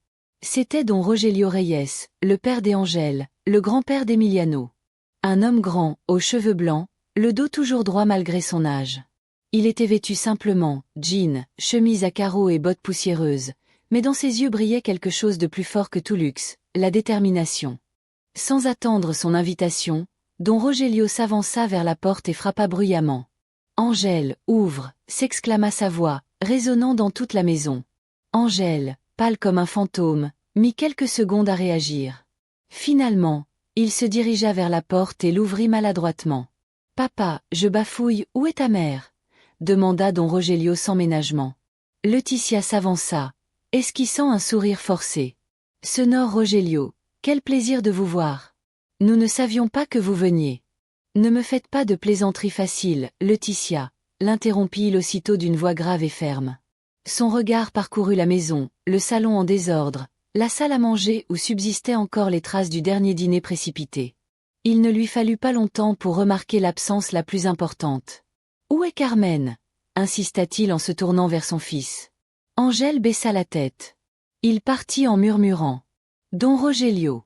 C'était don Rogelio Reyes, le père d'Angèle, le grand-père d'Emiliano. Un homme grand, aux cheveux blancs, le dos toujours droit malgré son âge. Il était vêtu simplement, jean, chemise à carreaux et bottes poussiéreuses, mais dans ses yeux brillait quelque chose de plus fort que tout luxe, la détermination. Sans attendre son invitation, don Rogelio s'avança vers la porte et frappa bruyamment. « Angèle, ouvre !» s'exclama sa voix, résonnant dans toute la maison. Angèle, pâle comme un fantôme, mit quelques secondes à réagir. Finalement, il se dirigea vers la porte et l'ouvrit maladroitement. « Papa, je bafouille, où est ta mère ?» demanda don Rogelio sans ménagement. Laetitia s'avança, esquissant un sourire forcé. « Sonore Rogelio, quel plaisir de vous voir. Nous ne savions pas que vous veniez. » « Ne me faites pas de plaisanteries faciles, Laetitia, » l'interrompit-il aussitôt d'une voix grave et ferme. Son regard parcourut la maison, le salon en désordre, la salle à manger où subsistaient encore les traces du dernier dîner précipité. Il ne lui fallut pas longtemps pour remarquer l'absence la plus importante. « Où est Carmen ?» insista-t-il en se tournant vers son fils. Angèle baissa la tête. Il partit en murmurant. « Don Rogelio !»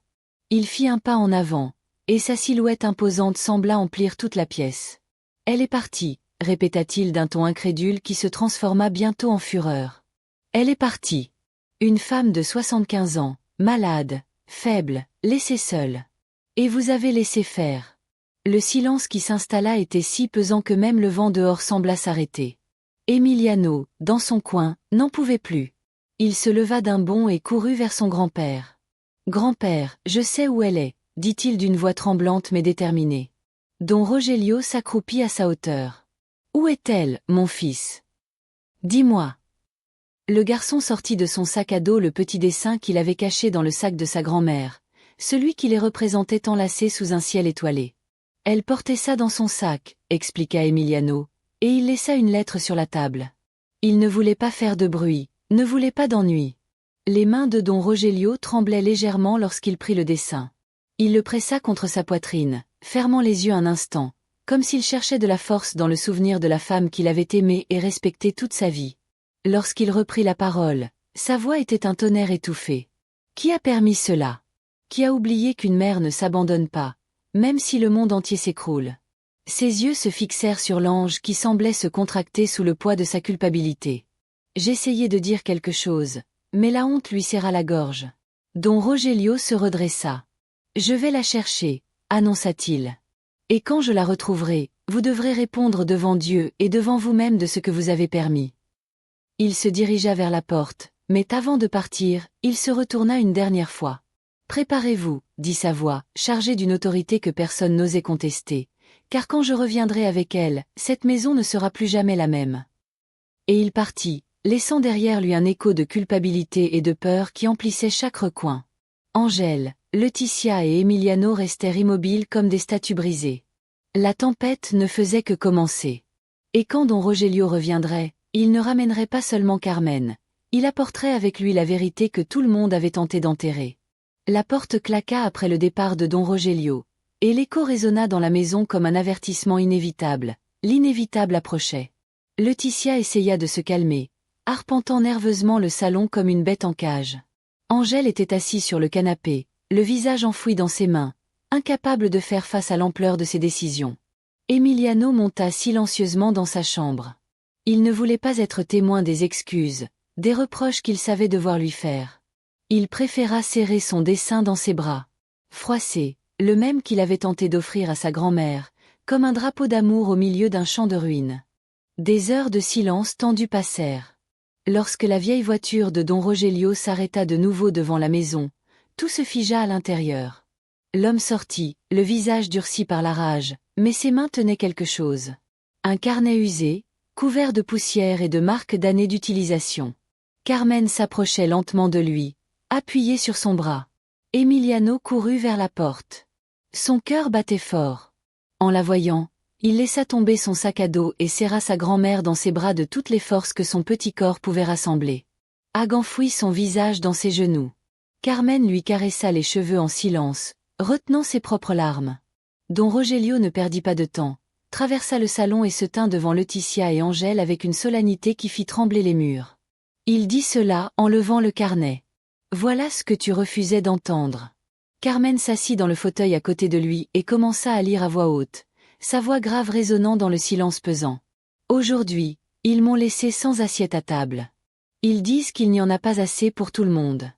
Il fit un pas en avant, et sa silhouette imposante sembla emplir toute la pièce. « Elle est partie », répéta-t-il d'un ton incrédule qui se transforma bientôt en fureur. « Elle est partie. Une femme de 75 ans, malade, faible, laissée seule. Et vous avez laissé faire. » Le silence qui s'installa était si pesant que même le vent dehors sembla s'arrêter. Emiliano, dans son coin, n'en pouvait plus. Il se leva d'un bond et courut vers son grand-père. « Grand-père, je sais où elle est, » dit-il d'une voix tremblante mais déterminée. Don Rogelio s'accroupit à sa hauteur. « Où est-elle, mon fils ? Dis-moi. » Le garçon sortit de son sac à dos le petit dessin qu'il avait caché dans le sac de sa grand-mère, celui qui les représentait enlacés sous un ciel étoilé. « Elle portait ça dans son sac, » expliqua Emiliano, et il laissa une lettre sur la table. Il ne voulait pas faire de bruit, ne voulait pas d'ennui. Les mains de don Rogelio tremblaient légèrement lorsqu'il prit le dessin. Il le pressa contre sa poitrine, fermant les yeux un instant, comme s'il cherchait de la force dans le souvenir de la femme qu'il avait aimée et respectée toute sa vie. Lorsqu'il reprit la parole, sa voix était un tonnerre étouffé. Qui a permis cela? Qui a oublié qu'une mère ne s'abandonne pas, même si le monde entier s'écroule? Ses yeux se fixèrent sur l'ange qui semblait se contracter sous le poids de sa culpabilité. J'essayai de dire quelque chose, mais la honte lui serra la gorge. Don Rogelio se redressa. « Je vais la chercher, » annonça-t-il. « Et quand je la retrouverai, vous devrez répondre devant Dieu et devant vous-même de ce que vous avez permis. » Il se dirigea vers la porte, mais avant de partir, il se retourna une dernière fois. « Préparez-vous, » dit sa voix, chargée d'une autorité que personne n'osait contester, « car quand je reviendrai avec elle, cette maison ne sera plus jamais la même. » Et il partit, laissant derrière lui un écho de culpabilité et de peur qui emplissait chaque recoin. Angèle, Laetitia et Emiliano restèrent immobiles comme des statues brisées. La tempête ne faisait que commencer. Et quand don Rogelio reviendrait, il ne ramènerait pas seulement Carmen, il apporterait avec lui la vérité que tout le monde avait tenté d'enterrer. La porte claqua après le départ de don Rogelio, et l'écho résonna dans la maison comme un avertissement inévitable. l'inévitable approchait. Laetitia essaya de se calmer, arpentant nerveusement le salon comme une bête en cage. Angèle était assise sur le canapé, le visage enfoui dans ses mains, incapable de faire face à l'ampleur de ses décisions. Emiliano monta silencieusement dans sa chambre. Il ne voulait pas être témoin des excuses, des reproches qu'il savait devoir lui faire. Il préféra serrer son dessein dans ses bras. Froissé, le même qu'il avait tenté d'offrir à sa grand-mère, comme un drapeau d'amour au milieu d'un champ de ruines. Des heures de silence tendu passèrent. Lorsque la vieille voiture de don Rogelio s'arrêta de nouveau devant la maison, tout se figea à l'intérieur. L'homme sortit, le visage durci par la rage, mais ses mains tenaient quelque chose. Un carnet usé, couvert de poussière et de marques d'années d'utilisation. Carmen s'approchait lentement de lui, appuyée sur son bras. Emiliano courut vers la porte. Son cœur battait fort. En la voyant, il laissa tomber son sac à dos et serra sa grand-mère dans ses bras de toutes les forces que son petit corps pouvait rassembler. Ag enfouit son visage dans ses genoux. Carmen lui caressa les cheveux en silence, retenant ses propres larmes. Don Rogelio ne perdit pas de temps, traversa le salon et se tint devant Laetitia et Angèle avec une solennité qui fit trembler les murs. Il dit cela en levant le carnet. « Voilà ce que tu refusais d'entendre. » Carmen s'assit dans le fauteuil à côté de lui et commença à lire à voix haute, sa voix grave résonnant dans le silence pesant. « Aujourd'hui, ils m'ont laissé sans assiette à table. Ils disent qu'il n'y en a pas assez pour tout le monde.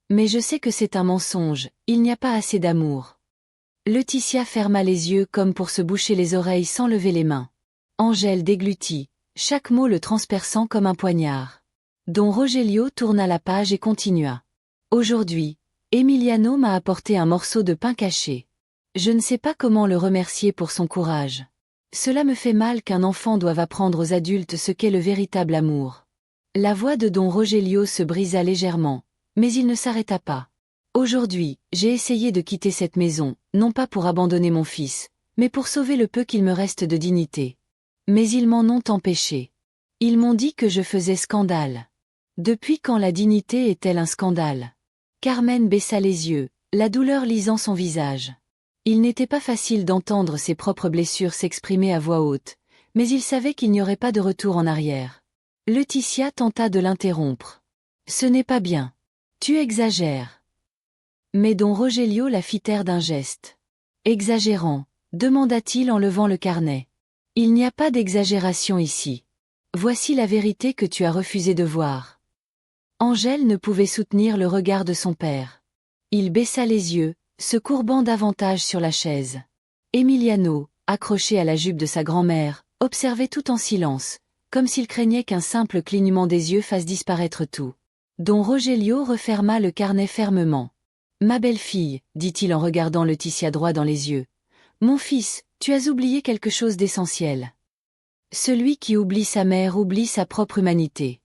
Mais je sais que c'est un mensonge, il n'y a pas assez d'amour. » Laetitia ferma les yeux comme pour se boucher les oreilles sans lever les mains. Angèle déglutit, chaque mot le transperçant comme un poignard. Don Rogelio tourna la page et continua. « Aujourd'hui, Emiliano m'a apporté un morceau de pain caché. Je ne sais pas comment le remercier pour son courage. Cela me fait mal qu'un enfant doive apprendre aux adultes ce qu'est le véritable amour. » La voix de don Rogelio se brisa légèrement, mais il ne s'arrêta pas. « Aujourd'hui, j'ai essayé de quitter cette maison, non pas pour abandonner mon fils, mais pour sauver le peu qu'il me reste de dignité. Mais ils m'en ont empêché. Ils m'ont dit que je faisais scandale. Depuis quand la dignité est-elle un scandale ?» Carmen baissa les yeux, la douleur lisant son visage. Il n'était pas facile d'entendre ses propres blessures s'exprimer à voix haute, mais il savait qu'il n'y aurait pas de retour en arrière. Laetitia tenta de l'interrompre. « Ce n'est pas bien. Tu exagères. » Mais don Rogelio la fit taire d'un geste. « Exagérant ?» demanda-t-il en levant le carnet. « Il n'y a pas d'exagération ici. Voici la vérité que tu as refusé de voir. » Angèle ne pouvait soutenir le regard de son père. Il baissa les yeux, se courbant davantage sur la chaise. Emiliano, accroché à la jupe de sa grand-mère, observait tout en silence, comme s'il craignait qu'un simple clignement des yeux fasse disparaître tout. Don Rogelio referma le carnet fermement. « Ma belle-fille, dit-il en regardant Laetitia droit dans les yeux. Mon fils, tu as oublié quelque chose d'essentiel. Celui qui oublie sa mère oublie sa propre humanité. »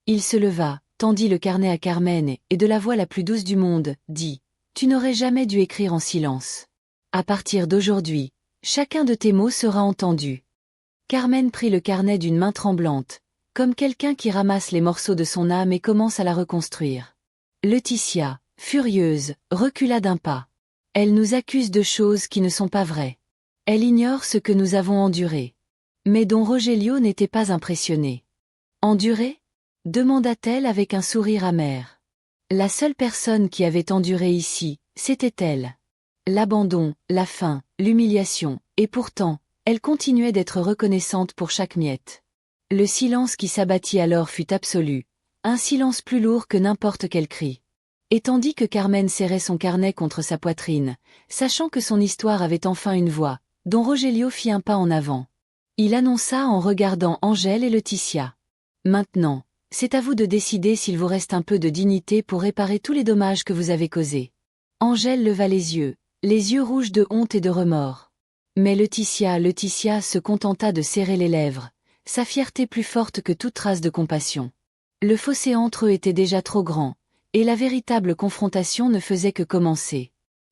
Il se leva, tendit le carnet à Carmen et de la voix la plus douce du monde, dit « Tu n'aurais jamais dû écrire en silence. À partir d'aujourd'hui, chacun de tes mots sera entendu. » Carmen prit le carnet d'une main tremblante, comme quelqu'un qui ramasse les morceaux de son âme et commence à la reconstruire. Laetitia, furieuse, recula d'un pas. Elle nous accuse de choses qui ne sont pas vraies. Elle ignore ce que nous avons enduré. Mais don Rogelio n'était pas impressionné. « Enduré ?» demanda-t-elle avec un sourire amer. La seule personne qui avait enduré ici, c'était elle. L'abandon, la faim, l'humiliation, et pourtant, elle continuait d'être reconnaissante pour chaque miette. Le silence qui s'abattit alors fut absolu, un silence plus lourd que n'importe quel cri. Et tandis que Carmen serrait son carnet contre sa poitrine, sachant que son histoire avait enfin une voix, don Rogelio fit un pas en avant. Il annonça en regardant Angèle et Laetitia. « Maintenant, c'est à vous de décider s'il vous reste un peu de dignité pour réparer tous les dommages que vous avez causés. » Angèle leva les yeux rouges de honte et de remords. Mais Laetitia se contenta de serrer les lèvres, sa fierté plus forte que toute trace de compassion. Le fossé entre eux était déjà trop grand, et la véritable confrontation ne faisait que commencer.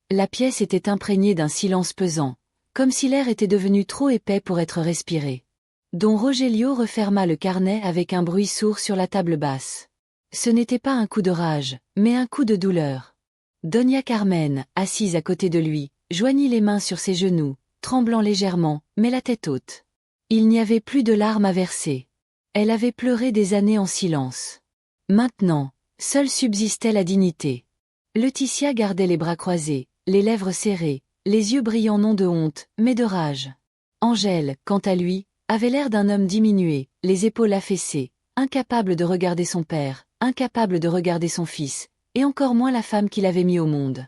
La pièce était imprégnée d'un silence pesant, comme si l'air était devenu trop épais pour être respiré. Don Rogelio referma le carnet avec un bruit sourd sur la table basse. Ce n'était pas un coup de rage, mais un coup de douleur. Doña Carmen, assise à côté de lui, joignit les mains sur ses genoux, tremblant légèrement, mais la tête haute. Il n'y avait plus de larmes à verser. Elle avait pleuré des années en silence. Maintenant, seule subsistait la dignité. Laetitia gardait les bras croisés, les lèvres serrées, les yeux brillants non de honte, mais de rage. Angèle, quant à lui, avait l'air d'un homme diminué, les épaules affaissées, incapable de regarder son père, incapable de regarder son fils, et encore moins la femme qu'il avait mis au monde.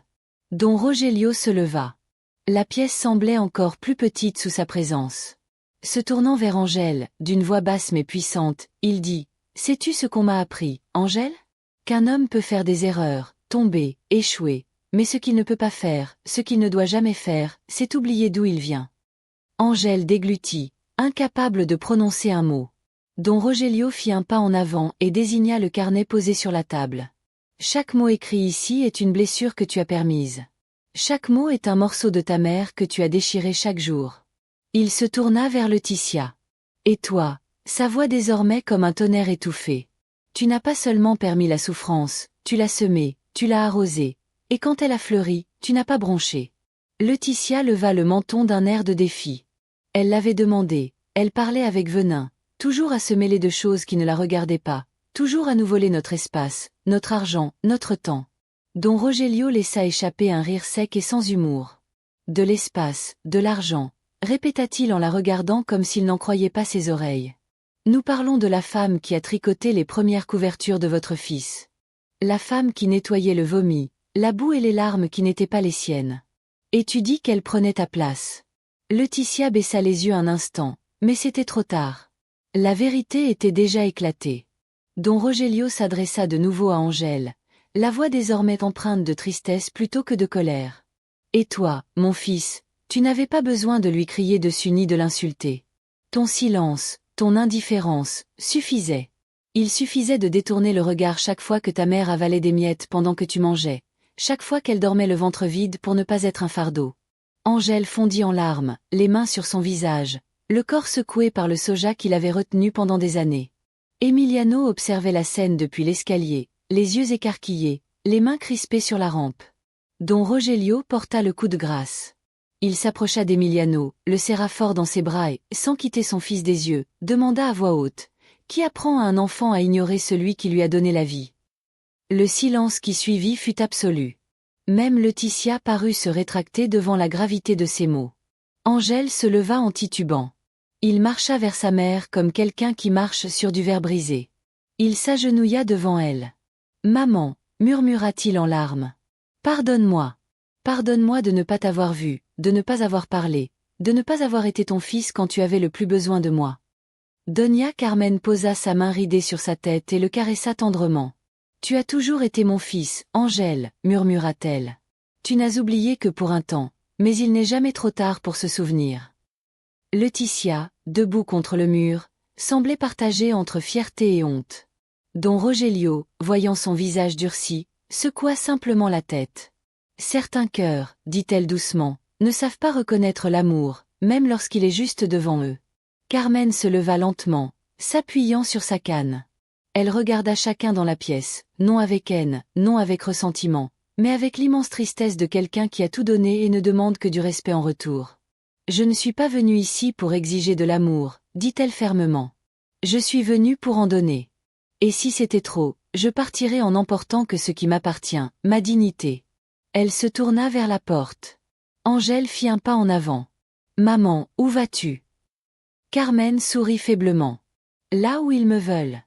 Don Rogelio se leva. La pièce semblait encore plus petite sous sa présence. Se tournant vers Angèle, d'une voix basse mais puissante, il dit « Sais-tu ce qu'on m'a appris, Angèle ? Qu'un homme peut faire des erreurs, tomber, échouer, mais ce qu'il ne peut pas faire, ce qu'il ne doit jamais faire, c'est oublier d'où il vient. » Angèle déglutit, incapable de prononcer un mot. Don Rogelio fit un pas en avant et désigna le carnet posé sur la table. « Chaque mot écrit ici est une blessure que tu as permise. Chaque mot est un morceau de ta mère que tu as déchiré chaque jour. » Il se tourna vers Laetitia. « Et toi, sa voix désormais comme un tonnerre étouffé. Tu n'as pas seulement permis la souffrance, tu l'as semée, tu l'as arrosée, et quand elle a fleuri, tu n'as pas bronché. » Laetitia leva le menton d'un air de défi. Elle l'avait demandé, elle parlait avec venin, toujours à se mêler de choses qui ne la regardaient pas, toujours à nous voler notre espace, notre argent, notre temps. Don Rogelio laissa échapper un rire sec et sans humour. « De l'espace, de l'argent », répéta-t-il en la regardant comme s'il n'en croyait pas ses oreilles. « Nous parlons de la femme qui a tricoté les premières couvertures de votre fils. La femme qui nettoyait le vomi, la boue et les larmes qui n'étaient pas les siennes. Et tu dis qu'elle prenait ta place. » Laetitia baissa les yeux un instant, mais c'était trop tard. La vérité était déjà éclatée. Don Rogelio s'adressa de nouveau à Angèle, la voix désormais empreinte de tristesse plutôt que de colère. « Et toi, mon fils, tu n'avais pas besoin de lui crier dessus ni de l'insulter. Ton silence, ton indifférence, suffisaient. Il suffisait de détourner le regard chaque fois que ta mère avalait des miettes pendant que tu mangeais, chaque fois qu'elle dormait le ventre vide pour ne pas être un fardeau. » Angèle fondit en larmes, les mains sur son visage, le corps secoué par le soja qu'il avait retenu pendant des années. Emiliano observait la scène depuis l'escalier, les yeux écarquillés, les mains crispées sur la rampe. Don Rogelio porta le coup de grâce. Il s'approcha d'Emiliano, le serra fort dans ses bras et, sans quitter son fils des yeux, demanda à voix haute « Qui apprend à un enfant à ignorer celui qui lui a donné la vie ?» Le silence qui suivit fut absolu. Même Laetitia parut se rétracter devant la gravité de ces mots. Angèle se leva en titubant. Il marcha vers sa mère comme quelqu'un qui marche sur du verre brisé. Il s'agenouilla devant elle. « Maman, » murmura-t-il en larmes. « Pardonne-moi. Pardonne-moi de ne pas t'avoir vu, de ne pas avoir parlé, de ne pas avoir été ton fils quand tu avais le plus besoin de moi. » Doña Carmen posa sa main ridée sur sa tête et le caressa tendrement. « Tu as toujours été mon fils, Angèle, » murmura-t-elle. « Tu n'as oublié que pour un temps, mais il n'est jamais trop tard pour se souvenir. » Laetitia, debout contre le mur, semblait partagée entre fierté et honte. Don Rogelio, voyant son visage durci, secoua simplement la tête. « Certains cœurs, dit-elle doucement, ne savent pas reconnaître l'amour, même lorsqu'il est juste devant eux. » Carmen se leva lentement, s'appuyant sur sa canne. Elle regarda chacun dans la pièce, non avec haine, non avec ressentiment, mais avec l'immense tristesse de quelqu'un qui a tout donné et ne demande que du respect en retour. « Je ne suis pas venue ici pour exiger de l'amour, dit-elle fermement. Je suis venue pour en donner. Et si c'était trop, je partirai en n'emportant que ce qui m'appartient, ma dignité. » Elle se tourna vers la porte. Angèle fit un pas en avant. « Maman, où vas-tu » Carmen sourit faiblement. « Là où ils me veulent.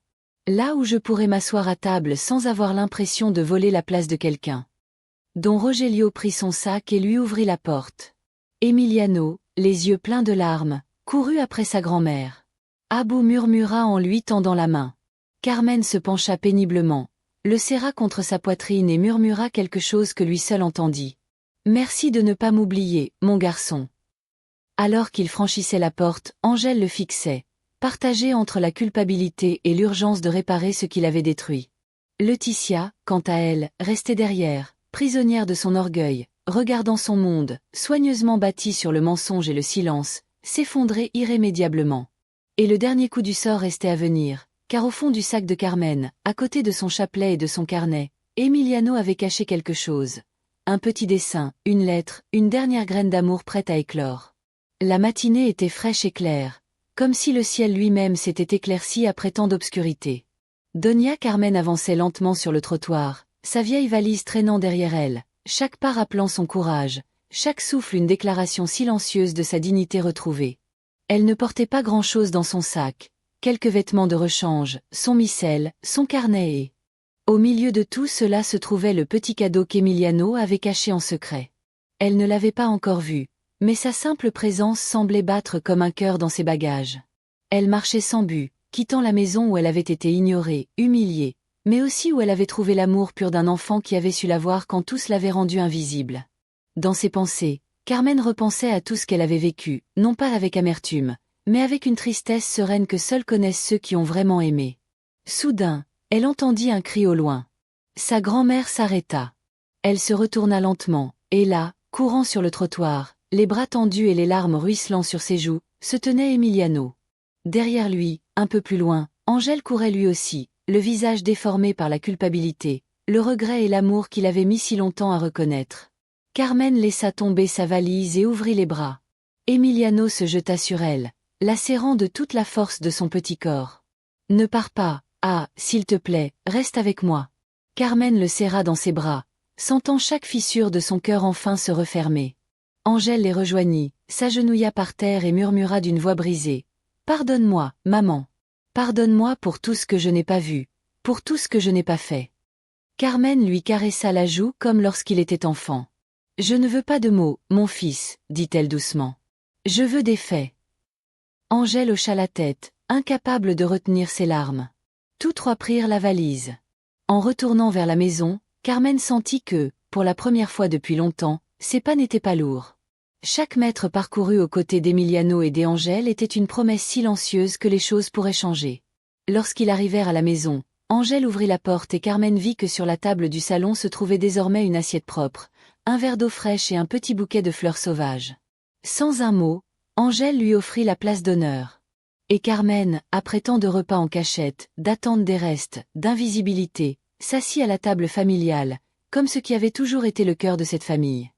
Là où je pourrai m'asseoir à table sans avoir l'impression de voler la place de quelqu'un. » Don Rogelio prit son sac et lui ouvrit la porte. Emiliano, les yeux pleins de larmes, courut après sa grand-mère. Abou murmura en lui tendant la main. Carmen se pencha péniblement, le serra contre sa poitrine et murmura quelque chose que lui seul entendit. « Merci de ne pas m'oublier, mon garçon. » Alors qu'il franchissait la porte, Angèle le fixait, partagée entre la culpabilité et l'urgence de réparer ce qu'il avait détruit. Laetitia, quant à elle, restait derrière, prisonnière de son orgueil, regardant son monde, soigneusement bâti sur le mensonge et le silence, s'effondrer irrémédiablement. Et le dernier coup du sort restait à venir, car au fond du sac de Carmen, à côté de son chapelet et de son carnet, Emiliano avait caché quelque chose. Un petit dessin, une lettre, une dernière graine d'amour prête à éclore. La matinée était fraîche et claire. comme si le ciel lui-même s'était éclairci après tant d'obscurité. Doña Carmen avançait lentement sur le trottoir, sa vieille valise traînant derrière elle, chaque pas rappelant son courage, chaque souffle une déclaration silencieuse de sa dignité retrouvée. Elle ne portait pas grand-chose dans son sac, quelques vêtements de rechange, son missel, son carnet et... Au milieu de tout cela se trouvait le petit cadeau qu'Emiliano avait caché en secret. Elle ne l'avait pas encore vu, mais sa simple présence semblait battre comme un cœur dans ses bagages. Elle marchait sans but, quittant la maison où elle avait été ignorée, humiliée, mais aussi où elle avait trouvé l'amour pur d'un enfant qui avait su la voir quand tous l'avaient rendue invisible. Dans ses pensées, Carmen repensait à tout ce qu'elle avait vécu, non pas avec amertume, mais avec une tristesse sereine que seuls connaissent ceux qui ont vraiment aimé. Soudain, elle entendit un cri au loin. Sa grand-mère s'arrêta. Elle se retourna lentement, et là, courant sur le trottoir, les bras tendus et les larmes ruisselant sur ses joues, se tenait Emiliano. Derrière lui, un peu plus loin, Angel courait lui aussi, le visage déformé par la culpabilité, le regret et l'amour qu'il avait mis si longtemps à reconnaître. Carmen laissa tomber sa valise et ouvrit les bras. Emiliano se jeta sur elle, la serrant de toute la force de son petit corps. « Ne pars pas, ah, s'il te plaît, reste avec moi. » Carmen le serra dans ses bras, sentant chaque fissure de son cœur enfin se refermer. Angel les rejoignit, s'agenouilla par terre et murmura d'une voix brisée. « Pardonne-moi, maman. Pardonne-moi pour tout ce que je n'ai pas vu, pour tout ce que je n'ai pas fait. » Carmen lui caressa la joue comme lorsqu'il était enfant. « Je ne veux pas de mots, mon fils, » dit-elle doucement. « Je veux des faits. » Angel hocha la tête, incapable de retenir ses larmes. Tous trois prirent la valise. En retournant vers la maison, Carmen sentit que, pour la première fois depuis longtemps, ses pas n'étaient pas lourds. Chaque mètre parcouru aux côtés d'Emiliano et d'Angel était une promesse silencieuse que les choses pourraient changer. Lorsqu'ils arrivèrent à la maison, Angel ouvrit la porte et Carmen vit que sur la table du salon se trouvait désormais une assiette propre, un verre d'eau fraîche et un petit bouquet de fleurs sauvages. Sans un mot, Angel lui offrit la place d'honneur. Et Carmen, après tant de repas en cachette, d'attente des restes, d'invisibilité, s'assit à la table familiale, comme ce qui avait toujours été le cœur de cette famille.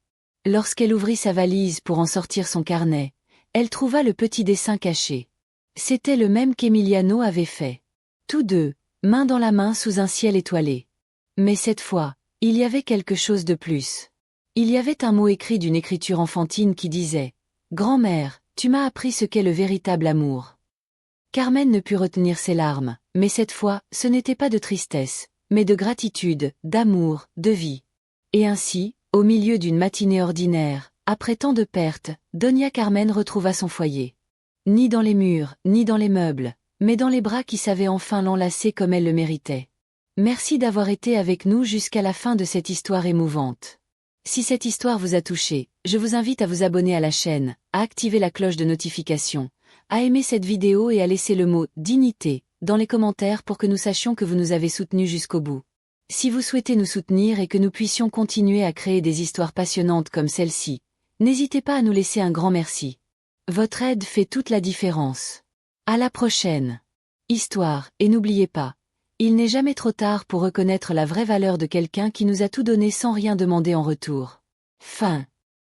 Lorsqu'elle ouvrit sa valise pour en sortir son carnet, elle trouva le petit dessin caché. C'était le même qu'Emiliano avait fait. Tous deux, main dans la main sous un ciel étoilé. Mais cette fois, il y avait quelque chose de plus. Il y avait un mot écrit d'une écriture enfantine qui disait « Grand-mère, tu m'as appris ce qu'est le véritable amour. » Carmen ne put retenir ses larmes, mais cette fois, ce n'était pas de tristesse, mais de gratitude, d'amour, de vie. Et ainsi, au milieu d'une matinée ordinaire, après tant de pertes, Doña Carmen retrouva son foyer. Ni dans les murs, ni dans les meubles, mais dans les bras qui savaient enfin l'enlacer comme elle le méritait. Merci d'avoir été avec nous jusqu'à la fin de cette histoire émouvante. Si cette histoire vous a touché, je vous invite à vous abonner à la chaîne, à activer la cloche de notification, à aimer cette vidéo et à laisser le mot « dignité » dans les commentaires pour que nous sachions que vous nous avez soutenus jusqu'au bout. Si vous souhaitez nous soutenir et que nous puissions continuer à créer des histoires passionnantes comme celle-ci, n'hésitez pas à nous laisser un grand merci. Votre aide fait toute la différence. À la prochaine histoire, et n'oubliez pas, il n'est jamais trop tard pour reconnaître la vraie valeur de quelqu'un qui nous a tout donné sans rien demander en retour. Fin.